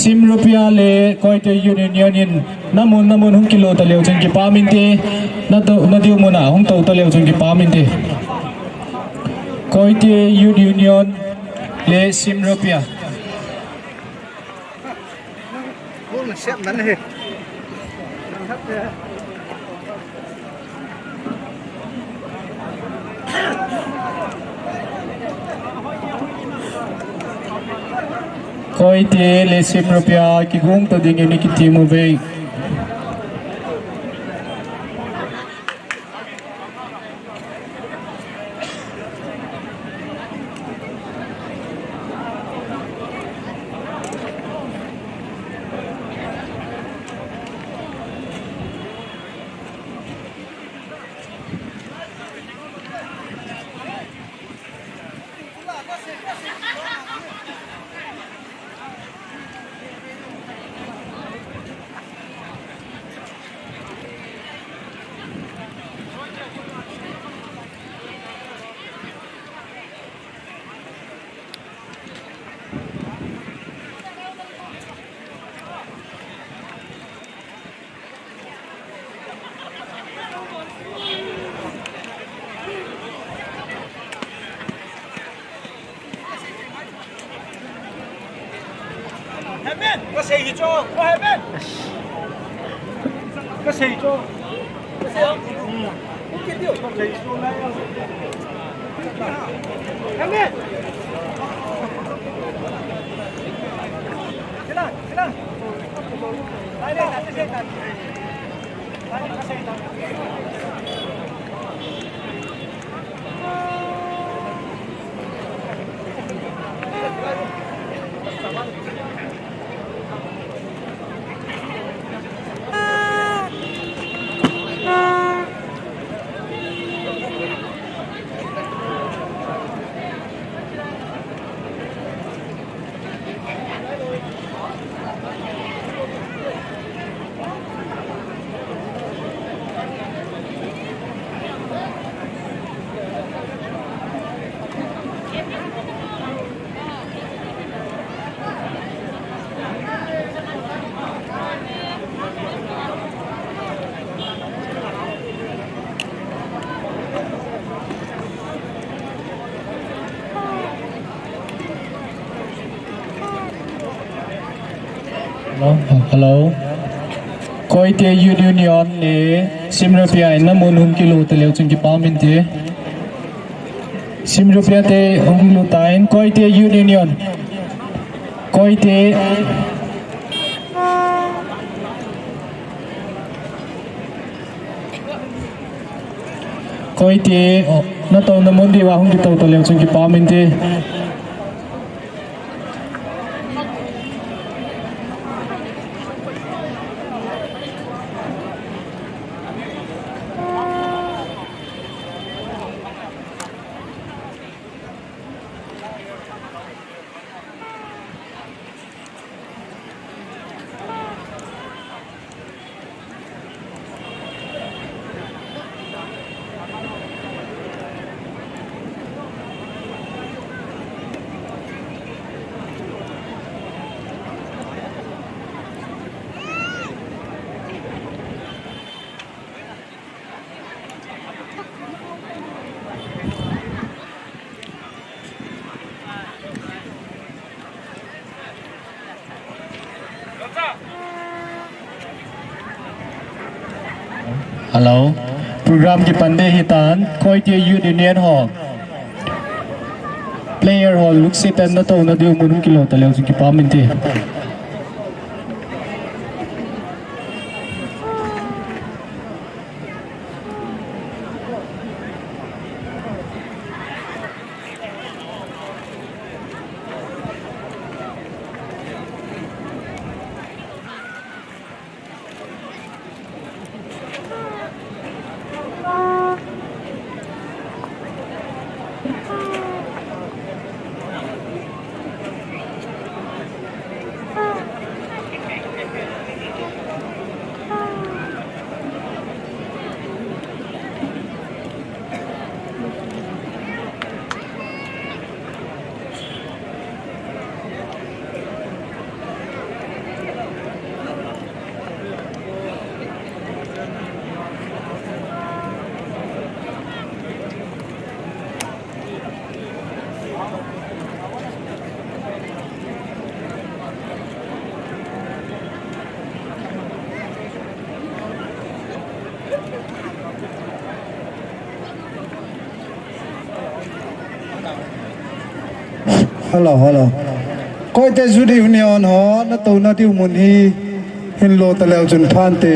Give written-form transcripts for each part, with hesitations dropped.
sim rupia le koi te union in namun hung kilo ta leo chung ki pa min te na diu mona hung to ta leo chung ki pa min te koi te union le sim rupia koi te le sim rupia ki gung to ding ni ki timu ve có xì cho có hai bên có xì cho có xì không cái điều có xì xuống đây hai bên cái này đây đây là cái xì này đây là cái xì này hello koi te union le sim rupia in namun hung kilo ta leo chung ki pa min te sim rupia te hung kilo ta in koi te union koi te na to namun di wa hung ki to ta leo chung ki pa min te hello program ki pande hitan koi te union hall player hall look sit and na to na diu mun kilo ta leo ki pa min te hello coi te zu di union ho na to na tiu mun hi hin lo ta leo chun phan te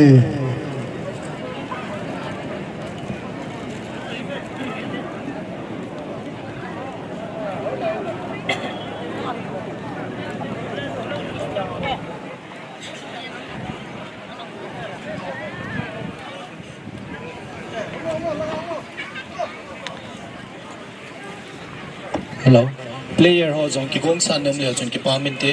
hello player ho jong ki gong san nam leo chun ki pamin te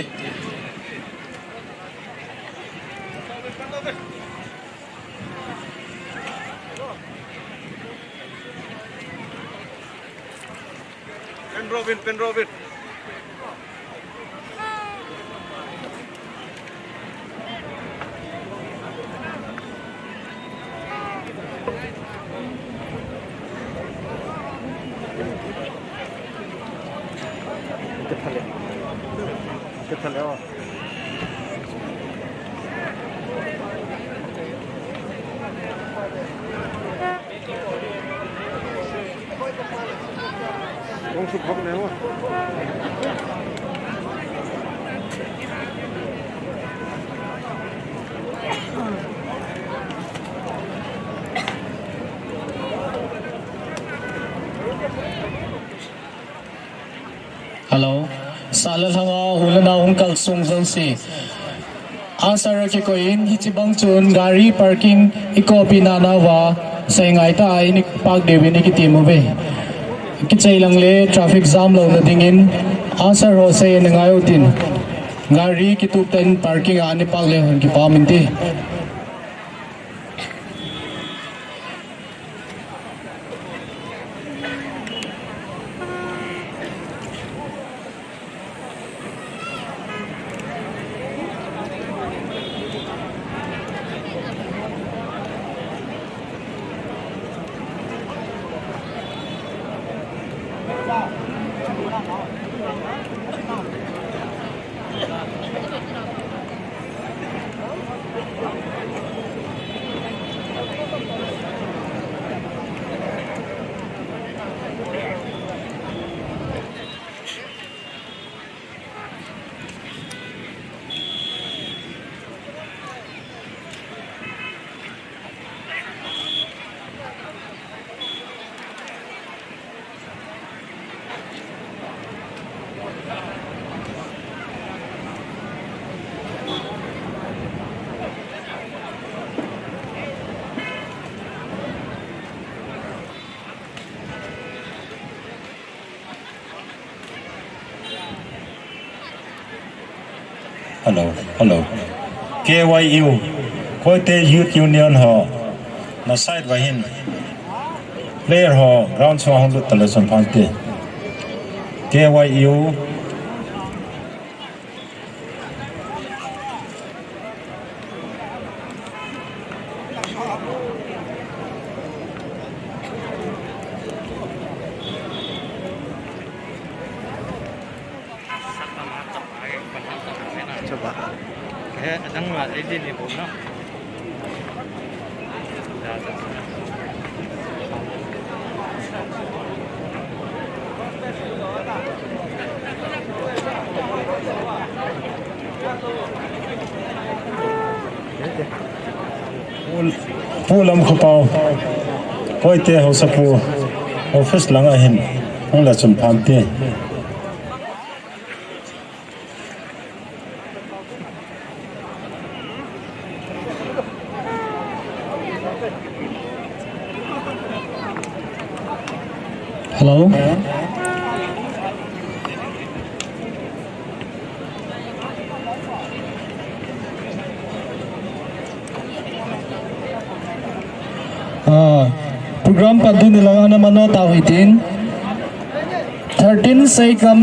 Pen Robin. Kita Kung subok na mo. hello salal hanga hulana hong kalsung zon si asar ki koin hichibang chun gari parking ikopi nana wa sai ngai ta ai ni pak dewi ni ki timu be ki chei lang le traffic jam lo na dingin asar ho sai na ngayo tin gari ki tu ten parking ani pak le hon ki pamin ti hello KYU Koite Youth Union ho na side wahin player ho ground so hong teleson phante KYU coba kayak kadang nggak ini nih bu no pulam khupau Koite ho sapu office langa hin hong la chun phante hello program pantu nilangan na mano tawitin 13 Hoikim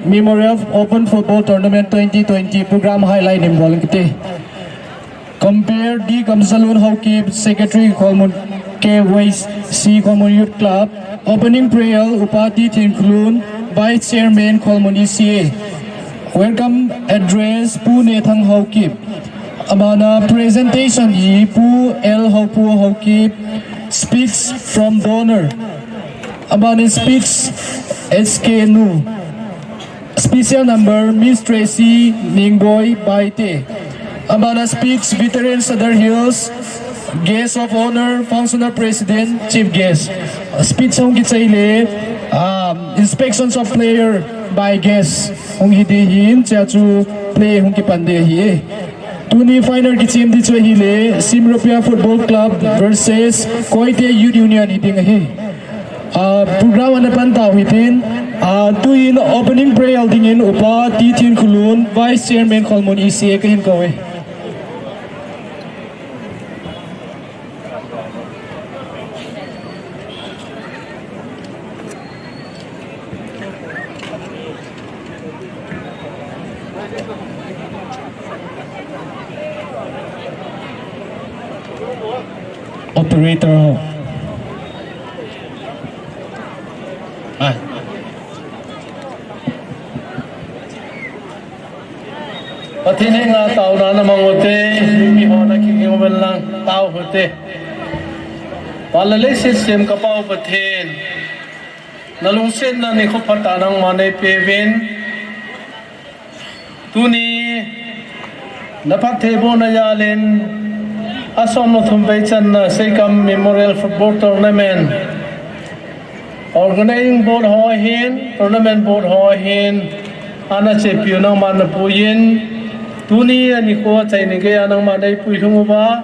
Memorial Open Football Tournament 2020 program highlight involving kite compare di Kamsalun Hoikim Secretary KHOLMUN KYC KHOLMUN Youth Club opening prayer upati include Vice Chairman KHOLMUN ECA welcome address Pu Nethang Hoikim amana presentation yi Pu L Hoikim speaks from donor amana speaks SK Nu Special number Miss Tracy Ningboy Baite. Amana speaks veteran Sadar Hills. Guest of honor, functional president, chief guest. Speech hong kitsaile, inspections of player by guest. Hong hidihin, chachu play hong kipande hi. Tuni final kitsim di hile, Simropia Football Club versus Koite Youth Union hiding hi. Program na pantaw hitin. Tuin opening prayer dingin upa Titin Kulun, Vice Chairman KHOLMUN ECA kahin kawe. Operator. Patini nga tao na namangote, mi ho na kingiwan lang tao hote. Walalay system kapaw patin. Nalungsin na ni ko patanang manay pevin. Tuni napatebo na yalin. Asom no thumbay chan na Hoikim Memorial Football Tournament. Organizing board hohin, tournament board hohin. Ana champion ng manapuyin. Tuni ani ko chay ni kaya nang manay puilungo ba?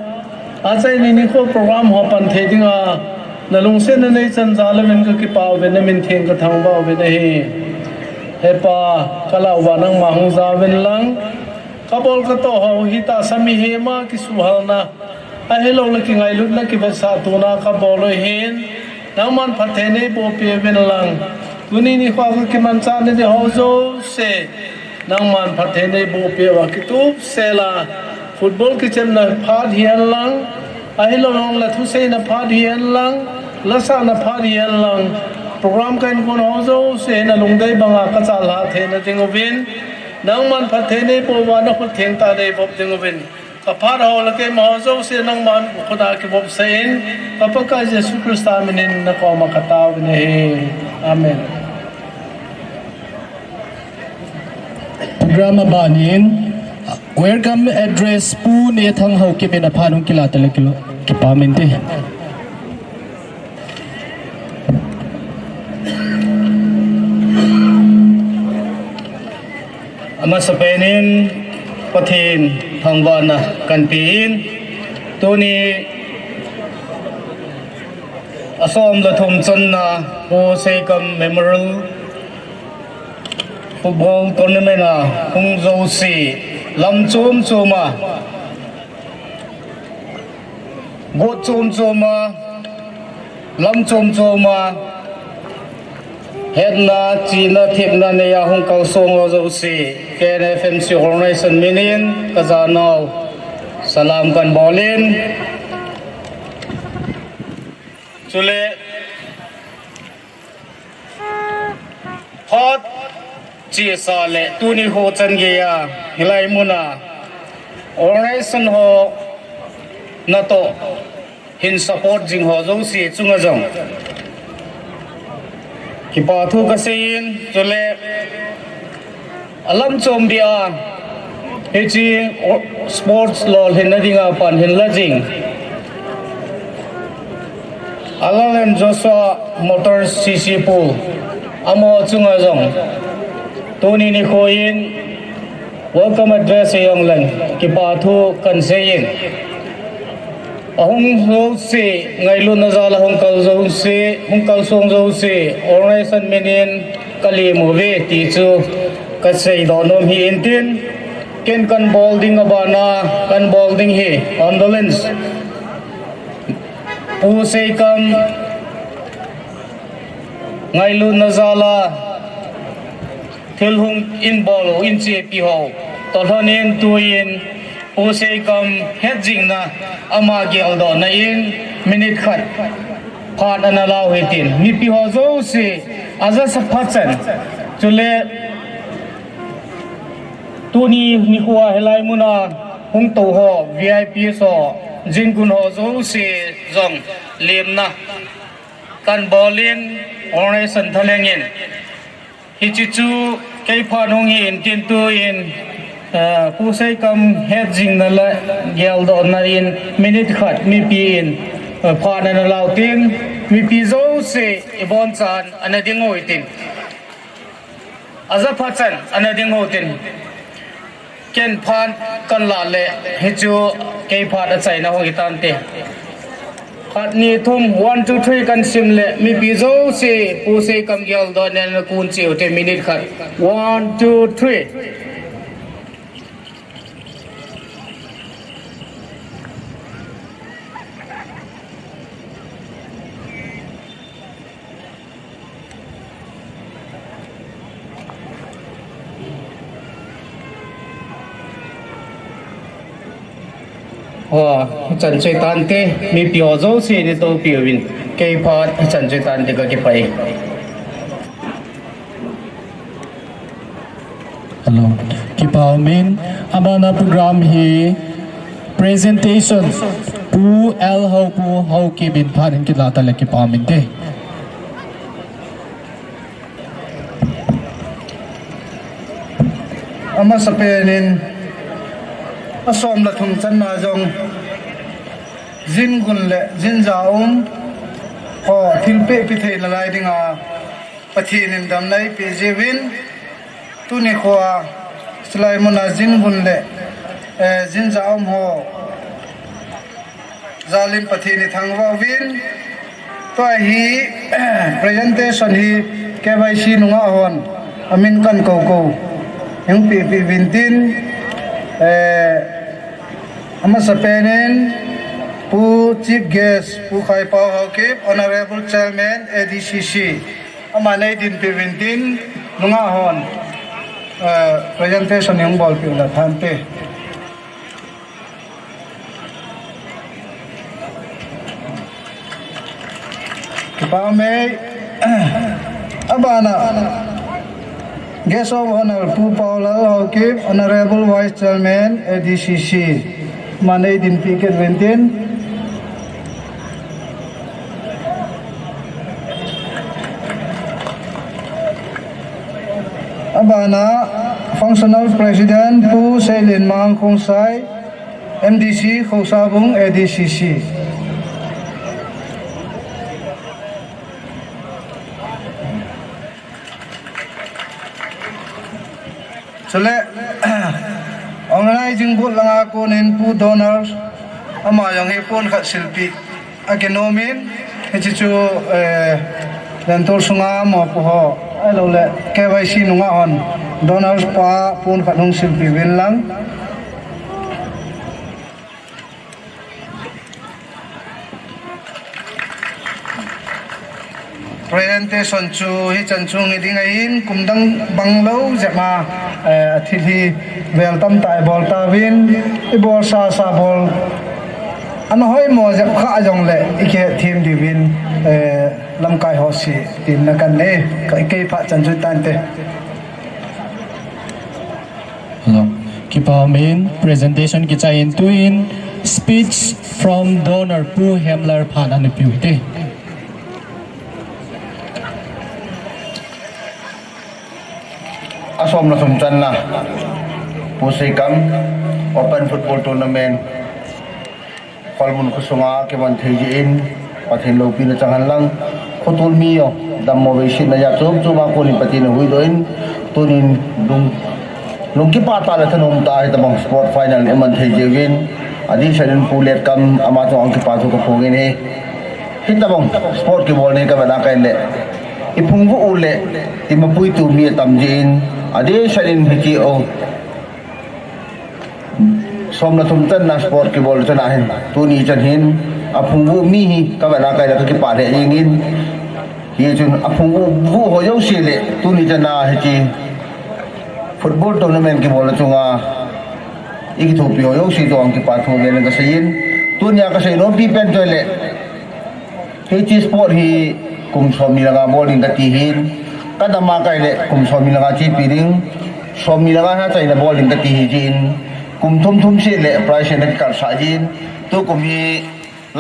Acay ni ko program ho pantheding a nalungsen na nay chan zalamin ka kipaw benamin theng ka thang ba benahi. Hepa kalawa nang mahung zawin lang. Kabol ka to ho hita sami hema kisuhal na. Ahelo laki ngailut na kibasa tuna kabolo hin. Nang man pathene bo peven lang. Tuni ni ko kimansa ni hozo se. Nang man pathene bo pewa kitu sela football kitchen na phad hian lang ahilo long la thuse na phad hian lang lasa na phad hian lang program kan kon hozo se na lungdai banga ka chal ha the na tingovin nang man pathene bo wa na khut theng ta dei bob tingovin ka phad ho la ke hozo se nang man khuda ke bob sein kapaka je superstar minin na ko makataw ne amen. Programa banin welcome address pu ne thang Hoikim na phanong kilatala kilo kipamente. Ama sapenin pathin thangwana kanpin tuni asom la thum channa Hoikim Memorial Football Tournament na kung si lam chum chuma go chum chuma lam chum chuma hedna china thipna ne ya hong kau song si KFMC organization minin kazanau salam kan bolin chule hot chia sa le tuni ho chan ge ya hilai muna organization ho na to hin support jing ho zo si chunga jong ki pa thu ka sein chole alam chom dia he chi sports lol hin na dinga pan hin la jing alam joshua motors cc pool amo chunga jong Tuni ni koin welcome address yang lan kipathu kan seyin ahong zo se ngailun na zala hong kal zo se hong kal song zo se organization menin kali move ti chu ka sei do nom hi intin ken kan balding abana kan balding hi ambulance pu sei kam ngailun na zala Tilhung in ball in CP ho tolhonin tuin Hoikim hedging na amagi aldo na in minute khat phat analaw hitin mi pi ho zo si aza sa phatsan chule tuni ni huwa helai muna hung to ho VIP so jingun ho zo si zong lemna kan bolin organization thalengin Hichichu cái phản hồng in tin tu inผู้ใช้คำ hedging นั่นแหละเกี่ยวดอนนั่นอินมินิขัดมีปีอินผ่านนั่นเราตินมีปีโซ่เสียบอนจานอันนั้นดิ้งโอตินอาจจะพัฒน์อันนั้นดิ้งโอตินเก่งผ่านกันหลานเล่ให้จูเกี่ยผ่านใจนะหัวตันเตะขัดนี้ทุ่ม1 2 3กันซิมเล่มีปีโซ่เสียผู้ใช้คำเกี่ยวดอนนั่นคูณเสียวเตมินิขัด1 2 3ว่าจันทร์ช่วยตันเตมีพิโอโซเสียในตัวพิโอวินเกี่ยพอดจันทร์ช่วยตันเตก็เก็บไป Hello. Kipaumin amana program hi presentation pu el ho pu ho ki bin phanin ki lata le kipaumin te. ama sapenin asom la thum chan na jong zin gun le zin jaum ho thilpe pi thei la lai dinga pathin in dam nai pe jewin tu ni khwa slai mona zin gun le zin jaum ho zalim pathin ni thangwa win to hi presentation hi KYC nunga hon amin kan ko ko yung pi vintin ama sapenin pu chief guest pu khai pau Hoikim honorable chairman ADCC ama nay din pi vintin nunga hon presentation yung ball pi la thante pa may abana guest of honor pu paula Hoikim honorable vice chairman ADCC manay din piket ventin abana functional president pu Selin Mang Khongsai MDC Khosabung ADCC Sule organizing board lang ako nin pu donors ama yang ipon khat silpi agenomin hechichu lentor sunga mo po ho alo le KYC nunga on donors pa pun khat hung silpi win lang presentation chu hi chanchung idingain kumdang banglo jama athili welcome tai bol ta win ibor sa bol an hoi mo jap kha jong le ike team di win lamkai ho si tin na kan ne kai pha chanchu tan te Hello. Kipaumin presentation ki chain tuin speech from donor pu hemlar phan an piu te. Asom na sumchan na Hoikim Open Football Tournament KHOLMUN kusunga ke ban thejiin pathin lo pin changan lang khotul mi yo dam mo vesin na ya chom chuma ko ni patin hui doin tunin lung ki pata la thanom ta he tamang sport final eman thejewin adi shanin pulet kam ama to ang ki patu ko phogin he hitabong sport ki bol ne ka bana kai le ipungbu ule timapui tu mi tamjin ade shanin BTO somna thumtan na sport ki bol chanahin tuni chanhin apungbu mi hi ka bana kai la ki pa le yingin hi chun apungbu bu ho yo sile tuni chana hi football tournament ki bol chunga iki thupio yo si to ang ki pa thu ge na sayin tunya ka sai no pi pen toile hi sport hi kum somi laga bowling ka tihin kadama kai le kum somi laga chi piring somi laga ha chai na bowling ka tihin kum thum se le price ne kar sa jin tu kum hi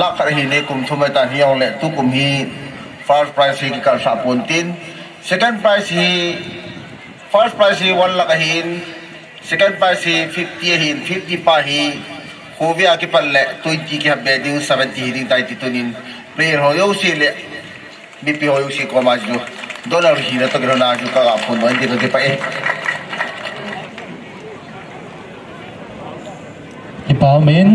la khar hi ne kum thum ta hiong le tu kum hi first prize hi kar sa pontin second prize hi first prize hi 1 lakh hin, second prize hi 50 hin, 50 pa hi hovia ki palle 20 ki habbe ding 70 ding tai titunin player ho yo si le BP ho yo si ko ma ju dollar hi na to grona ju ka apun no hindi ko ki pa Ipaumin,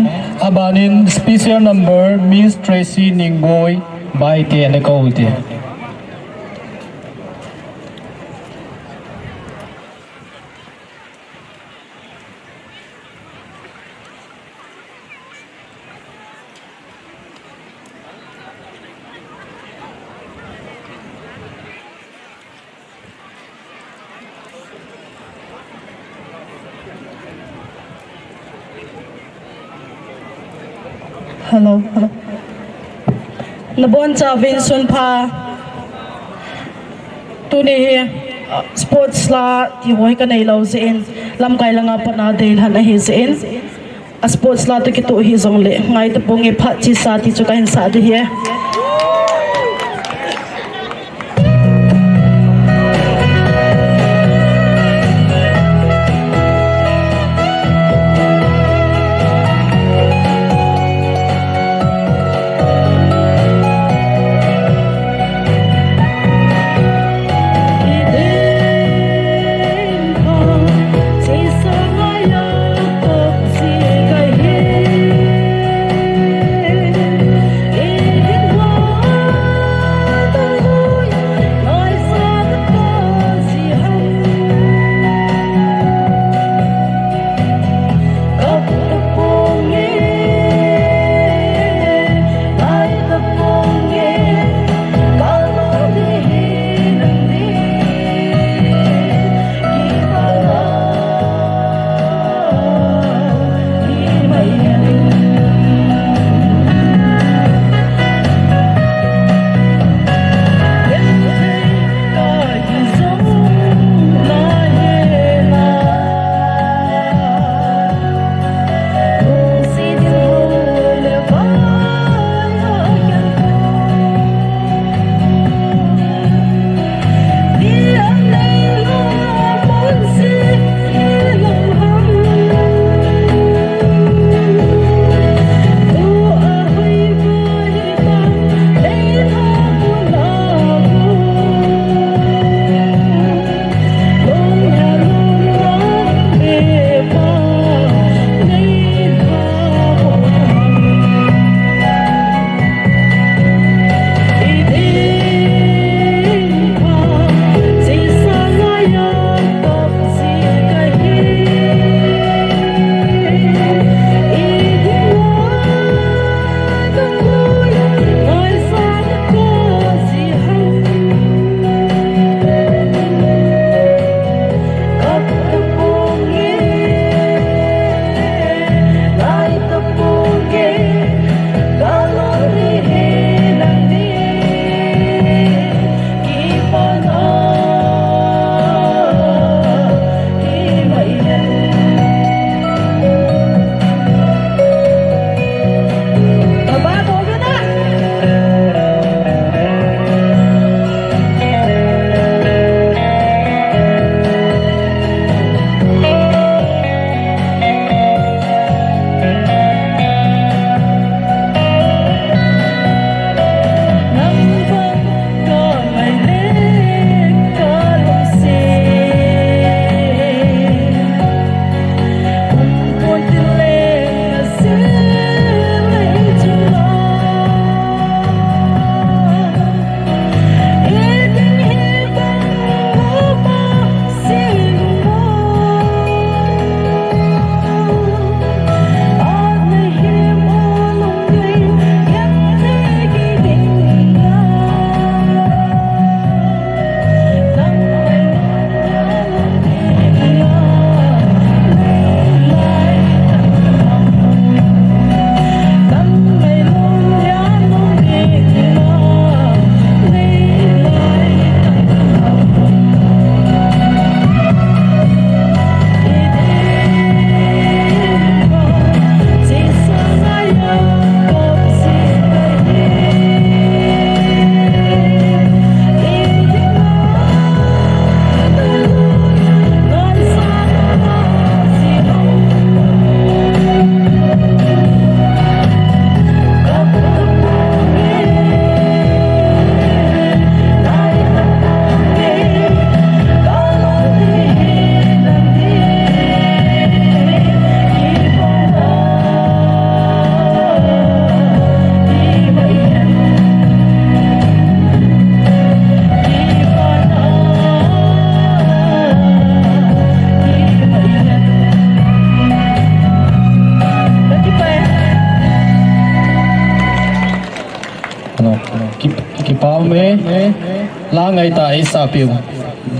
abanin special number Miss Tracy Ningboy by Tiana Kauti. Hello. Nabon cha Vinson pa tuni sports la ti hoi ka nei lo zin lam kai langa pa na del han hi zin a sports la to ki to hi zong le ngai to pong e pha chi sa ti chu ka hin sa de hi It me la ngai ta isa piu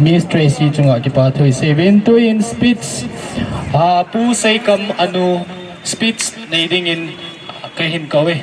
Miss Tracy chunga ki pa thui 7 to in speech pu sei kam anu speech nei ding in kai hin kawe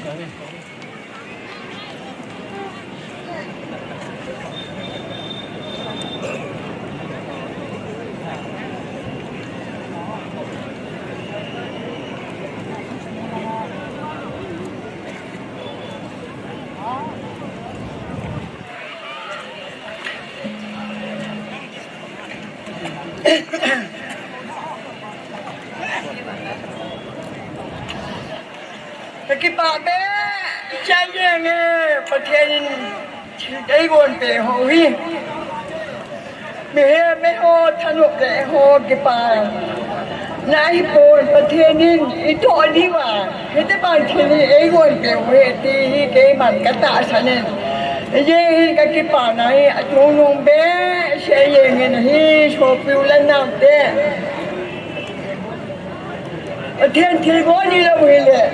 cái bà bé trai nghe phát hiện đây buồn về hồ hi mẹ mẹ hồ thân hộ để hồ cái bà nãy buồn phát hiện nên ít thôi đi mà cái cái bà thì ấy buồn về hồ thì cái bản cái tạ sản nên ye cái bà này chú nông bé sẽ về nghe này cho phiêu lên nào thế thiên thì có đi đâu vậy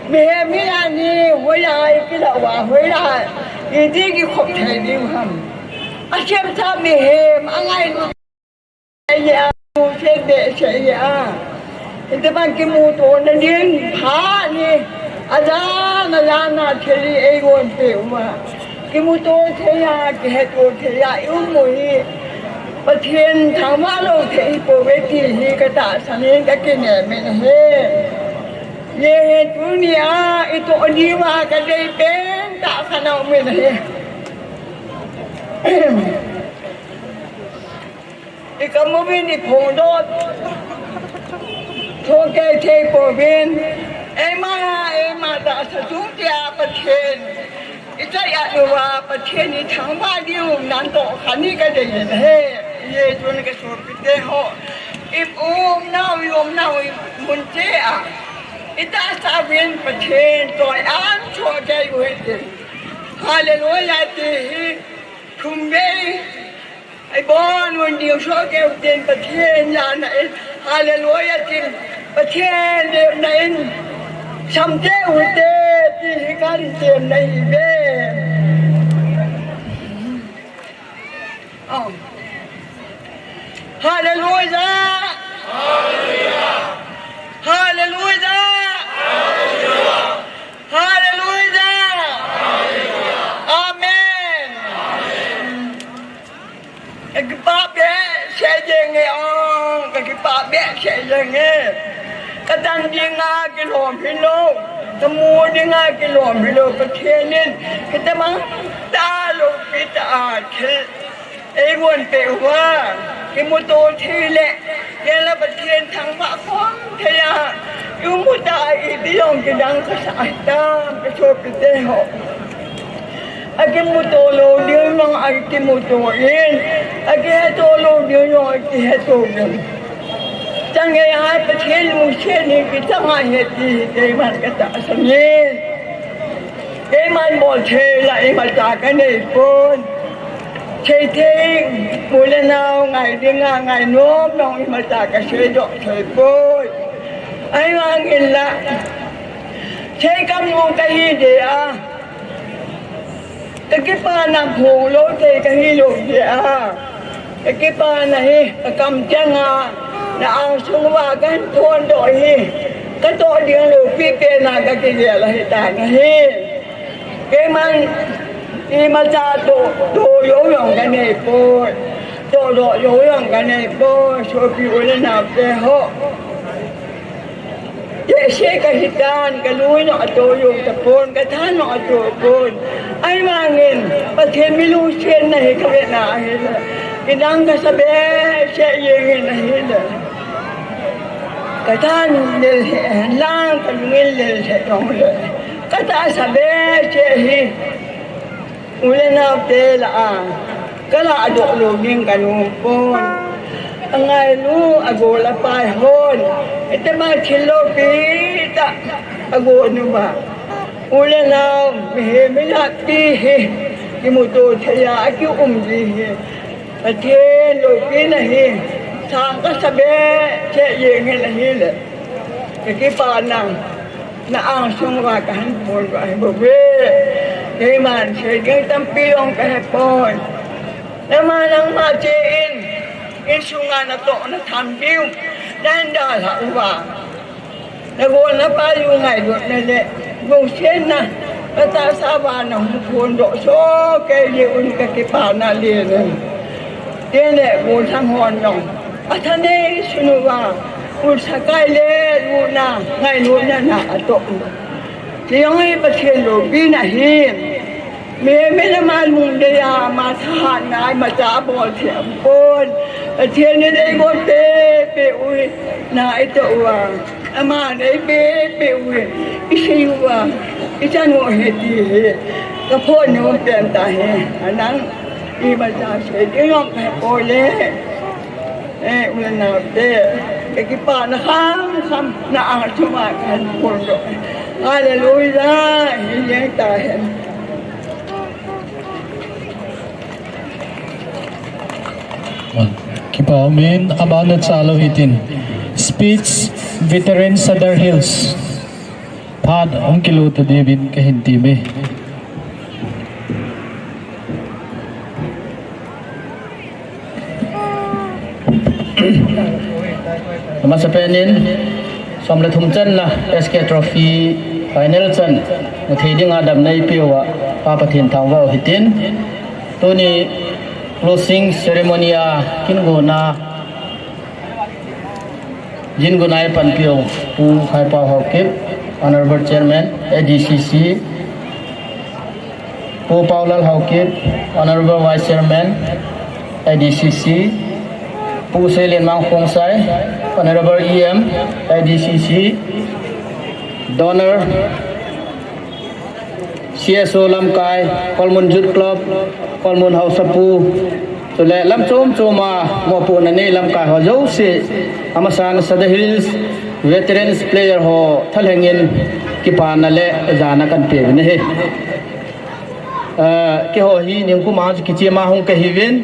mẹ mẹ anh hồi lại cái đầu bà hồi lại thì đi cái khóc thầy đi hầm xem sao mẹ anh ai nhà mua xe để xe nhà thì bạn cái mua đồ nó điên phá đi ra nó thì ai còn tiểu mà cái mua đồ thế nhà cái hết đồ thế nhà yêu mùi và thiên thằng má lâu thì bố bé thì cái tạ sản nên cái này mình hết ye dunia itu jiwa kadai pen tak sana umin he ikamu bini pondot thoke the po bin ema da satu dia pathen ita ya wa pathen ni thang ba diu nan to khani ka de he ye chun ka so pite ho im nau mun che a ita sa bin pathen toy an cho dai wete hallelujah ti kumbe ai bon mun dio so ke den pathen la na hallelujah ti pathen de na sam te wete ti ka ri te nai be oh hallelujah hallelujah hallelujah Hallelujah. Amen. Cái bà bé sẽ về nghe ông, cái bà bé sẽ về nghe. Cái tăng đi nga cái lòm phi lô, cái mua đi nga cái lòm phi lô cái thiên nên cái ta mang ta lô phi ta thế. Ấy buồn bèo quá, cái mô tô thi lệ, cái là bật thiên thắng vã khoáng thế à. Yêu một đại đi lòng cái đắng có sải ta cái chốt cái tê họ cái mô tô lô điêu nó cái mô tô yên cái tô lô điêu nó cái tô điêu chẳng nghe ai bật thiên mù trên thì cái chẳng ai hết gì cái mặt cái tạ sẵn nhiên cái mặt bỏ thề lại mà trả cái này phôn thề thề mỗi lần nào ngày đi ngang ngày nốm nó mà trả cái xe dọn thời phôn ai mang in là thế cầm ngô cái gì vậy à cái ba nằm hồ lối thì cái gì rồi vậy à cái ba này cầm chân à là ăn xuống vào cái thôn đội cái tội điện lửa phi tiền là cái gì là hiện tại này cái mang đi mà ra đồ dối lòng cái này bôi đồ dối lòng cái này bôi số phiếu lên nào để họ Jesse ka hitan ka luwi no ato yung tapon ka tan no ato pon ay mangin pathen milu chen na hikawe na hila kinang ka sabi siya yengin na hila ka tan lil lang ka lungin lil siya tong le ka ta sabi siya hi uli na tela ka la adok luging ka pon ang ay lu agola pa hon ito mga chilo pita ago ano ba ula na milat pihi imuto saya aki umlihi patin lo pinahi sangka sabi siya yengin na hila kakipanang na ang sungwa kahan po ay babe cái màn sẽ gây tâm pi ông cái bồi nhưng mà năng mà chế in sungai nó tổ nó tham biêu đang đòi hậu quả nó buồn nó bao nhiêu ngày được này lệ vùng trên nè nó ta sao bà nó buồn độ số cái liệu cái bảo là liền này thế này buồn sang hòn đồng à thân ấy xin vào buồn sa cái lệ buồn na ngày luôn na tổ thì ông ấy bật thiên đồ bi này hiềnไม่ได้มาลุงเดียมาทหารนายมาจ้าบอลเถียมปนเทียนนี่ได้บอลเปอุ้ยนายตัวอามาได้เปอุ้ยอีชิวะอีจันโอเฮตีก็พ่นโยมเปลี่ยนตาเฮอันนั้นอีมาจ้าเฉยที่ยอมแพ้โอเล่อุลนาเด้ไอ้กิปานะคำน่าอาชุมากันคนด้วยอะไรรู้ได้ยังตาเห็นKipa Min Abanat Salo Hitin Speech Veteran Sadar Hills Pad Ang Kiluto David Kahintime Masa penin Somle Thumchan na SK Trophy Final Chan na thiding adam na ipiwa papatin tawwa hitin Tuni closing ceremony kinguna jingunai panpio pu khaipa Hoikim honorable chairman ADCC pu Paulal Hoikim honorable vice chairman ADCC pu Selin Mang Khong Sai honorable EM ADCC donor CSO Lamkai KHOLMUN Youth Club KHOLMUN House Sapu Sule lam choma mo po na ni Lamkai ho jo si amasan Sada Hills veterans player ho thalhengin kipa na le jana kan pe ne he ke ho hi nim ku ma ki che ma hong ka hi wen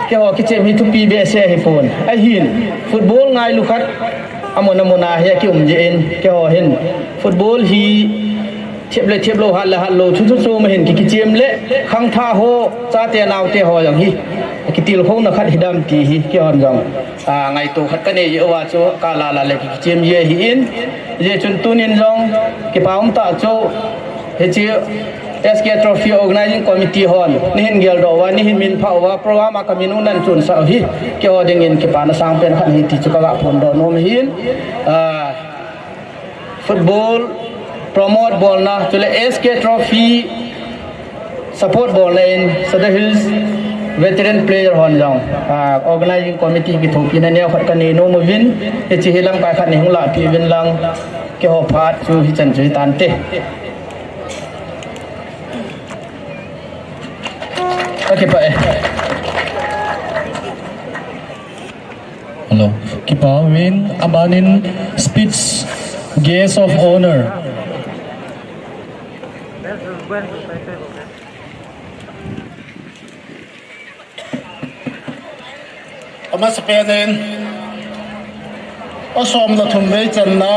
ke ho ki che mi tu pi be se he phone ai hin football ngai lu khat amona he ki je in ke ho hin football hi thiệp lô hạt lô chú mà hình cái chiêm lệ khang tha ho cha tiền nào tiền ho rằng hi cái tiền không là khát hidam thì hi cái hòn rằng ngày tổ khát cái này dễ qua chỗ cả là cái chiêm dễ hi in dễ chun tu nên rằng cái bao ông ta chỗ cái chi SK Trophy Organizing Committee hòn nên gel đồ và nên min phao và program cái minu nan chun sao hi cái ho dengan cái pan sang pen khát hi thì chỗ các phun đồ nom hin football promote ball na chule SK Trophy support ball in Sada Hills veteran player hon jong organizing committee ki thoki na ne khat kan no mo win he chi hilang ka khat ni hung la pi win lang ke ho phat chu hi chan chui tan te okay pa Hello Kipa Min Abanin Speech Guest of Honor Mas penin osom la thumbe channa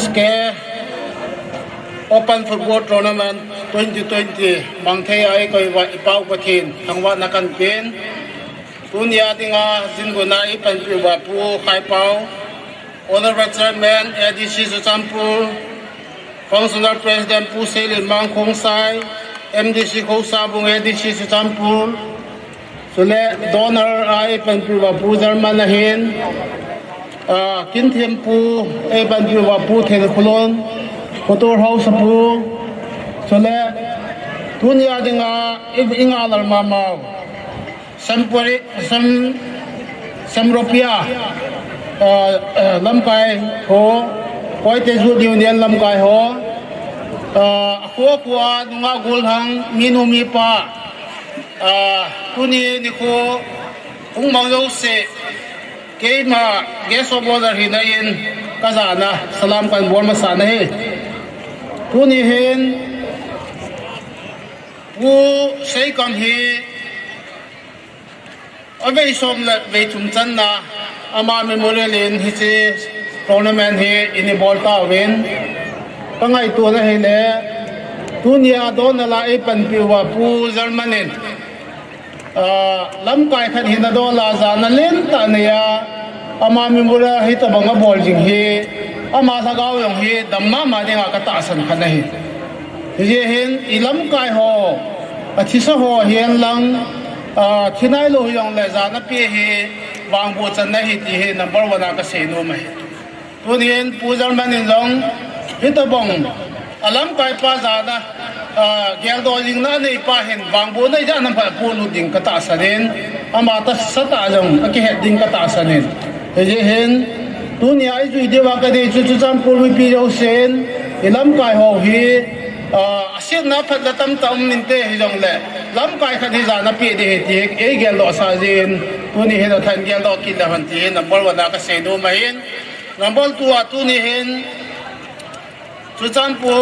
SK Open Football Tournament 2020 mangthei ai koi wa ipau pathin thangwa nakan pin punya tinga jingunai panpi wa pu khai pau honorable chairman ADC Suchampur Functional President Pu Selin Mang Khong Sai MDC Khou Sabung ADC Suchampur Sule donor ai panpiwa pu German hin kin thiam pu ai panpiwa pu thel khulon motor house pu sule dunia dinga inga lar mama sampuri samropia lamkai ho poite ju union lamkai ho khua dunga gul hang minu mi pa kuni ni ko ung mang yo se ke ma ge so border hi na in kazana salam kan bor ma sa na he kuni hen wo sei kan hi ave som la ve chum chan na ama memorial in hi che tournament hi in ball ta win ka ngai tu na he le tunia don la e pan piwa pu Germanin lam kai khat hin do la za na len ta ne ya ama mi mura hi ta banga bol jing hi ama tha gaw yong hi damma ma de ka ta san khan hi ye hin ilam kai ho athi sa ho hian lang thinai lo yong le za na pe hi wang bo chan na hi ti hi number 1 ka se no mai tunin pu Germanin long hi ta bong alam kai pa za na gyal do jing na nei pa hen wang bo nei ja nam pa pu lu ding ka ta sanin ama ta sa ta jong ki het ding ka ta sanin je hen tunia ai ju de wa ka de chu chu cham pu mi pi yo sen ilam kai ho hi asin na phat la tam tam min te hi jong le lam kai khat hi za na pi de ti e gyal do sa jin tuni he da than gyal do ki la han ti number 1 ka se do ma hin number 2 tuni hen chu chan pu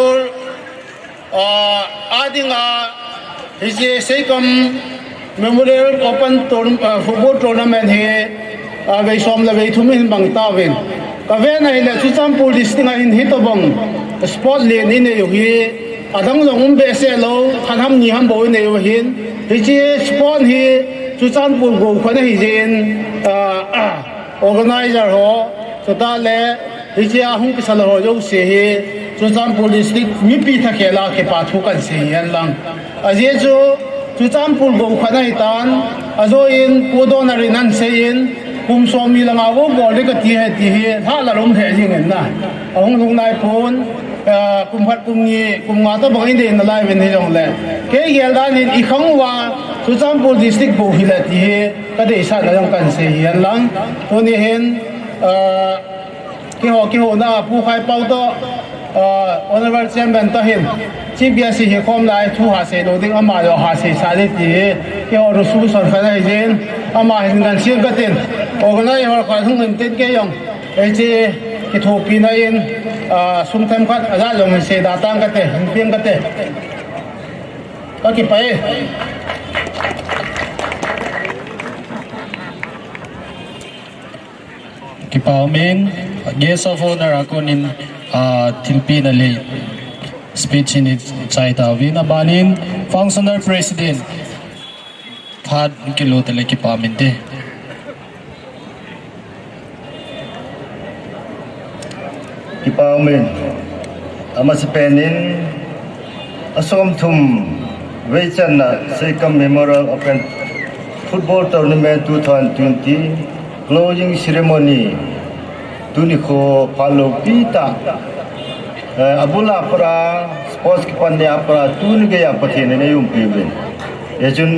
adinga hije Hoikim Memorial Open Football Tournament he vei som la vei thumin bang ta ven ka ven ai la chu cham pol listing in hitobong sport le ni ne yo hi adang long be se lo khan ham ni ham bo ne yo hin hije sport hi chu cham pol go khana hi jen organizer ho so ta le hije a hung pisal ho jo se hi chu cham pol listing mi pi tha ke la ke pa thu kan se yan lang aje chu chu cham pol go khana hi tan azo in podonari nan se in kum so mi la ngawo bol de ka ti he tha la rom the jing en na ong lung nai phone kum phat kum ni kum nga ta bang in de na lai ven he jong le ke gel dan in I khang wa chu cham pol district bo hi la ti he ka de sa la jong kan se hian lang to ni hen ki ho na pu khai pau to honorable chairman ta hin CBC he khom lai thu ha se do ding ama yo ha se sa le ti ke ho ru su son fa lai jen ama hin gan sil ka tin organize hor kha thung in tin ke yong e che ki thu pi na in sum tham khat aza long se da tang ka te ping ka te ka ki pai ki pao min guest of honor akunin Philippine le speech in its China Vina Banin functional president Thad kilo tele ki paminte ki paumin ama spenin asom thum weichan na Hoikim Memorial Open Football Tournament 2020 closing ceremony tuniko palo pita abula para sports ki panya para tun ge ya pathene ne yum pibe yajun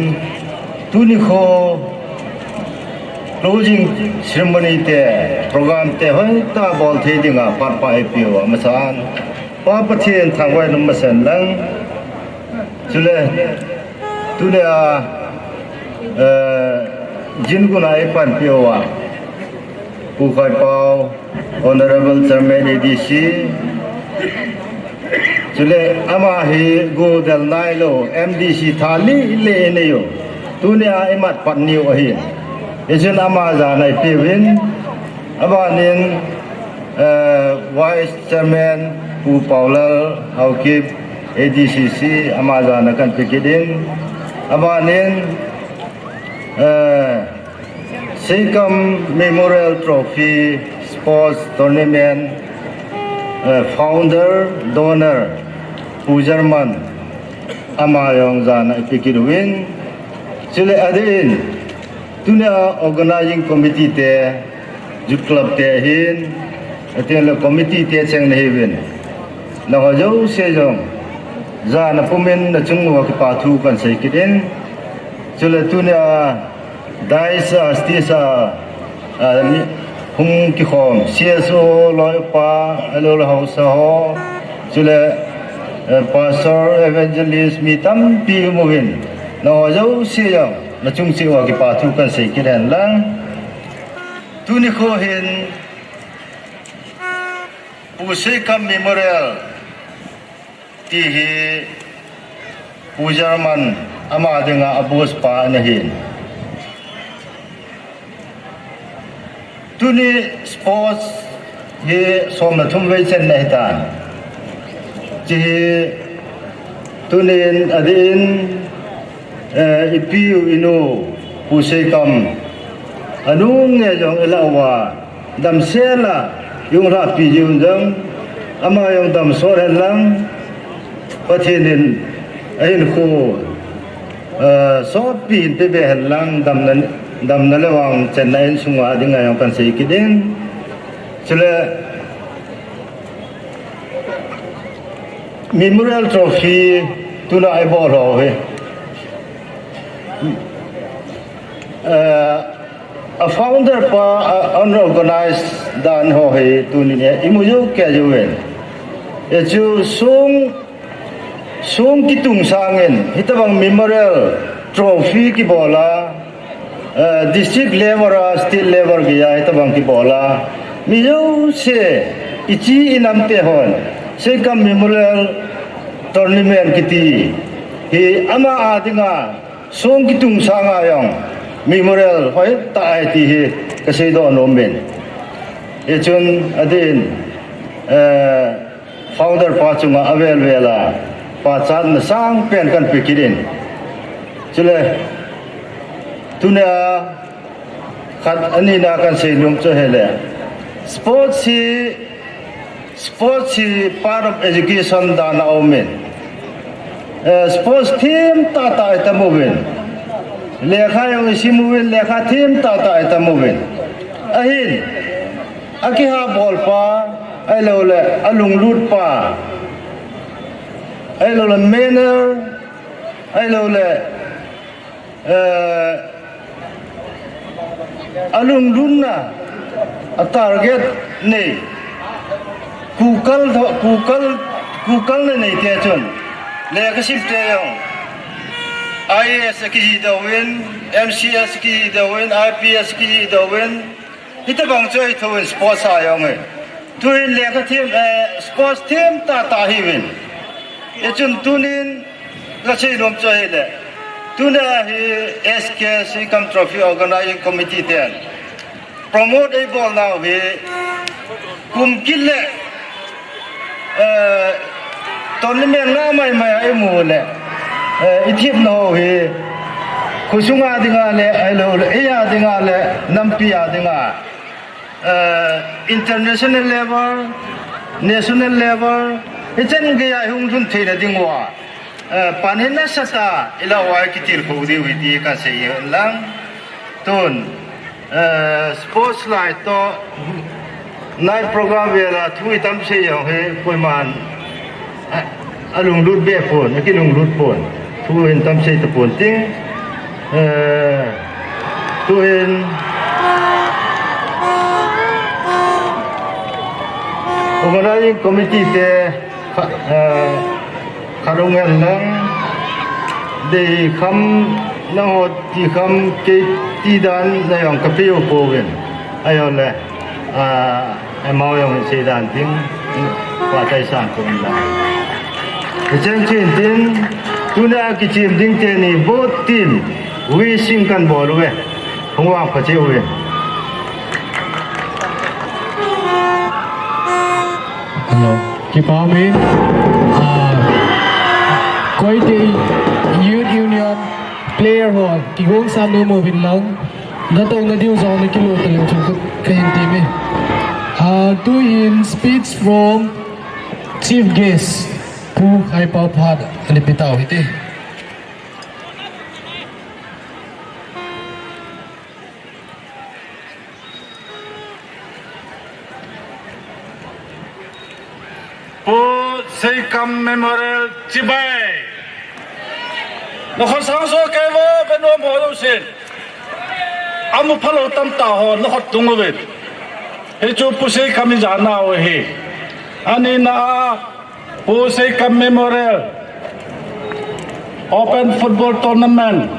tuniko closing ceremony te program te hoi ta bol the dinga par pa epio amasan pa pathen thangwai num masan lang chule tunia jinguna epan piowa pu khai pau honorable chairman ADC chule ama hi go dal nai lo MDC thali le ne yo tunia emat pat niu a hi ejun ama za nai pewin aba nin vice chairman pu paula Hoikim ADCC ama za na kan pikidin aba nin Hoikim Memorial Trophy Sports Tournament founder donor pu German ama yong zana ipikirwin chile adin tunia organizing committee te youth club te hin atin le committee te cheng ne hewin na ho jo se jong zana pumen na chungwa ki pathu kan sei kidin chile tunia daisa stisa hung ki khom CSO loi pa alo la hausa ho chule pastor evangelist mi tam pi movin no jo si yo na chung si wa ki pa thu kan sei ki den lang tu ni kho hin pu Hoikim Memorial ti hi pu German ama denga abus pa na hin tuni sports ye som na thum wei chen nei ta chi ตุนินอดีนอิปิวอินูผู้เสกมอนุงเงยองเอลาวาดำเสละยุงราปียุงจังอามายองดำโซเรลังประเทศนินไอ้นคูสอบปีนไปเบหลังดำนั้นระวังเจนนายสุงวาดิ่งไงยองกันเสกิดินฉะนั้นMemorial Trophy tu na ai bo ro he a founder pa unorganized dan ho he tu ni ne imuju ke ju wen e chu sung ki tung sangen hitabang memorial trophy ki bola district level state level gi ya hitabang ki bola mi yo se ichi inam te hon Hoikim Memorial Tournament kiti hi ama adinga song kitung sanga yong memorial hoi tai ti hi kasei do no men e chun adin founder pa chunga avel vela pa chan na sang pen kan pikirin chule tuna khat ani na kan sei lum cho hele sports is part of education dana omen sports team tata itamovin lekha yung isimuwin lekha team tata itamovin ahin akiha ball pa ay lole alung lut pa ay lole manner ay lole alung lunna a target nei Kukal na nei tia chun le ka sip te yong IAS ki da win MCS ki da win IPS ki da win hita bang choi thoi sports a yong e tuin le ka team sports team ta hi win e chun tunin la chei lom choi le tuna hi SK Hoikim Trophy Organizing Committee ten promote a ball now we kum kille tournament na mai ai mu le ithip no he khusunga dinga le ai lo le ya dinga le nampia dinga international level national level ichen ge ya hung jun thira dingwa panena sata ila wa kitil khudi wi di ka se lang ton sports light to night program vela thui tam se yong he poiman alung lut be phone ki lung lut phone thui tam se ta phone ting thui organizing committee te kharong lang de kham na ho ti kham ke ti dan na yong ka pe po wen ayon le em mau yang si dan ting qua tay sang cũng là trên trên tiếng chúng ta cái chim tiếng trên này both team we sing kan ball we không qua phải chịu we hello keep on me quay đi youth union player hall thì gồm sao nữa mà vinh long đã tôi đã điều dòng cái lô từ chúng cái hình team ấy to in speech from chief guest who hai pau pad ani pitau ite Hoikim Memorial Chibai nó khó sáng số cái vô bên ôm hồ đâu xin amu phalo tam ta ho nó hot tung về he chu pusei kami jana ho he ani na Hoikim Memorial Open Football Tournament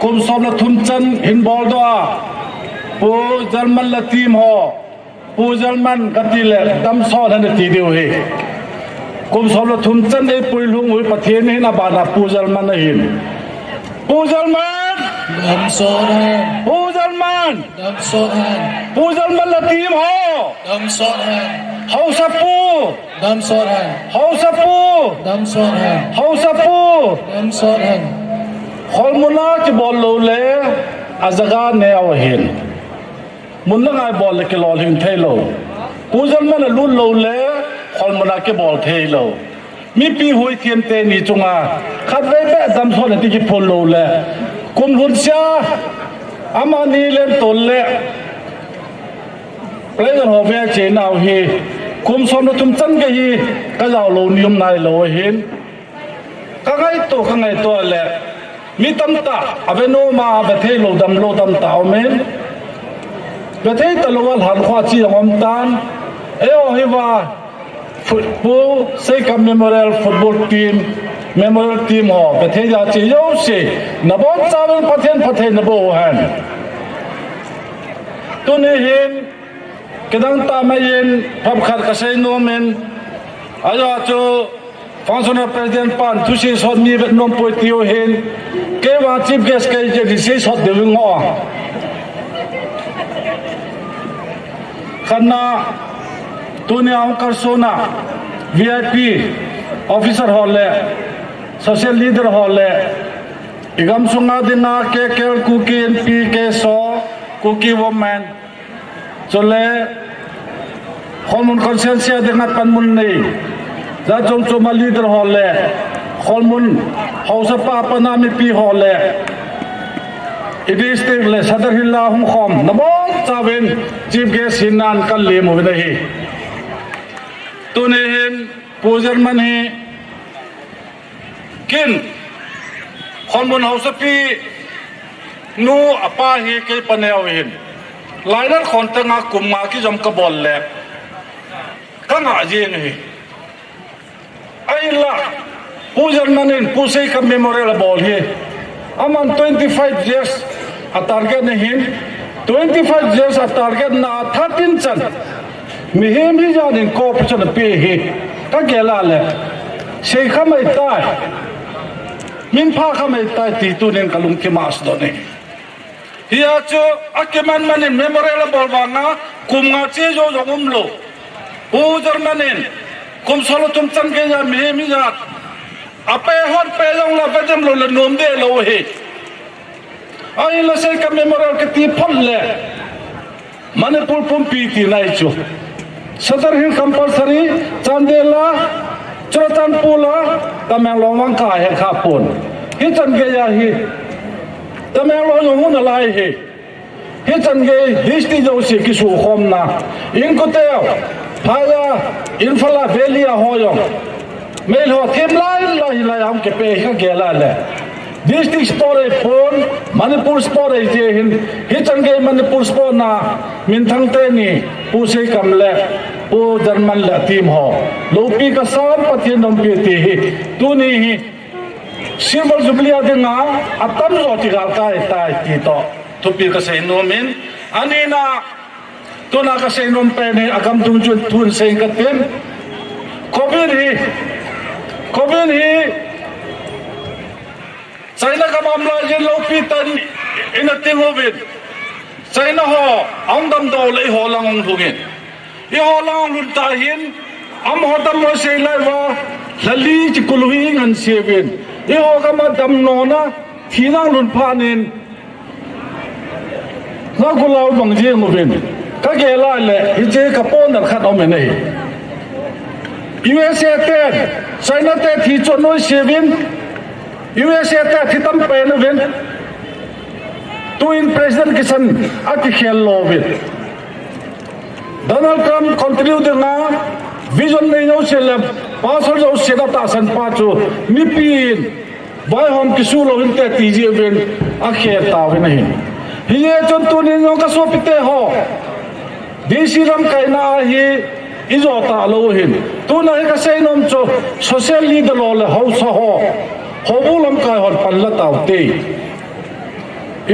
kum som la thum chan hin ball do pu German la team ho pu German katile dam so han ti deu he kum som la thum chan e pui lung ui pathian he na ba na pu German na hin pu German dam so na pu German man Đâm sốt han. Puzal man là team ho Đâm sốt han. Hau sapu Đâm sốt han. Hau sapu Đâm sốt han. Hau sapu Đâm sốt han. Kholmuna ki ball lo le azaga ne aw hin mun la ngai ball le ki lol hin thelo Puzal man lun lo le Kholmuna ki ball thelo mi pi hui thiam te ni chunga khat ve be dam thon ti ki phol lo le kum hun sia amani len tol le player ho ve che naw hi kum som no tum chan ge hi ka law lo nium nai lo hin ka ngai to le mi tam ta aveno ma ba the lo dam ta men ba the ta lo wal han khwa chi ngom tan eo hi wa football Hoikim memorial football team ho ba the ja chi yo se na bon cha ben pathen na bo han tu ne hin kedang ta ma yin phap khat ka sei no men ayo chu functional president pan thu si sot ni bet nom poi tio hin ke wa chief guest ke je si sot de ngo khana tu ne ang karsona VIP officer hole social leader hole igam sunga dina ke cookie NP ke so cookie woman chole Kholmun konsensia dengan panmun nei za chom leader hole Kholmun hausa pa panami pi hole idis le sadar hilla hum khom nabo chawen chief guest hinan kal le mo hi tune hin pujar man hi kin Kholmun hausa pi nu apa hi ke panew hin lainar khontanga kumma ki jom ka bol le kanga jing hi aila pujar manin pusai ka memorial ball hi aman 25 years a target ne hin 25 years a target na 13 chan mi hem hi janin ko pichan pe hi ka gela le sei khamai tai min pha khamai tai ti tu nen kalung ki mas do ne hiya chu akiman manin memorial ball wanga kumnga che jo jongum lo pujar manin kum solo tum chan ke ya mi hem hi ja ape hot pe long la bedem lo le nom de lo he ai la sei ka memorial ke ti phol le manipur pum pi ti nai chu sadar hin compulsory chandela chrotan pula tamang lo wang ka he kha pon hi chan ge ya hi tamang lo yong hun lai he hi chan ge history jo se ki su khom na in ko te phaya infala velia hoyong Mail ho thêm lai am ke pe ka gela le district sport phone Manipur sport je hin hi chang ge Manipur sport na min thang te ni pu se kam le pu German la team ho lopi ka san pathin nom pe ti hi tu ni hi silver jubilee de na atam lo ti gal kai tai ti to tu pi ka se no min ani na tu na ka se nom pe ne agam tung chun thun se ka ten Covid hi China ka mamla je lo pi tan in a ting of it China ho ang dam do le ho lang ong thungin I ho lang lun ta hin am ho dam mo se lai wa lali chi kului ngan se bin I ho ka ma dam no na thi lang lun pha nin na ku lao bang je mo bin ka ge la le hi je ka pon na khat om nei USA te China te thi chon noi sevin USA te thi tam pe no vin tu in president kisan ati khel lo vin Donald Trump continue de na vision nei no se le pasol jo se da ta san pa chu ni pin vai hom ki su lo hin te ti ji vin a khe ta vin nei hi ye chon tu ni no ka so pite ho desi ram kai na hi izo ta lo hin tu na ka sei nom cho social leader lo le ho so ho bu lam kai hor pan la taw te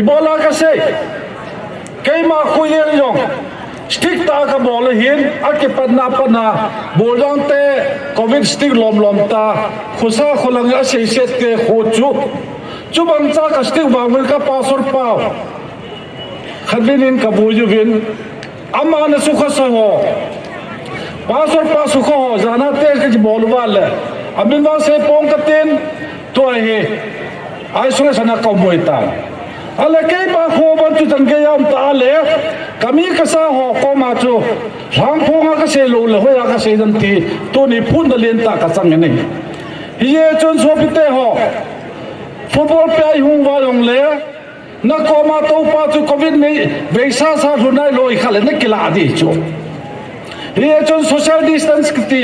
ibola ka sei kai ma khu ye yong stick ta ka bol hin a ke pana bol jong te covid stick lom ta khusa kholang a sei set ke ho chu bang cha ka stick ba wil ka pasor pao ขัดวินกับบูยูวินอามานะสุขสหpasor pasuko zana te ke bol wal amin wa se pong katin to he ai sura sana ka moita ala ke ba kho ban tu tan ke yam ta le kami ka sa ho ko ma chu rang phong ka se lo le ho ya ka se dan ti to ni phun da len ta ka chang ne ye chon so pite ho football pe ai hung wa long le na ko ma to pa chu covid ni veisa sa runai loi khale na kila di chu ये जो social distance किती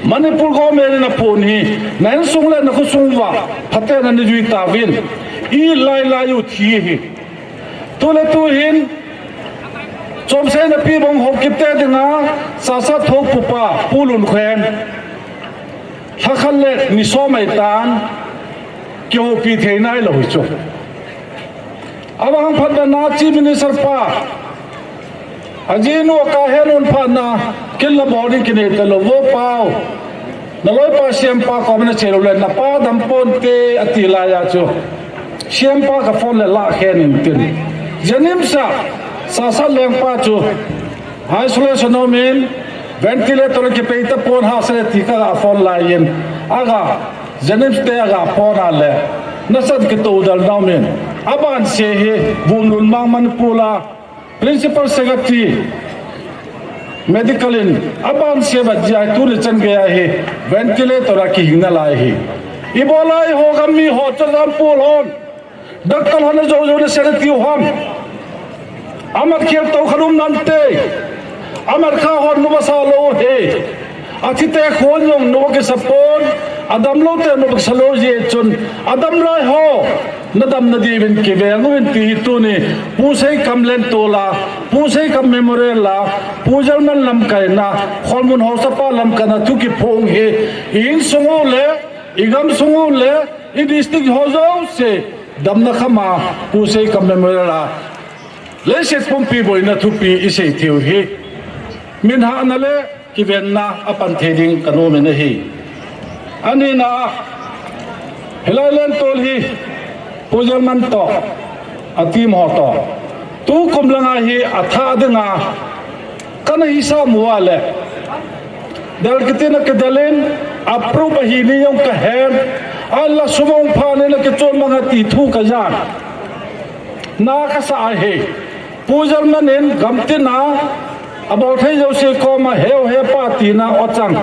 मणिपुर को मेरे न pony नैन सुंगले न को सुंगवा फते न जुई ताविन ई लाई लाई उठी ही तुले तू हिन चोमसे न पी बंग हो किते दिना सासा थोक पुपा पुलुन ख्वेन हखले निसो मैदान क्यों पी थे नाय लोचो अब हम फदा नाची मिनिस्टर पा अजीनो काहे नुन फाना किल्ला बॉडी किने तलो वो पाओ नलोय पा सियम पा कॉमन चेलो ले न पा दंपोन ते अतिला या चो सियम पा का फोन ले ला खेन तिन जनिम सा सासा लेंग पा चो आइसोलेशन में वेंटिलेटर के पेट पोन हासे तिका फोन लाइन आगा जनिम ते आगा फोन आले नसद के तो दल दामेन अबान से हे बुनुन मांगमन पुला प्रिंसिपल सेक्रेटरी मेडिकल इन अबान से बजाय तू ने चन गया है वेंटिलेटर की हिंगना लाए है इबोलाई हो गमी हो चलम पुल होन डक्कल हने जो जो ने सेरेती हम अमर खेल तो खनुम नंते अमर खा होन नुबसा लो है अतिते खोन यों नो के सपोन अदम लो ते नो बसलो ये चुन अदम लाई हो नदम नदी बिन के वेंगुन ती तू ने पूसे कमलेन तोला पूसे कम मेमोरियल ला पूजल मन लम कहना खोलमुन हो सपा लम कहना तू की फोंग है इन सुंगो ले इगम सुंगो ले इन डिस्ट्रिक्ट हो जाओ से दम न खमा पूसे कम मेमोरियल ला ले से पंपी बोई न थुपी इसे थियो है मिनहा नले कि वेन्ना अपन थेडिंग कनो में नहीं अनि ना हिलाइलेन तोल ही पूजल मन तो अतीम हो तो तू कुमलंगा ही अथा दंगा कन हिसा मुआले दल कितने के दलेन अप्रू बहिनी यों का हैन अल्लाह सुबह फाने न के चोल मंगा तीथू का जान ना का सा है पूजल मन इन गमते ना अब उठे जो से को म हे पाती ना ओचंग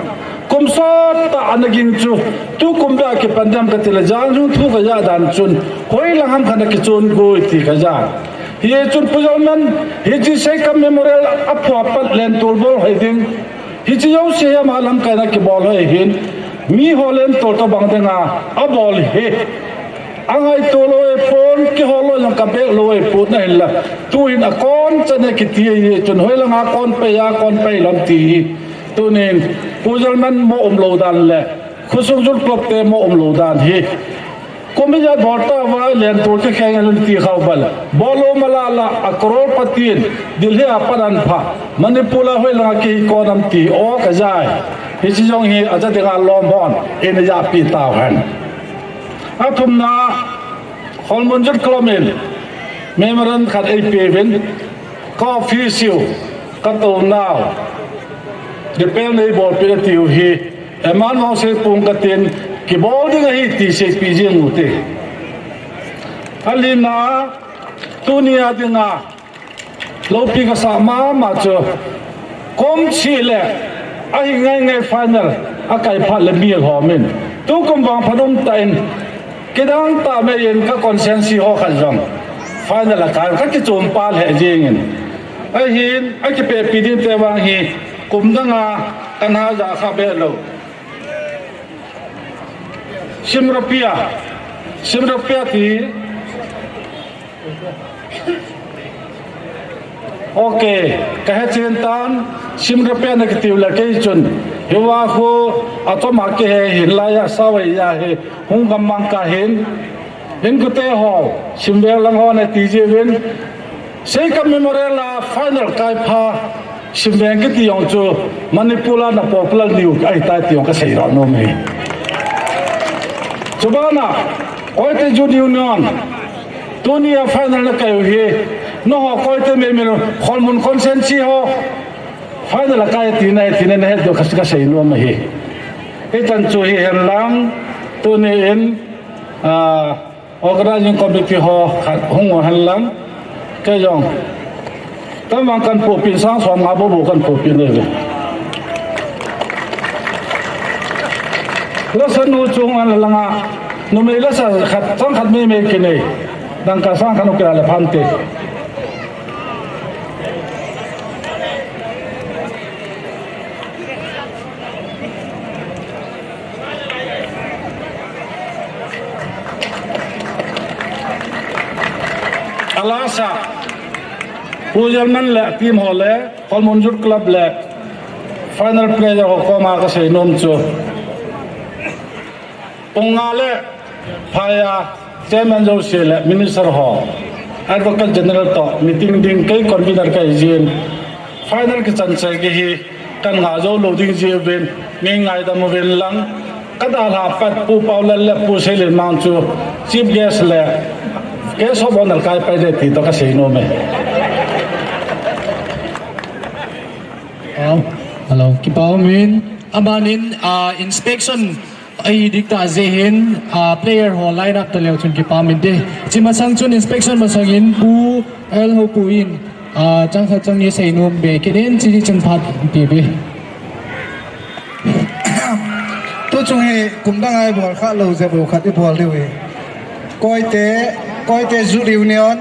कुमसोत ता अनगिन चु तू कुमबा के पंजम का तिल जान जु थू का जादान चुन होई लहम खन के चोन गोई थी का जान ये चुन पुजल मन हे जी से कम मेमोरियल अपो अपन लेन तोल बोल है दिन हे जी यो से हम आलम कहना के बोल है हिन मी होलेन तो बंगदेगा अब बोल हे अंगाई तोलो ए फोन के होलो जं कबे लो ए पुत न हिला तू इन अकॉन चने की ती ये चुन होई लंगा कौन पे या कौन पे लम ती तू ने पूजल मन मो उमलो दान ले खुसुक जुल क्लब ते मो उमलो दान ही कोमिजा भोटा वा लेन तो के खेंगल ती खाव बल बोलो मलाला अ करोड़पति दिल्ली अपन अनफा मणिपुर होई लंगा की कोनम ती ओ का जाय हिची जों ही अजा देगा लोम बोन इन जा पी ताव हन अथुमना होलमुन जट क्लमेन मेमोरन खाद ए पेवेन कॉफी सिउ कतो नाव डिपेंड नहीं बोल पे तिउ ही एमान हो से पुंग कतेन कि बोल दिगा ही ती से पीजे मुते अलिना दुनिया दिना लोपी का सामा माचो कोम छिले आई ngai फाइनल अकाई फाल बिल होमिन तू कोम बांग फदुम ताइन किदांग ता में इन का कॉन्सेंसी हो खजम फाइनल का के चोम पाल है जेंगन ai hin ai ke pe pidin te wang hi kum danga kanha ja kha be lo simropia ti okay kahe chintan simropia na kitiu la ke chun hewa ko atoma ke he hilaya sawai ya he hung gamang ka hin kute ho simbe lang ho na tije wen sei kam memorial la final kai pha simbeng ke tiong chu manipula na popular new ai ta tiong ka sei ra no me chubana oi te junior union dunia final na kai he nó họ coi tới mình còn muốn con sen chi họ phải là cái tiền này hết được cái gì luôn mà hi cái chân chui hiện lắm tôi nên organizing committee họ không hành lắm cái dòng các bạn cần phổ biến sáng sớm ngã bộ cần phổ biến nàyแล้วสนุจงอันละงะนุไม่ละสักขัดสังขัดไม่กินเลยดังการสร้างขนมกระดาษพันติอาลาสะผู้ยันมันแหละทีมหอเล่คอลมุนยุดคลับแหละฟิแนลเพลย์ของเขามาก็ใส่นมจูองงาเล่พายาเจมันจะเสียเล่มินิสเตอร์ฮอลแอดวอเคทเจเนอเรลต่อมีติ้งดิ้งเกย์คอนวีนอร์กันจีนฟิแนลก็จันทร์ใส่กี่กันหาโจโลดิ้งจีเวนมีไงแต่มาเวนลังก็ได้หาปัดปูเปาเล่ปูเซลินมันจูชีฟเกสเล่เกสอบอนัลกายไปเด็ดที่ต้องเสียโนเมHello, Kipaumin. Amanin inspection ay dikta zehin player ho line up talew chun Kipaumin de. Chimasang chun inspection masangin pu el ho puin chang kha chang ye sei nom be kiden chi chun phat pi be. Tu chung he kum dang ai bol kha lo je bo khat i bol de we koi te zu union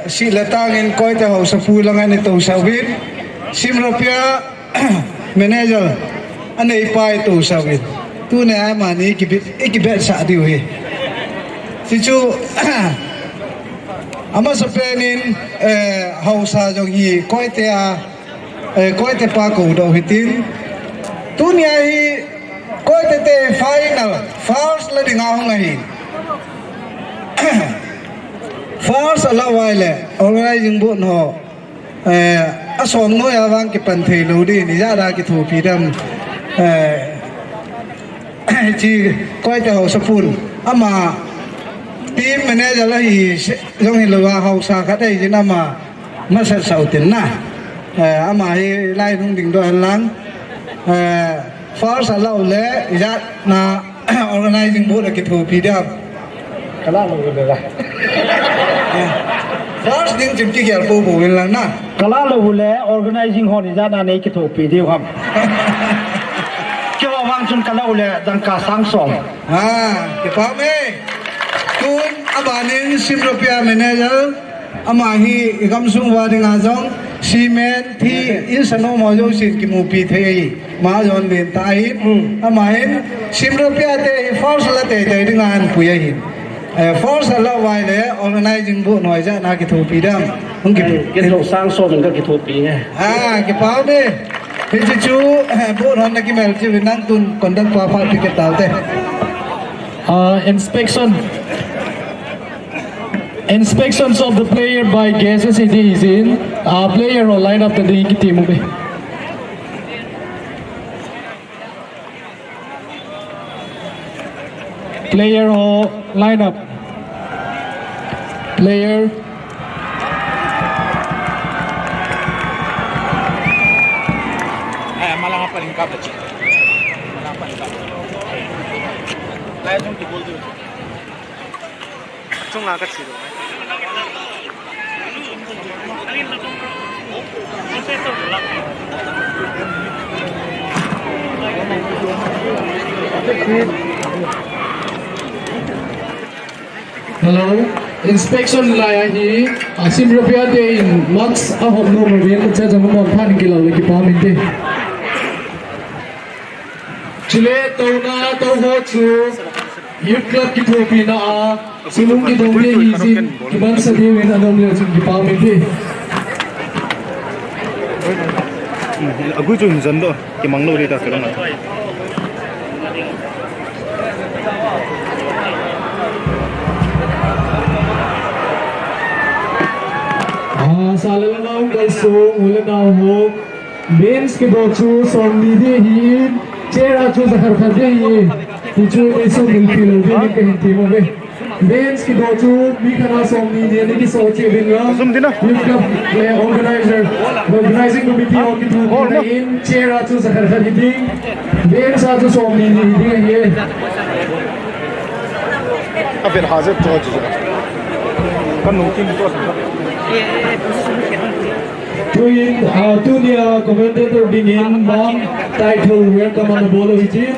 si latang in koi te ho sa pu lang ani to sa win simropia manager anei pai to sa win tu ne ai ma ni ikibet sa di we si chu ama sa penin hausa jong hi koi te pa ko do hitin tu ni ai koi te final first la ding ahong hi first ala waile organizing board ho asom no ya wang ki pan thei lo di ni ya da ki thu pi dam chi koi te ho sapun ama team manager la hi jong hi lo wa hausa kha dai jin ama ma sa sau tin na ama hi lai thung ding do lang first ala le ya na organizing board ki thu pi dam kala lo le la first thing chim ki gyal po bo win lang na Kala lo le organizing ho ni ja na nei ki thu pi diu ham. Cho wang chun kala le dang ka sang som. Ke pa me tun abanin simropia manager ama hi igam sung wa ding a jong cement thi in sano mo jo sin ki mu pi thei ma jon len ta hi ama hin simropia te first la te ding an pu ye hi first la wai le organizing bu noi ja na ki thu pi dam hung ki lo sang so mình cái thu pi nghe ke pa me hi chu bu ron na ki mel chi win nan tun kon dak pa pa ti ke taw te Inspections of the player by guesses it is in player or line up the team be. Player or line up. Player. Malah apa lingkap aja. Malah apa lingkap. Kayak cuma dibol dulu. Cuma agak sih. Hello, inspection laya hi asim rupiah de in max ahom no movien cha jang mon phan ki lo le ki pa min de chile to na to ho chu youth club ki trophy na a silung ki dong de hi sin ki ban sa de wen anom le chu ki pa min de Aku cuma zando, kemang lo dia tak kerana. Salalanaw kalso ulanaw ho Benz ki bochu somni de hi chera chu zahar phade hi chu isu milpilo de ni kahin timo be Bench ki go to mi kana som ni ni ki so che bin ga. Zoom din na. Youth club organizing committee o ki tu na in chair a chu sa khar khar hiting. Bench a chu som ni ni ye. A vet hazard to chu. Kan nung kim to. Tunia commentator begin bang title welcome on the ball of hijin.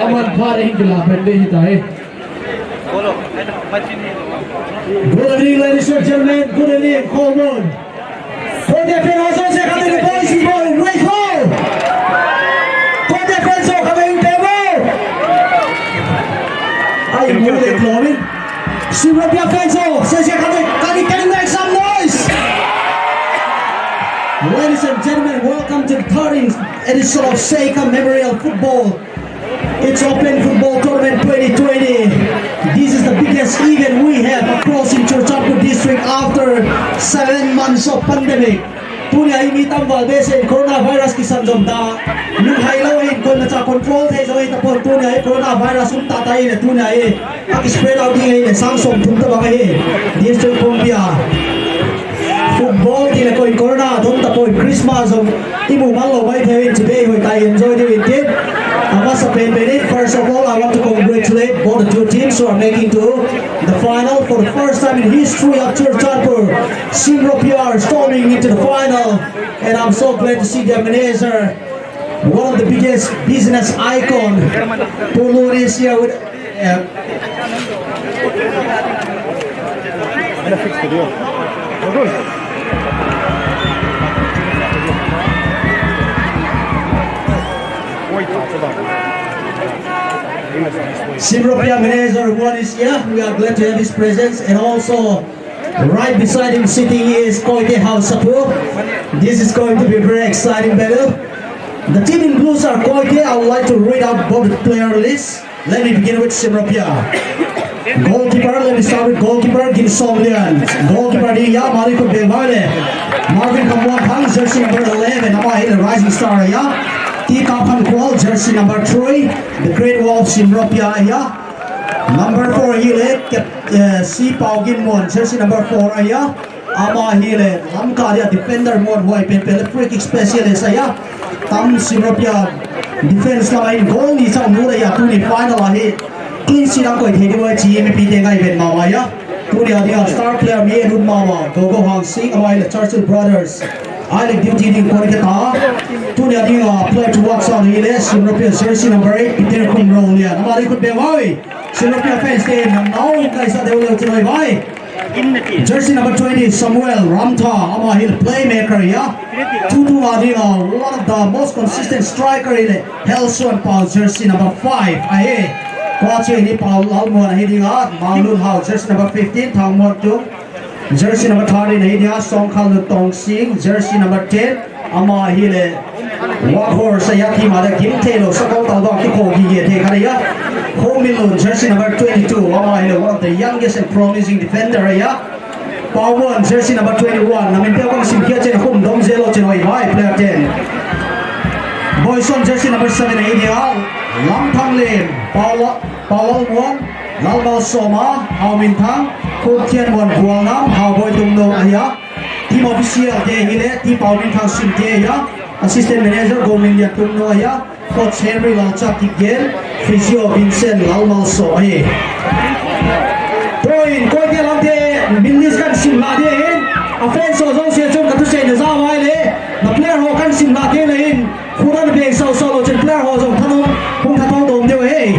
Aman phare hin kila pende hitai. Good evening, ladies and gentlemen. Good evening, KHOLMUN. For the defense, also coming the boys in ball, right ball. For the defense, coming table. I am good at Lorin. Super defense, says you're coming, can you make some noise? Ladies and gentlemen, welcome to the 13th edition of Hoikim Memorial Football. It's Open Football Tournament 2020. This is the biggest event we have across in Churchanpur district after 7 months of pandemic. Punya ini tambal bese coronavirus ki sanjom da lu hailo in kon na cha control thai joi ta pon punya coronavirus um ta tai ne punya ak spread out ni ne sang som thum ta ba he district pompia football thì là coi corona thốn tập coi Christmas rồi đi mùa măng lầu bay theo in today hồi tay enjoy the weekend. I must have been it. First of all, I want to congratulate both the two teams who are making to the final for the first time in history of Churchanpur. Simro PR storming into the final, and I'm so glad to see their manager, one of the biggest business icon, Pulu is here with. Simropia manager one is here. We are glad to have his presence, and also right beside him sitting is Koike House Sapu. This is going to be a very exciting battle. The team in blues are Koike. I would like to read out both the player lists. Let me begin with Simropia. Goalkeeper, let me start with goalkeeper Kim Somlian. Goalkeeper Diya Mariko Bevale. Marvin Kamwan Hang, jersey number 11. Amahil, the rising star. T. Kapan Kwal, jersey number 3. The Great Wall of Simropia. Number 4 Hile, C. Pao Ginmon, jersey number 4. Amahil, Lamkaria, defender Mon Hoikim, free kick specialist. Tam Simropia, defense line, goal ni sa Muraya, Tuni final. Clean sheet ang ko ithediwa GMP tengai ben mawaya tuni adia star player me run mawa gogo hang sing awai the Churchill brothers I like duty ding korikata tuni adia play to watch on ile Simropia jersey number 8 Peter Kumrolia namari kut bewawi Simropia fans team now guys are develop to vai jersey number 20 Samuel Ramtha amahil playmaker tutu adia one of the most consistent striker in Helson Paul jersey number 5 Watching ni Paul Lalmon heading out, Maulun House, jersey number 15, Thang Mon Tung, jersey number 13, heading out, Song Kal Tong Sing, jersey number 10, Ama Hile, Waghor Sayaki Mada Kim Taylor, Sakal Talba Kiko Giye Tekariya, Hoikim, jersey number 22, Ama Hile, one of the youngest and promising defender, Pawon, jersey number 21, Namintia Kong Simkia Chen Hum Dom Zelo Chen Oi Vai, player 10. Boyson, jersey number 7, heading out. Lam Thang Lim, Paul Won, Lalbao Soma, Hao Min Thang, Khun Thiên Won Buang Nam, Hao Boy Tung Dong Aya, team official De Hile, team Pao Min Thang Sim De Aya, assistant manager Go Min Lian Tung No Aya, coach Henry Lau Chak Kik Gen, physio Vincent Lalbao So Aye. Point, Koi Ke Lam De, Bindis Kan Sim La De Hin, a friend So Zong Se Chung Katu Se Ne Za Wai Le, the player Ho Kan Sim La De Le Hin, Khudan Beg Sao Sao Lo Chen player Ho Zong Thanong, Kung Thanong Dom Deo Hey.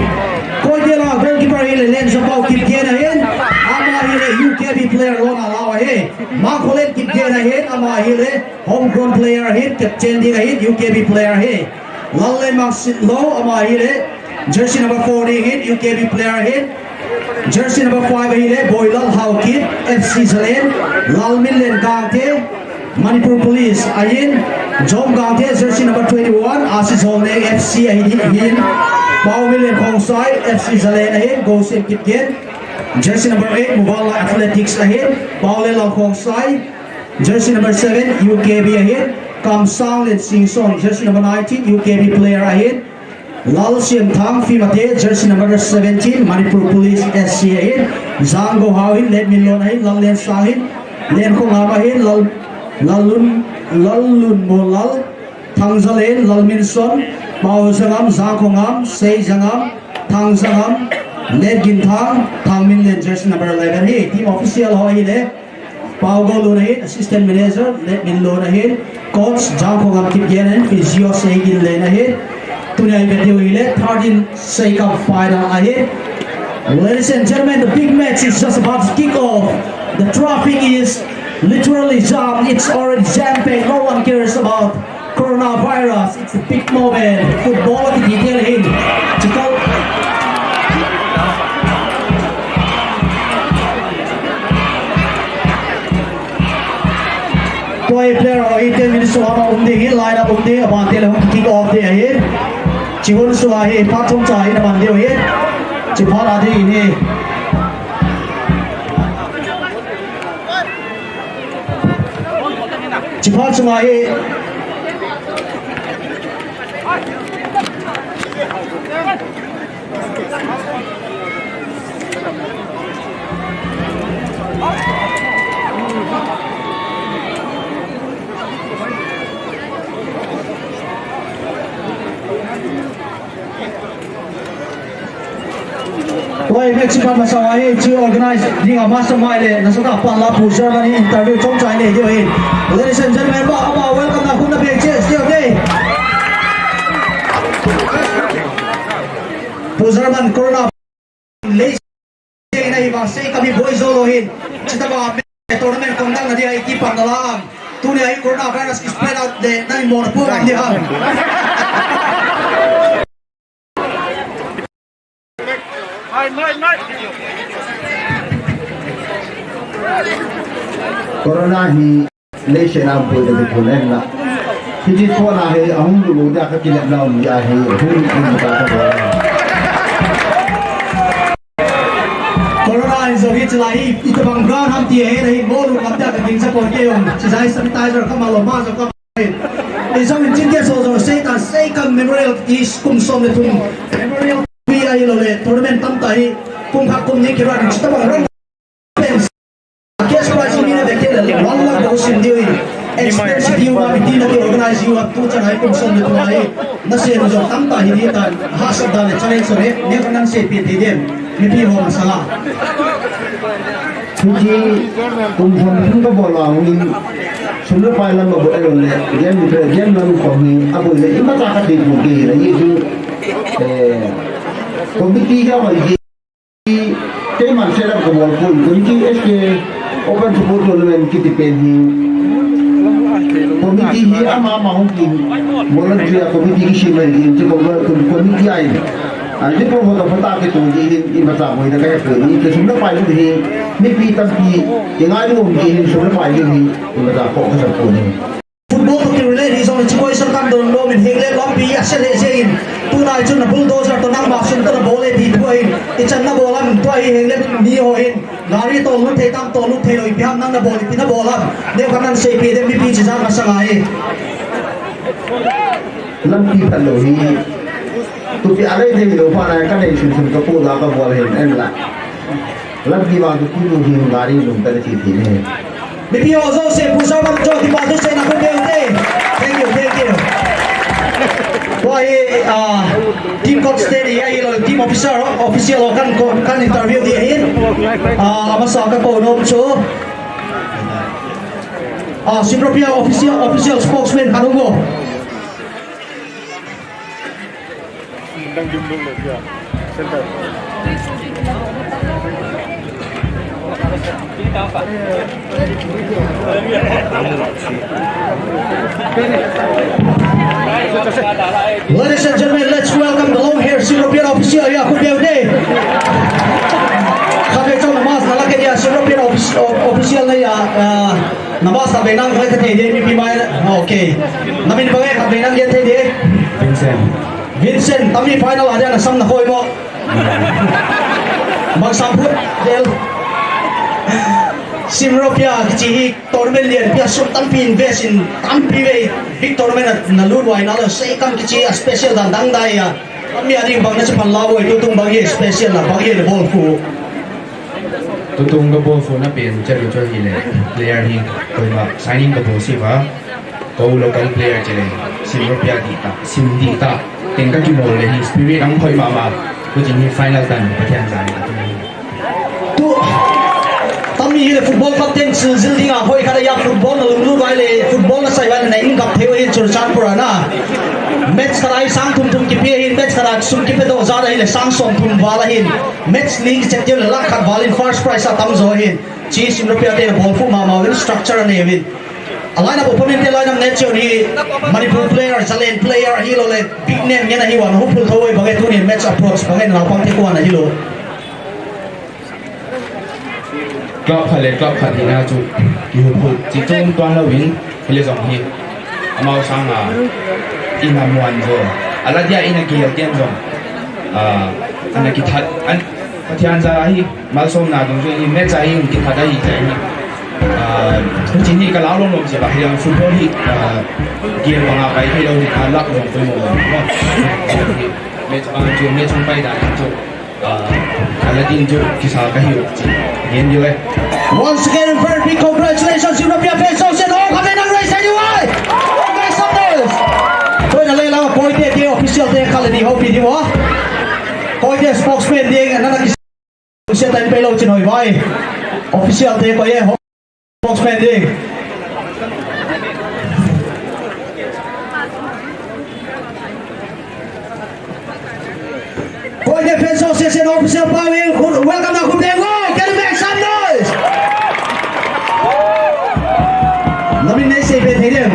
Koi Ke La goalkeeper Hile Len Zapao Kip Gen Hin, Ama Hile UKB player Lona Lao Hey, Ma Kholen Kip Gen Hin, Ama Hile homegrown player Hin, Captain Ding Hin, UKB player Hey. Lallen Mak Sit Lo, Ama Hile, jersey number 40 Hin, UKB player Hin. Jersey number 5 Hile, Boylal Hoikim, FC Zalen, Lalmin Len Gangte, Manipur Police Ayin, Jom Gangte, jersey number 21, Asis Holneg, FC Ayin, Pao Milen Hongsai, FC Zalen Ayin, Gosim Kitgen, jersey number 8, Muvala Athletics Ayin, Pao Lelang Hongsai, jersey number 7, UKB Ayin, Kam Sang Len Sing Song, jersey number 19, UKB player Ayin, Lal Siam Thang Fimate, jersey number 17, Manipur Police SCA in, Zango Hawin, Let Me Lon in, Lal Len Sahin, Len Kong Amahin, Lalun Molal, Tangzalen, Lal Min Son, Mao Zangam, Zangkongam, Sei Zangam, Tang Zangam, Let Gin Tang, Tang Min Len, jersey number 11. Hey, team official Hoile, Pao Go Lunahin, assistant manager, Let Me Lunahin, coach, Zangkongam Kip Yenen, Physio Sei Gin Lenahin. Tonight, the 13 Cup final ahead. Ladies and gentlemen, the big match is just about to kick off. The traffic is literally jammed. It's already jam-packed. No one cares about coronavirus. It's a big moment. Football is detail in. Player 10 minutes to line up about the kick off there ahead. Chihun Suahi, Patum Chai, and Mandio here. Chipaladi here. Chipal Suahi. Why Mexican Masawai to organize the mastermind Nasaka Pala Germany interview from China. Ladies and gentlemen, welcome to Hunda Beaches. German Corona Lace say kami boys Olohin. Chitaba tournament kondang dia iki pangalam. Tuni ay coronavirus spread out the nine more po ang dia. Corona hi lesion am po de kulen la hiji thona he ahum lu da ka kilap na um ya he hum ka ka Corona is a hit lai ito bang ground ham ti he hi mo lu kam ta ka ding sa ko ke yong si sai sanitizer ka malo ma so ka isang injinge so say ka memorial is kum som le tum memorial bi ai lo le tournament tam tai kum ha kum ni kira ni chita bang guest prize ni na bekte le walla go sim diwi expense diwi ma bi na ke organize you up to chanai kum som le tum ai na se no tam ta hi ni ta ha sa da le challenge so ne kan se pi ti dem mi pi ho masala hiji kum thon ko bola ni sunu pai lam bo ai le gen ni gen lam ko ni abu le ima ta ka ti bu ki le yi ju committee ga ma yi ke man se la ko bol ko ki SK open support tournament ki ti pen hi committee hi ama ma hong ki volunteer committee ki shi mai ki ko committee ai ani ko ho da phata ke tu ji i ma sa moi da ka ke ni ke sunu pai lu hi mi pi tam pi ye ngai lu ki sunu pai lu hi i ma sa ko ka sa ko ni football to relate is on the choice of kan don lo min hingle lompi asele zein tunai chun na bulldozer to nang ma sun to na bole di tuin ichan na bolam to ai hingle ni hoin gari to lu the tam to lu the loi biam nang na bol ti na bolam ne kan nan se pi de mi pi chi jang ma sangai lam pi ta lo hi tu pi ale de lo pa na ka nei sun ka pu la ka bol hin en la lam pi ba tu ku lu hin gari lu ta chi thi ne mi pi ozo se pusa ma jo ti ba do se na ko de thank you why team coach steady ai lo team official kan interview dia hin masa ka ko nom cho Simpropia official spokesman kanungo Ladies and gentlemen, let's welcome the long-haired European official Yakub Yevne. Kami ito namas nalaki niya European official na ya namas na benang kaya katay di mi pimay. Okay. Namin bagay kabenang yan tayo di. Vincent, kami final ada na sam na koy mo. Magsamput del. Simropia kichi tournament lian pia sultan pi invest in tampi ve big tournament na ludwai na lo sei kam kichi special dan dang dai ya mi ading bang na sa panlaw ito tung bagi special na bagi na ball fu tutung ka ball fu na pen chari chari hile player hi koi ma signing ka ball si ba ko local player chale sim rupiah di ta tengka ki ball le hi spirit ang koi ma ko jin hi final tan pathian jai tu tami hi football captain zil dinga hoi kada ya football na lulu bai le football na sai wan na in kap theo hi chur chan pura na match karai sang thum thum ki pe hin match kara sum ki pe do za ra hi le sang som thum wala hin match link check tiu le lak khat walin first prize a tam zo hin chi sim rupiah te ball fu ma win structure ne win line up opponent te line up net chon hi Manipur player Zalen player hi lo le big name ngena hi wan hopeful thoi bagai tu ni match approach bagai na pang te ko na hi lo club khale club khatina chu ki hu chi chung twan la win hele jong hi amao sang a ina muan zo ala dia ina ki tian jong ana ki that an pathian za hi mal som na dong hi me cha hi ki thada hi cha hi chi ni ka lao long long che ba hiang football hi game wanga bai hi lo ni ka lak long to mo me cha chu me chung bai da chu ala din chu ki sa ka hi game jo once again very big congratulations European fans so said all come and raise anyway make some noise tôi là lên là coi thế official thế khai đi hậu bị đi quá coi thế spokesman đi anh là cái sẽ tay bay lâu trên hồi vai official thế coi thế spokesman đi coi thế fans association official power welcome now come there get back some noise nomination पे थे them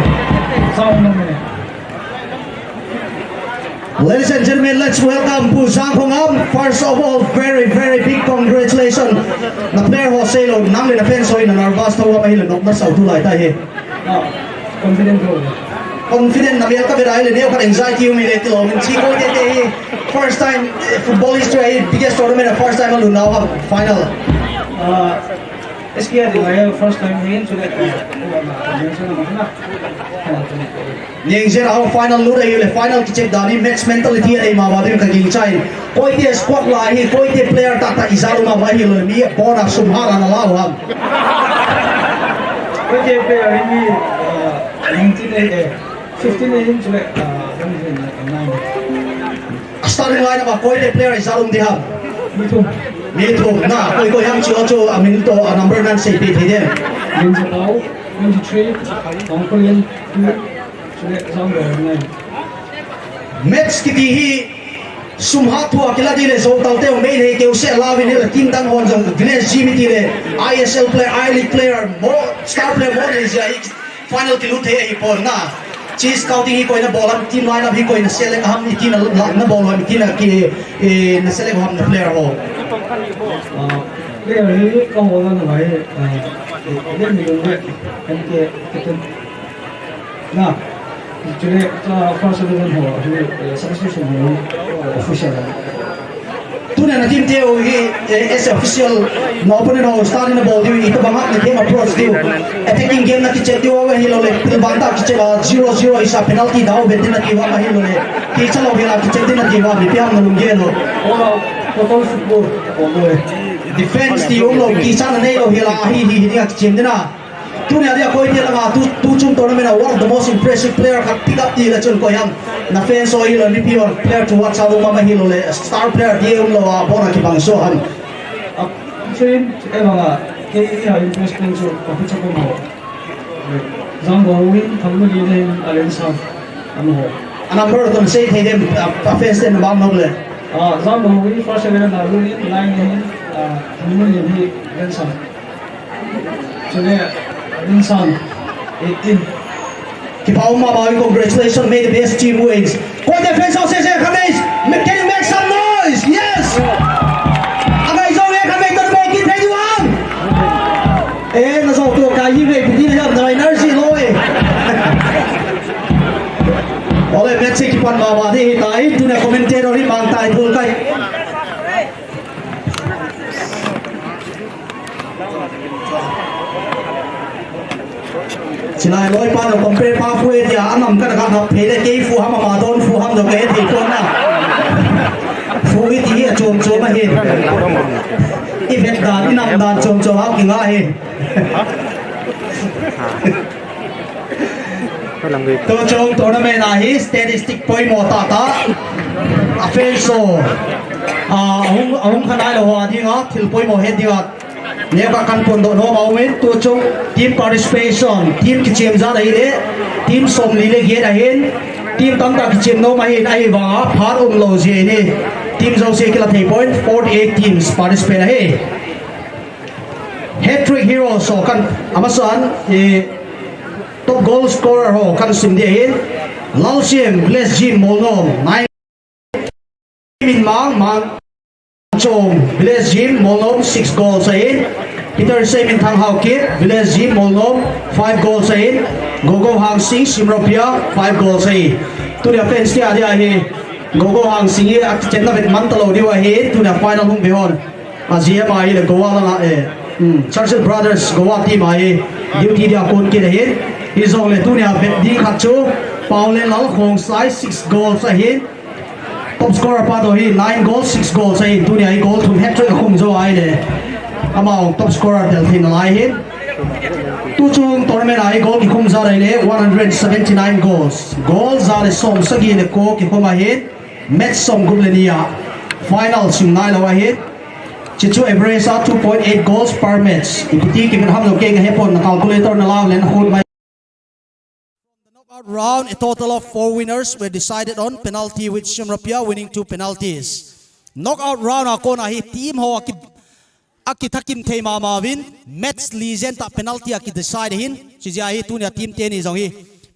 Ladies and gentlemen, let's welcome Pu Zhang Hong Am. First of all, very big congratulations. The player who say lo nang le defense hoy na nervous to wa mahilo nok na sau tu lai ta he. Confident na biya ka berai le ne ka anxiety umi le tilo min chi ko te first time football history biggest tournament first time alu now final. SPR है first time win so that Ning zen our final lura yule final ki check dani match mentality ai ma wadin ka ging chai koi te squad la hi koi te player ta ta izaru ma mai lo mi bona subhana na lau ham koi te player ni 19 15 in so that starting line ba koi te player izaru di ham me too na koi ham chu amin to number 9 say pe the dem in the ball 23 Hong Kong 2 match ki ti hi sumha thua kila di le zo tau te me le ke use lawi ne kim dan hon jong Gnesh Jimmy ti le ISL player I League player mo star player mo ne ja final ki lu the hi pon na chi scouting hi koina bola team line up hi koina select ham ni tina na bola mi tina ki na select ham na player ho player hi ko ho na mai le mi lo ne ke na Actually, first of all, substitution official. Tuna na team teo hi as official no opponent ho starting the ball ito bangat na game approach dio attacking game na kiche dio wa hilo le banta kiche ba 0-0 isa penalty daw bente na kiwa ma hilo le ki chalo hila kiche din na kiwa bi piam na lungelo total football defense ti ulo ki chana nei lo hila hi ni kiche dina Tuna dia koi dia lama tu chung tournament one of the most impressive player ka pick up di la chun ko yam na fans so hilo ni pure player to watch out ma hilo le star player dia um lo bona ki bang so han train emanga ke ya investment so ko cha ko mo zang go win thammu li ne alen sa am ho ana mer dom say the them fans den bang no le zang go win first event na lu ni line ne thammu li ne alen sa chune Insan 18 Kipao Mabay, congratulations, may the best team wins. Koi defense of Sese Khamis, can you make some noise? Yes! Agay zo we kami to make it ready one. Naso to kayi we pili na na energy low eh. Ole match ki pan Mabadi tai tu na commentator ri bang tai thul kai. Chilai loi pa no compare pa fu e dia anam ka ka phele ke fu ham ma don fu ham do ke thi kon na chôm chôm mà hin event đàn đi nằm đàn chôm chôm áo kinh ngã hin tôi chôm tournament này statistic point một ta offense ông khán ai là hòa đi ngõ thì point một hết đi ngõ nếu các căn phun độ nó bảo mình tôi chôm team participation team cái chiêm ra đấy đấy team som lý lệ ghé đấy team tăng cái chiêm nó mà hiện ai vào phát lâu gì này team dâu xe cái là thầy point 48 teams participate đấy hat-trick hero so kan amasan top goal scorer ho kan sim de hin Lausim bless Jim Molnom 9 min mang chom bless Jim Molnom 6 goals in Peter Semin thang hau kip bless Jim Molnom 5 goals in Gogo Hang Sing Simropia 5 goals in tu dia fans dia dia hi Gogo Hang Sing hi chenna vet man talo diwa hi tu dia final hung behon azia mai le gowa la Churchill Brothers Goa team ai duty dia kon ki rehin izong le tu nia bet di khachu Paule lal khong sai 6 goals ahin top scorer pa do hi 9 goals 6 goals ahin tu nia goal thum hat trick khum zo ai le among top scorer del thin lai hin tu chung tournament ai goal ki khum za le 179 goals za le som sagi le ko ki khoma hin match som gum le nia final sim nai lawa hin Chichu average 2.8 goals per match. Ipiti kita ham lo keng hepon na calculator na law len khod mai. The knockout round, a total of 4 winners were decided on penalty with Shimrapia winning 2 penalties. Knockout round ako na hi team ho akitakim thei ma win match legend ta penalty aki decide hin chija hi tunia team ten izong hi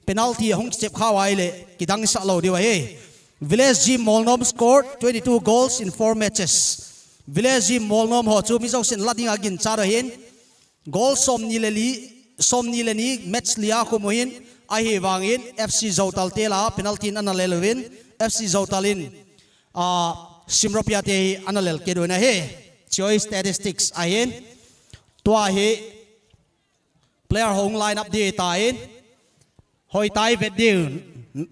penalty hong step khawai le kidang sa lo diwa hi. Village Gym Molnom scored 22 goals in 4 matches. Village Gym Molnom ho chu mi zo sin lading agin charo hin goal som ni leni match lia khumohin a hi wangin FC Zotal tela penalty an lelwin FC Zotalin Simropia te analel kedona he choice statistics ahin tua he player home line up de tain hoi tai vet deal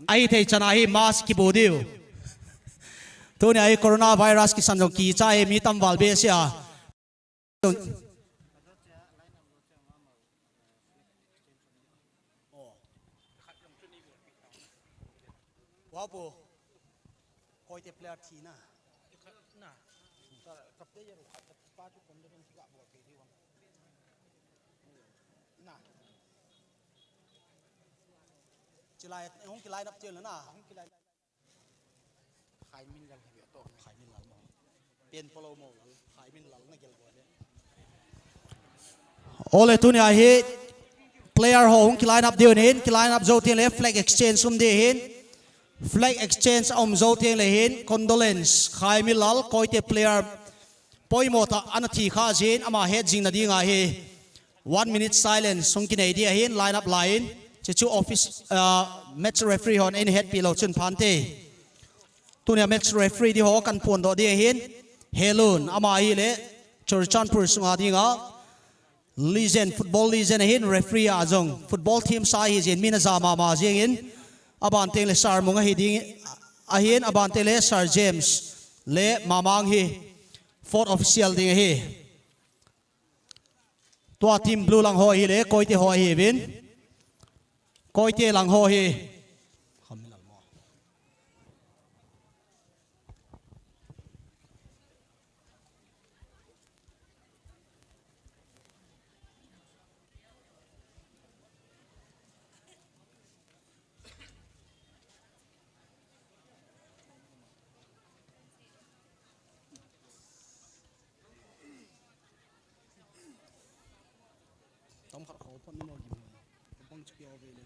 ai thei chana hi mas ki bodil tu ne ai coronavirus ki sanjong ki cha e mi tam wal be sia wa po koi te player thi na kap te ye pa tu kom le ga bo ke di wang na chilai hong ki line up chel na hong ki line khai min gal he to khai min lal mo pen polo mo khai min lal na gel bo le ole tu ne a he player hong ki line up de hin ki line up zo te le flag exchange sum de hin flag exchange zo te le hin condolence khai min lal koi te player poi mo ta anathi kha jin ama he jing na di nga he 1 minute silence sung ki nei dia hin line up line chu office match referee hon in head pillow chun phante tunia match referee di ho kan pon do dia hin helun ama hi le churchanpur sunga dinga legend football legend hin referee azong football team sai hi jin mina zama ma jingin aban teng le sar munga hi ding ahin aban te le sir James le mamang hi fourth official ding hi tua team blue lang ho hi le koi te ho hi win koi te lang ho hi Tom khát khổ phân mô gì băng chụp về lên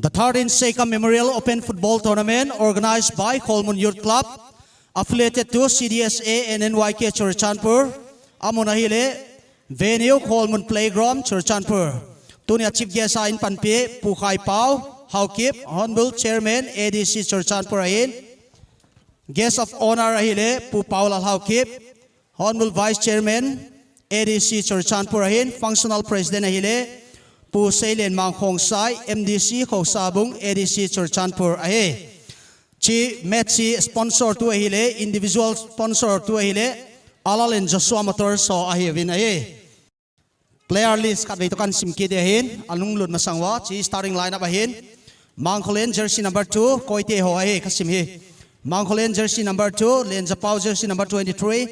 The 13th Hoikim Memorial Open Football Tournament organized by KHOLMUN Youth Club affiliated to CDSA and NYK Churchanpur Amunahile venue KHOLMUN Playground Churchanpur Tunia Chief Guest in Panpe Pukai Pau Hoikim Honorable Chairman ADC Churchanpur Ahin Guest of Honor Ahile Pu Paula Hoikim Honorable Vice Chairman ADC Churchanpur Ahin Functional President Ahile Pu Seilen Mang Khong Sai MDC Khosabung ADC Churchanpur Ahe Chi Metsi sponsor to Ahile individual sponsor to Ahile Alalin Joshua Motor so Ahe Vin Ahe Player list kat veitukan simki de hin alung lut masangwa chi starting lineup ahin Mangkholen jersey number 2 Koite Ho Ahe kasim hi Mangkholen jersey number 2 Len Japau jersey number 23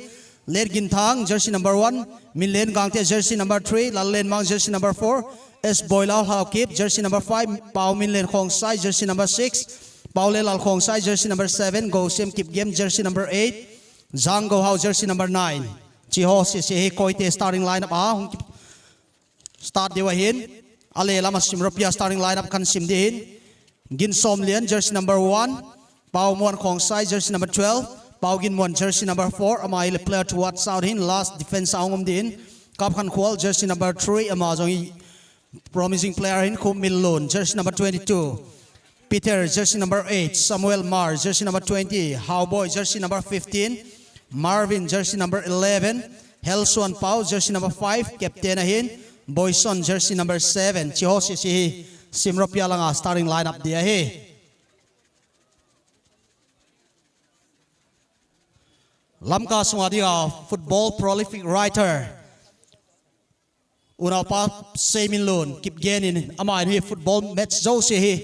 Len Ginthang jersey number 1 Minlen Gangte jersey number 3 Lallen Mang jersey number 4 S Boilal Hoikim jersey number 5 Pau Minlen Khong Sai jersey number 6 Paulel Al Khong Sai jersey number 7 Go Sim Kip Game jersey number 8 Zhang Go Hao jersey number 9 Chi Ho Si Koite starting lineup start dewa hin Ale Lama Simropia starting lineup kan sim din Gin Som Lian jersey number 1 Pau Muan Khong Sai jersey number 12 Pau Gin Muan jersey number 4 Amai le player to watch out hin last defense aungom din Kap Khan Khwal jersey number 3 Amazong promising player in Kum Min Lun jersey number 22 Peter jersey number 8 Samuel Mar jersey number 20 Howboy jersey number 15 Marvin jersey number 11 Helsuan Pau jersey number 5 captain ahin Boyson jersey number 7 Chiho si Simropia langa starting lineup dia he Lamka Swadia football prolific writer Unaw pa Semin Lun Kip Genin Amay hi football match zo si hi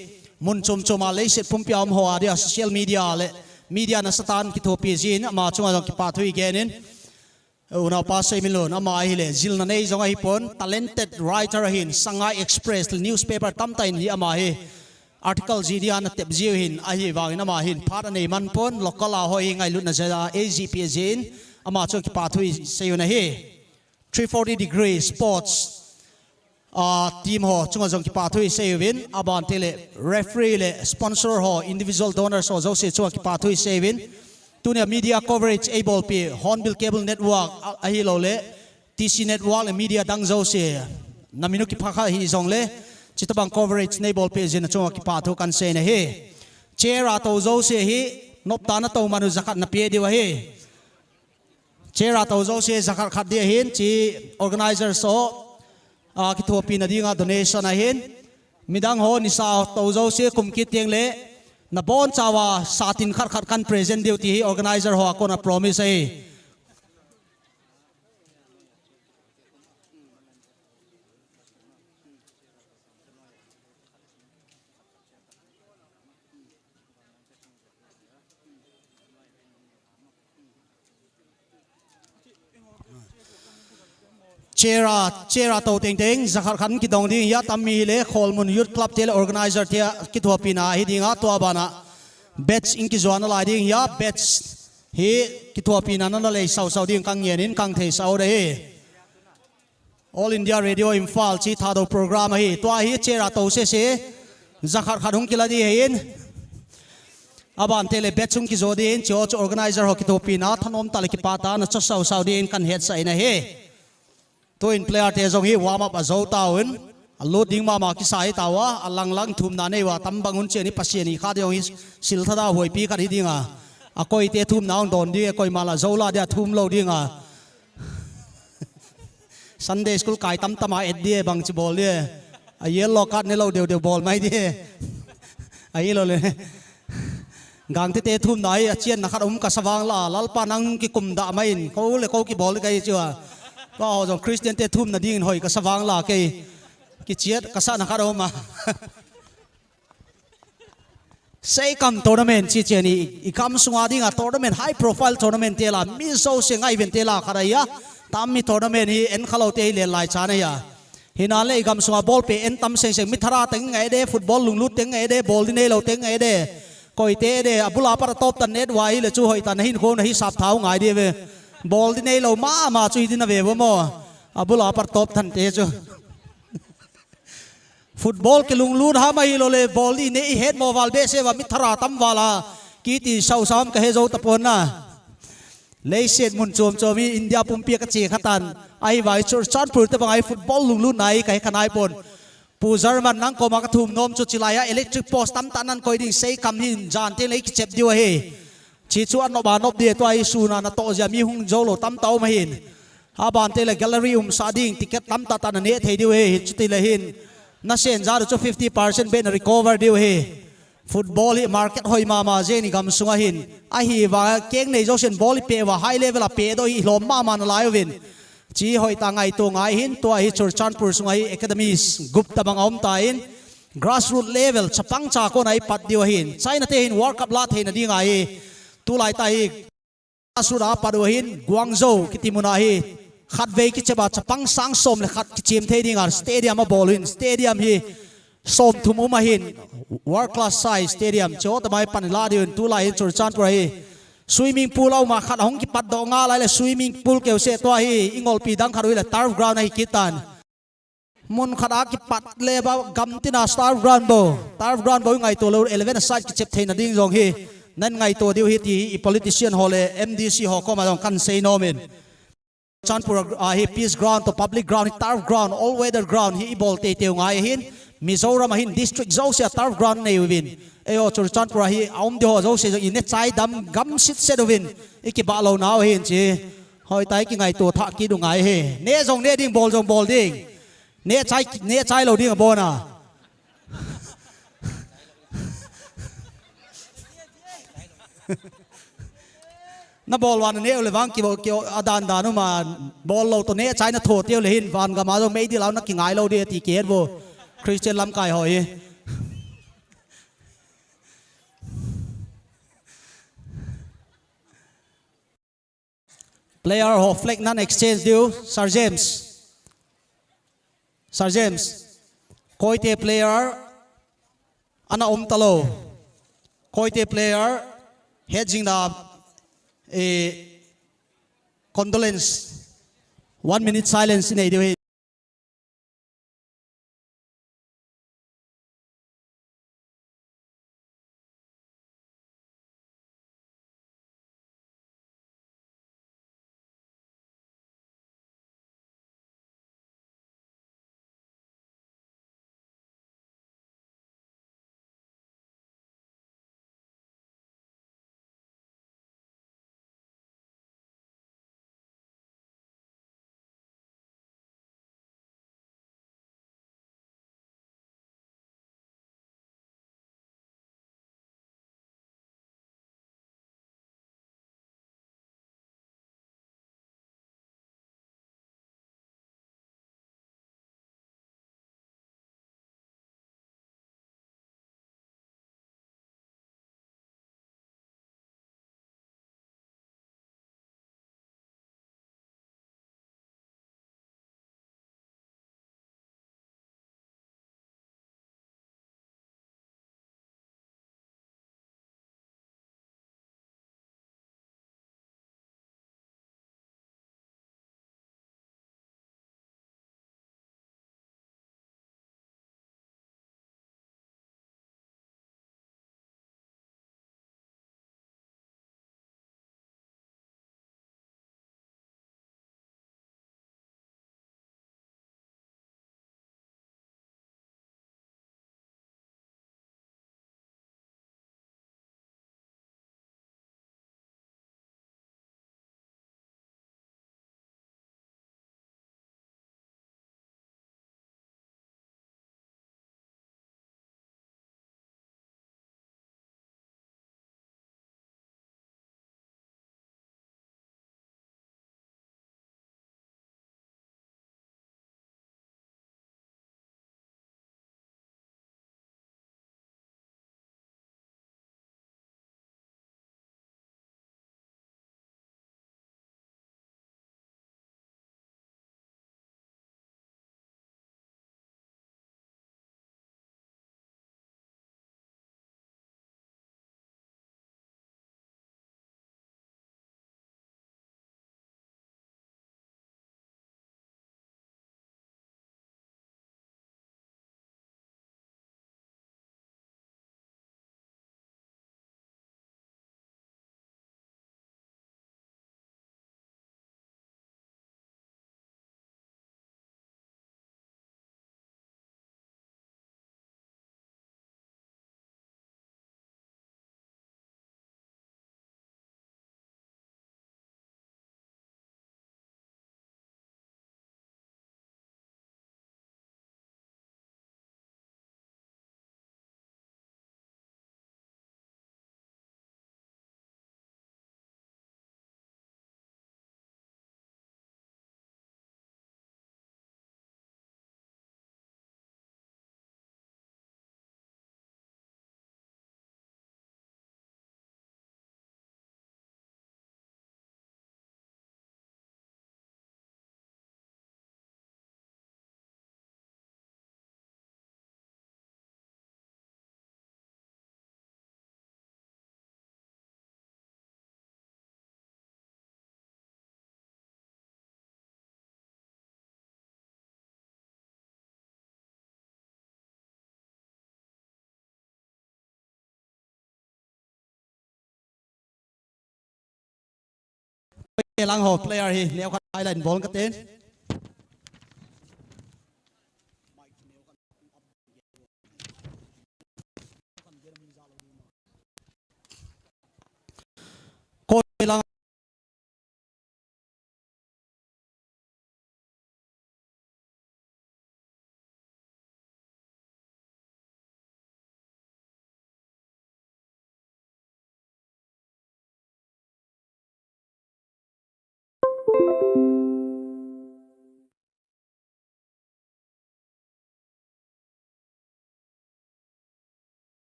Mun chum Malaysia pumpiam hoa dia social media le media na satan kito pizin ama chunga jong kipathui Genin Unaw pa Semin Lun amay hi le zil na nei zonga hipon talented writer hin Shanghai Express newspaper tamtain hi amay hi article zidia na tepziu hin ahi wangin ama hin phara nei man pon local a hoi ngai lut na ja AGP zin ama chong kipathui seyuna hi 340 degree sports team ho chunga jong ki pathui sevin aban tele referee le sponsor ho individual donors ho zo se chunga ki pathui sevin tunia media coverage able p Hornbill Cable Network ahi lo le TC Network le media dang zo se naminu ki phakha hi zong le chitabang coverage enable p jin chunga ki pathu kan se na he chera to zo se hi nopta na to manu zakat na pe diwa he Chera tauzo se zakat khat dia hin chi organizer so ki thopi na dinga donation a hin midang ho ni sa tauzo se kumki tiang le na bon chawa satin khat kan present duty hi organizer ho ko na promise ai Chera to ting zakhar khan ki dong ding ya tammi le KHOLMUN Youth Club tele organizer tia ki thua pina hi dinga to bana batch in ki zona la ding ya batch hi ki thua pina na le sau ding kang yenin kang thei sau de All India Radio Imphal chi thado program hi to hi chera to se zakhar khan hung ki la di hin aban tele batch ki zodin cho organizer ho ki thua pina thanom tal ki pata na cho sau din kan head sai na he to in player te zong hi warm up azo taun loading mama ki sai tawa alang thum na nei wa tambangun che ni pasiani kha de hi sil thada hoi pi kha hi dinga akoi te thum naung don di akoi mala zola dia thum lo dinga Sunday school kai tama ed die bang chi bol die a yellow card ne lo de bol mai die ai lo le gang te thum nai a chien na khat ka sawang la lalpa nang ki kum da mai ko le ko ki bol kai chua Wow, jong Christian te thum na ding hoi ka sawang la ke ki chiat ka sa na kha ro ma Hoikim tournament chi cheni I kam sunga ding a tournament high profile tournament te la mi so se ngai event te la khara ya tam mi tournament hi en khalo te le lai cha na ya hina le kam sunga ball pe en tam se mi thara teng ngai de football lung lut teng ngai de ball ni ne lo teng ngai de koi te de abula par top tan net wai le chu hoi tan hin ko na hi sap thau ngai de ve ball di nei lo ma chui din na ve bo mo abula par top than te chu football ke lunglun ha mai lo le ball ni ne head mobile be se wa mi thara tam wala ki ti sau sam ka he zo tapon na lấy set mun chom chomi India pumpia ka che khatan ai vai chur chan pur te bangai football lunglun nai kai khanai pon pu German nang ko ma ka thum nom chu chilaya electric post tam tanan koi ding sei kam hin jan te lei ki chep diwa he chi chu an no ba nop de to ai su na na to ja mi hung zo lo tam tau ma hin ha ban te le gallery sa ding ticket tam ta tan ne thei diwa he chu ti le hin na sen za chu 50% ben recover diwa he football hi market hoi ma je ni gam sunga hin a hi wa keng nei jo sen ball pe wa high level a pe do hi hlom ma na lai win chi hoi ta ngai to ngai hin to hi chur chan pur sunga hi academies gupta bang om ta in grassroots level chapang cha ko nai pat diwa hin china te hin world cup la the na ding ai tu lai ta hi asura padu hin guangzhou kitimuna hi khat ve ki chaba chapang sang som le khat ki chim the ding ar stadium a ball in stadium hi som thum uma hin world class size stadium cho ta mai pan la diun tu lai chur chan pur hi swimming pool au ma khat hong ki pat do nga lai le swimming pool ke se to hi ingol pi dang kharui le turf ground hi kitan mun khada ki pat le ba gam tina turf ground bo ngai to lo 11 side ki chep thein ding jong hi nan ngai to diu hi ti politician hole MDC ho ko ma dong kan sei no men chanpur hi peace ground to public ground turf ground all weather ground hi bol te te ngai hin Mizoram hin district zo se turf ground nei win eo chur chanpur hi aum de ho zo se in ne chai dam gam sit se do win iki ba lo naw hin chi hoi tai ki ngai to tha ki du ngai he ne jong ne ding bol ding ne chai lo ding bona na bol wan ne le wang ki adan danu ma bol lo to ne chai na tho tiêu le hin van ga ma zo mei di law na ki ngai lo de ti ke bo Christian lam kai hoi player ho flag nan exchange deal Sir James koite player ana talo koite player hedging da condolence 1 minute silence in a lang ho player hi leo khat highlight ball ka ten ko lang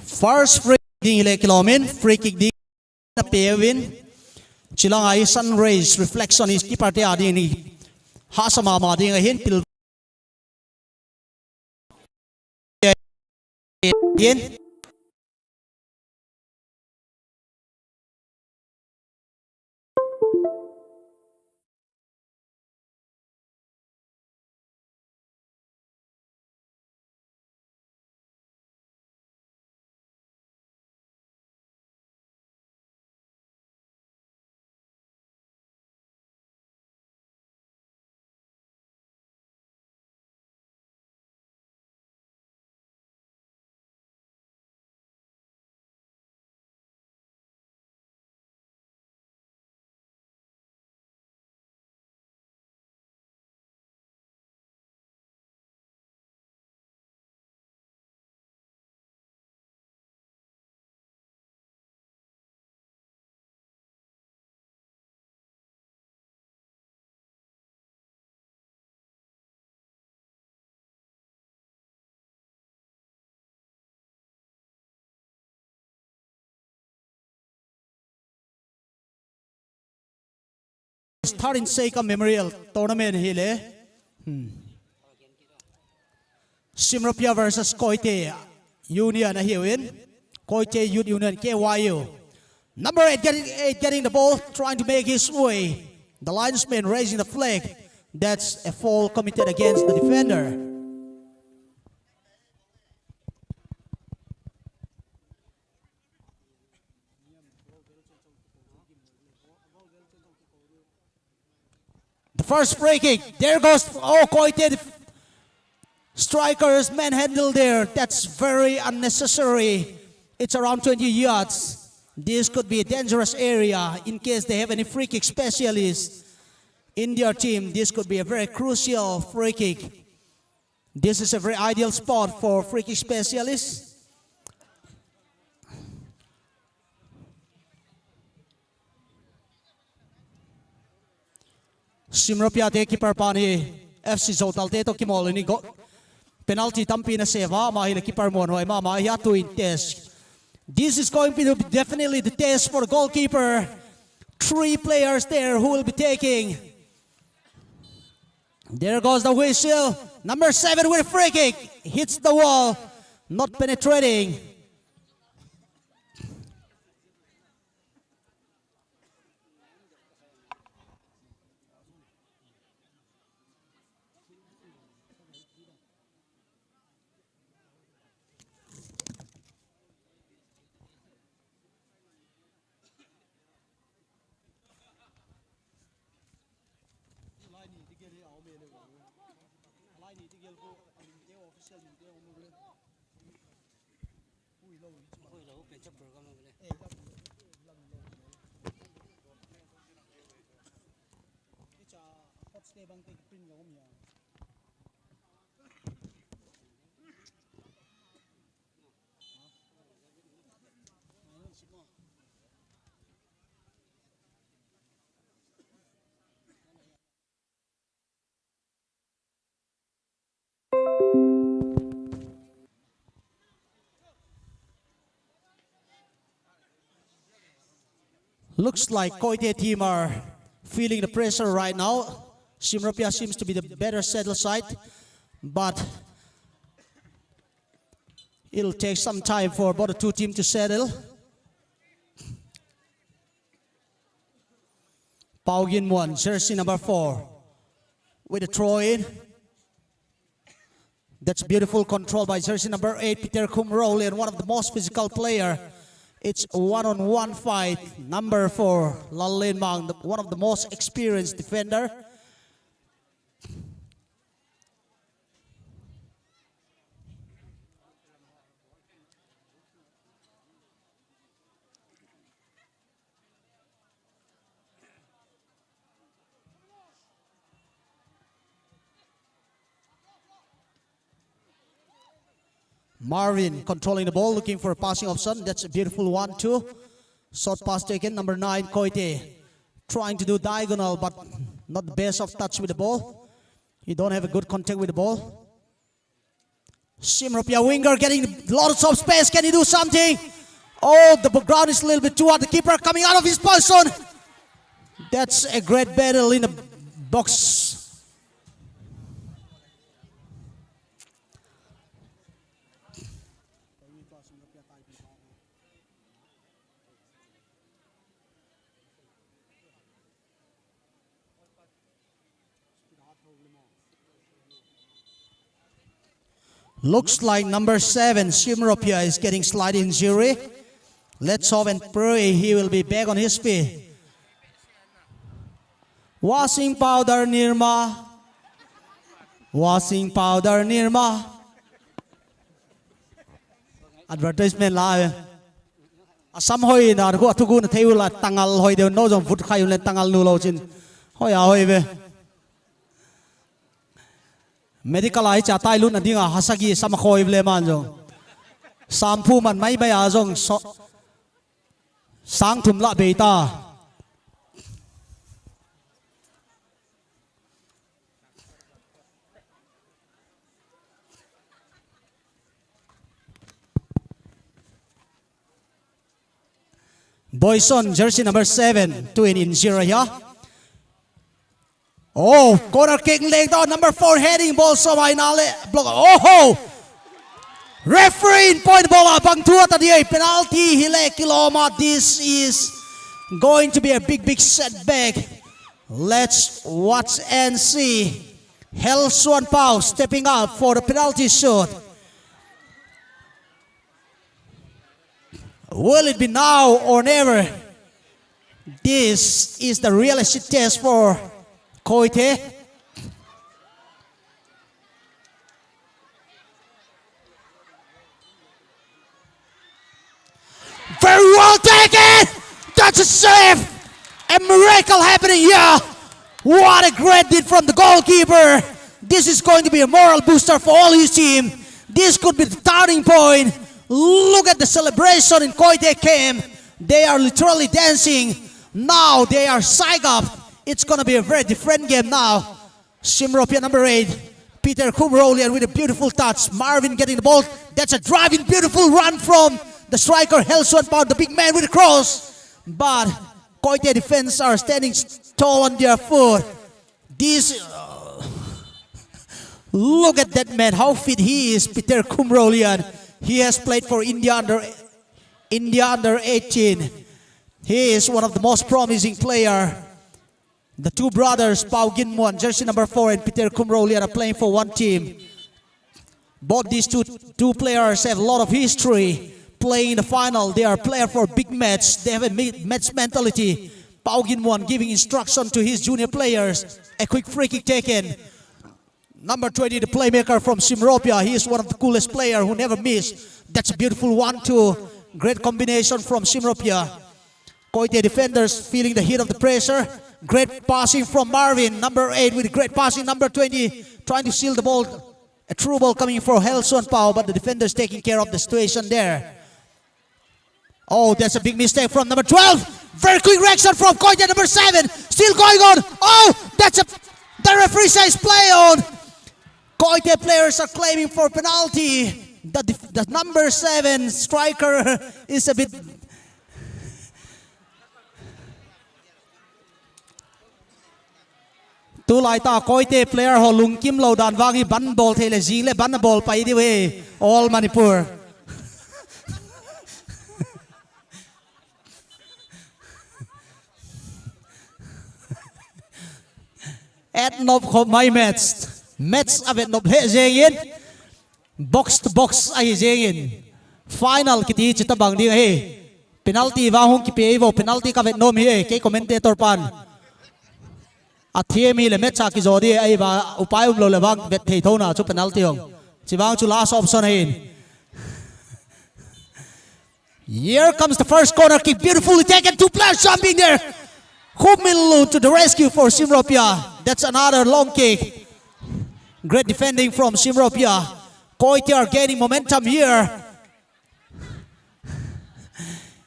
first free ding ile kilomin free kick ding na pewin chilang ai sun rays reflection is keeper te adi ni ha sama ma ding hin pil yen starting Seika Memorial Tournament hile Simropia versus Koite Union Hiwin Koite Youth Union KYU number 8 getting the ball trying to make his way the linesman raising the flag that's a foul committed against the defender. The first free kick. There goes. Oh, Koite. Strikers manhandle there. That's very unnecessary. It's around 20 yards. This could be a dangerous area in case they have any free kick specialists in their team. This could be a very crucial free kick. This is a very ideal spot for free kick specialists. Simropia te keeper pani FC Zotal te to kimol ni go penalty tampi na seva ma hila keeper mo no ma ya to in test. This is going to be definitely the test for the goalkeeper. 3 players there who will be taking. There goes the whistle. Number 7 with a free kick hits the wall, not penetrating. Looks like Koite team are feeling the pressure right now. Simropia seems to be the better settle side, but it'll take some time for both the two teams to settle. KHOLMUN, jersey number 4, with a throw in. That's beautiful control by jersey number 8, Peter Kumroli, and one of the most physical player. It's a one-on-one fight. Number 4, Lalin Mang, one of the most experienced defender. Marvin controlling the ball, looking for a passing option. That's a beautiful 1-2. Short pass taken, number 9, Koite. Trying to do diagonal, but not the best of touch with the ball. He don't have a good contact with the ball. Simropia winger getting lots of space. Can he do something? Oh, the ground is a little bit too hard. The keeper coming out of his position. That's a great battle in the box. Looks like number 7, Simropia, is getting slight injury. Let's hope and pray he will be back on his feet. Washing powder Nirma. Washing powder Nirma. Advertisement live. Asam hoi na ko atugu na theu la tangal hoi de no jong vut khai len tangal nu lo chin. Hoi a hoi ve. Medical ai cha tai lun adinga hasagi samakhoi ble man jong. Sampu man mai ba ya jong sang thum la beita. Boyson, jersey number 7, 2 in zero here. Oh, corner kick leg down, number 4 heading ball so by Nale block. Oh, referee in point ball abang tua tadi penalty hile kiloma. This is going to be a big setback. Let's watch and see. Hel Suan Pao stepping up for the penalty shot. Will it be now or never? This is the realistic test for Koite. Very well taken! That's a save! A miracle happening here! What a great deed from the goalkeeper! This is going to be a moral booster for all his team. This could be the turning point. Look at the celebration in Koite camp. They are literally dancing. Now they are psyched up. It's going to be a very different game now. Simropia number 8. Peter Kumrolian with a beautiful touch. Marvin getting the ball. That's a driving beautiful run from the striker Helson Pound, the big man with the cross. But Koite defense are standing tall on their foot. This... look at that man, how fit he is, Peter Kumrolian. He has played for India under 18. He is one of the most promising player. The two brothers, KHOLMUN, jersey number 4, and Peter Kumrolian are playing for one team. Both these two players have a lot of history playing in the final. They are players for big match. They have a match mentality. KHOLMUN giving instruction to his junior players. A quick free kick taken. Number 20, the playmaker from Simropia. He is one of the coolest players who never miss. That's a beautiful 1-2. Great combination from Simropia. Koite defenders feeling the heat of the pressure. Great passing from Marvin, number 8, with great passing, number 20, trying to seal the ball. A true ball coming for Helson Pao, but the defenders taking care of the situation there. Oh, that's a big mistake from number 12. Very quick reaction from Koite, number 7. Still going on. Oh, that's the referee says play on. Koite players are claiming for penalty. The number 7 striker is a bit... tu lai ta koite player ho lungkim lo dan wangi ban ball thele jing le ban ball pai di we all Manipur at nop khop mai match avet nop he jengin box to box ai jengin final kiti chita bang ding he penalty wa hung ki pe vo penalty ka vet nom he ke commentator pan athiemi le match ki jodi ai ba upai lo le wang vet thei thona chu penalty hong chiwang chu last option hein. Here comes the first corner kick, beautifully taken, two players jumping there. KHOLMUN to the rescue for Simropia. That's another long kick. Great defending from Simropia. Koite are gaining momentum here.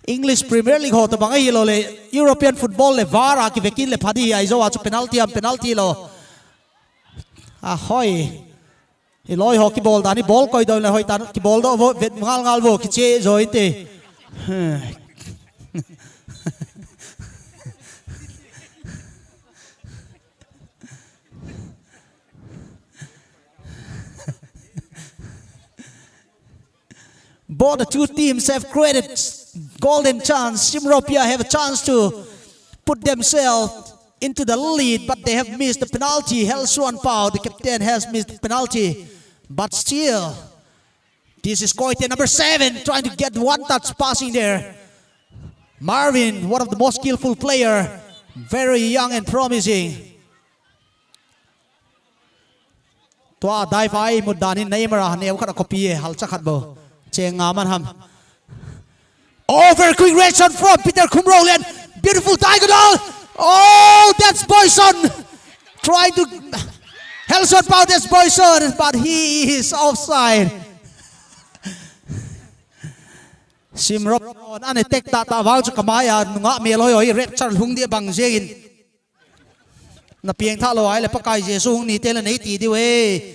English Premier League ho to bangai hilo le European football le vara ki vekin le phadi ai zo achu penalty lo. Hoi. Iloi ho ki ball dani ball koi do le hoi tan ki ball do vo vet ngal vo ki che zo ite. Both the two teams have created golden chance. Simropia have a chance to put themselves into the lead, but they have missed the penalty. Helsuan Pao, the captain, has missed the penalty. But still, this is Koite number 7 trying to get one touch passing there. Marvin, one of the most skillful player, very young and promising. Tua dive ai mudani Neymar haneu khat copy hal chakhat bo. Chengaman ham. Over quick reaction from Peter Kumrolen. Beautiful diagonal. Oh, that's Boyson. Trying to Helson Pao, that's Boyson, but he is offside. Simrop ane tek ta wang chu kamaya nga meloi oi rapture hung dia bang jegin. Na pieng tha lo ai le pakai jesu hung ni te la nei ti di we.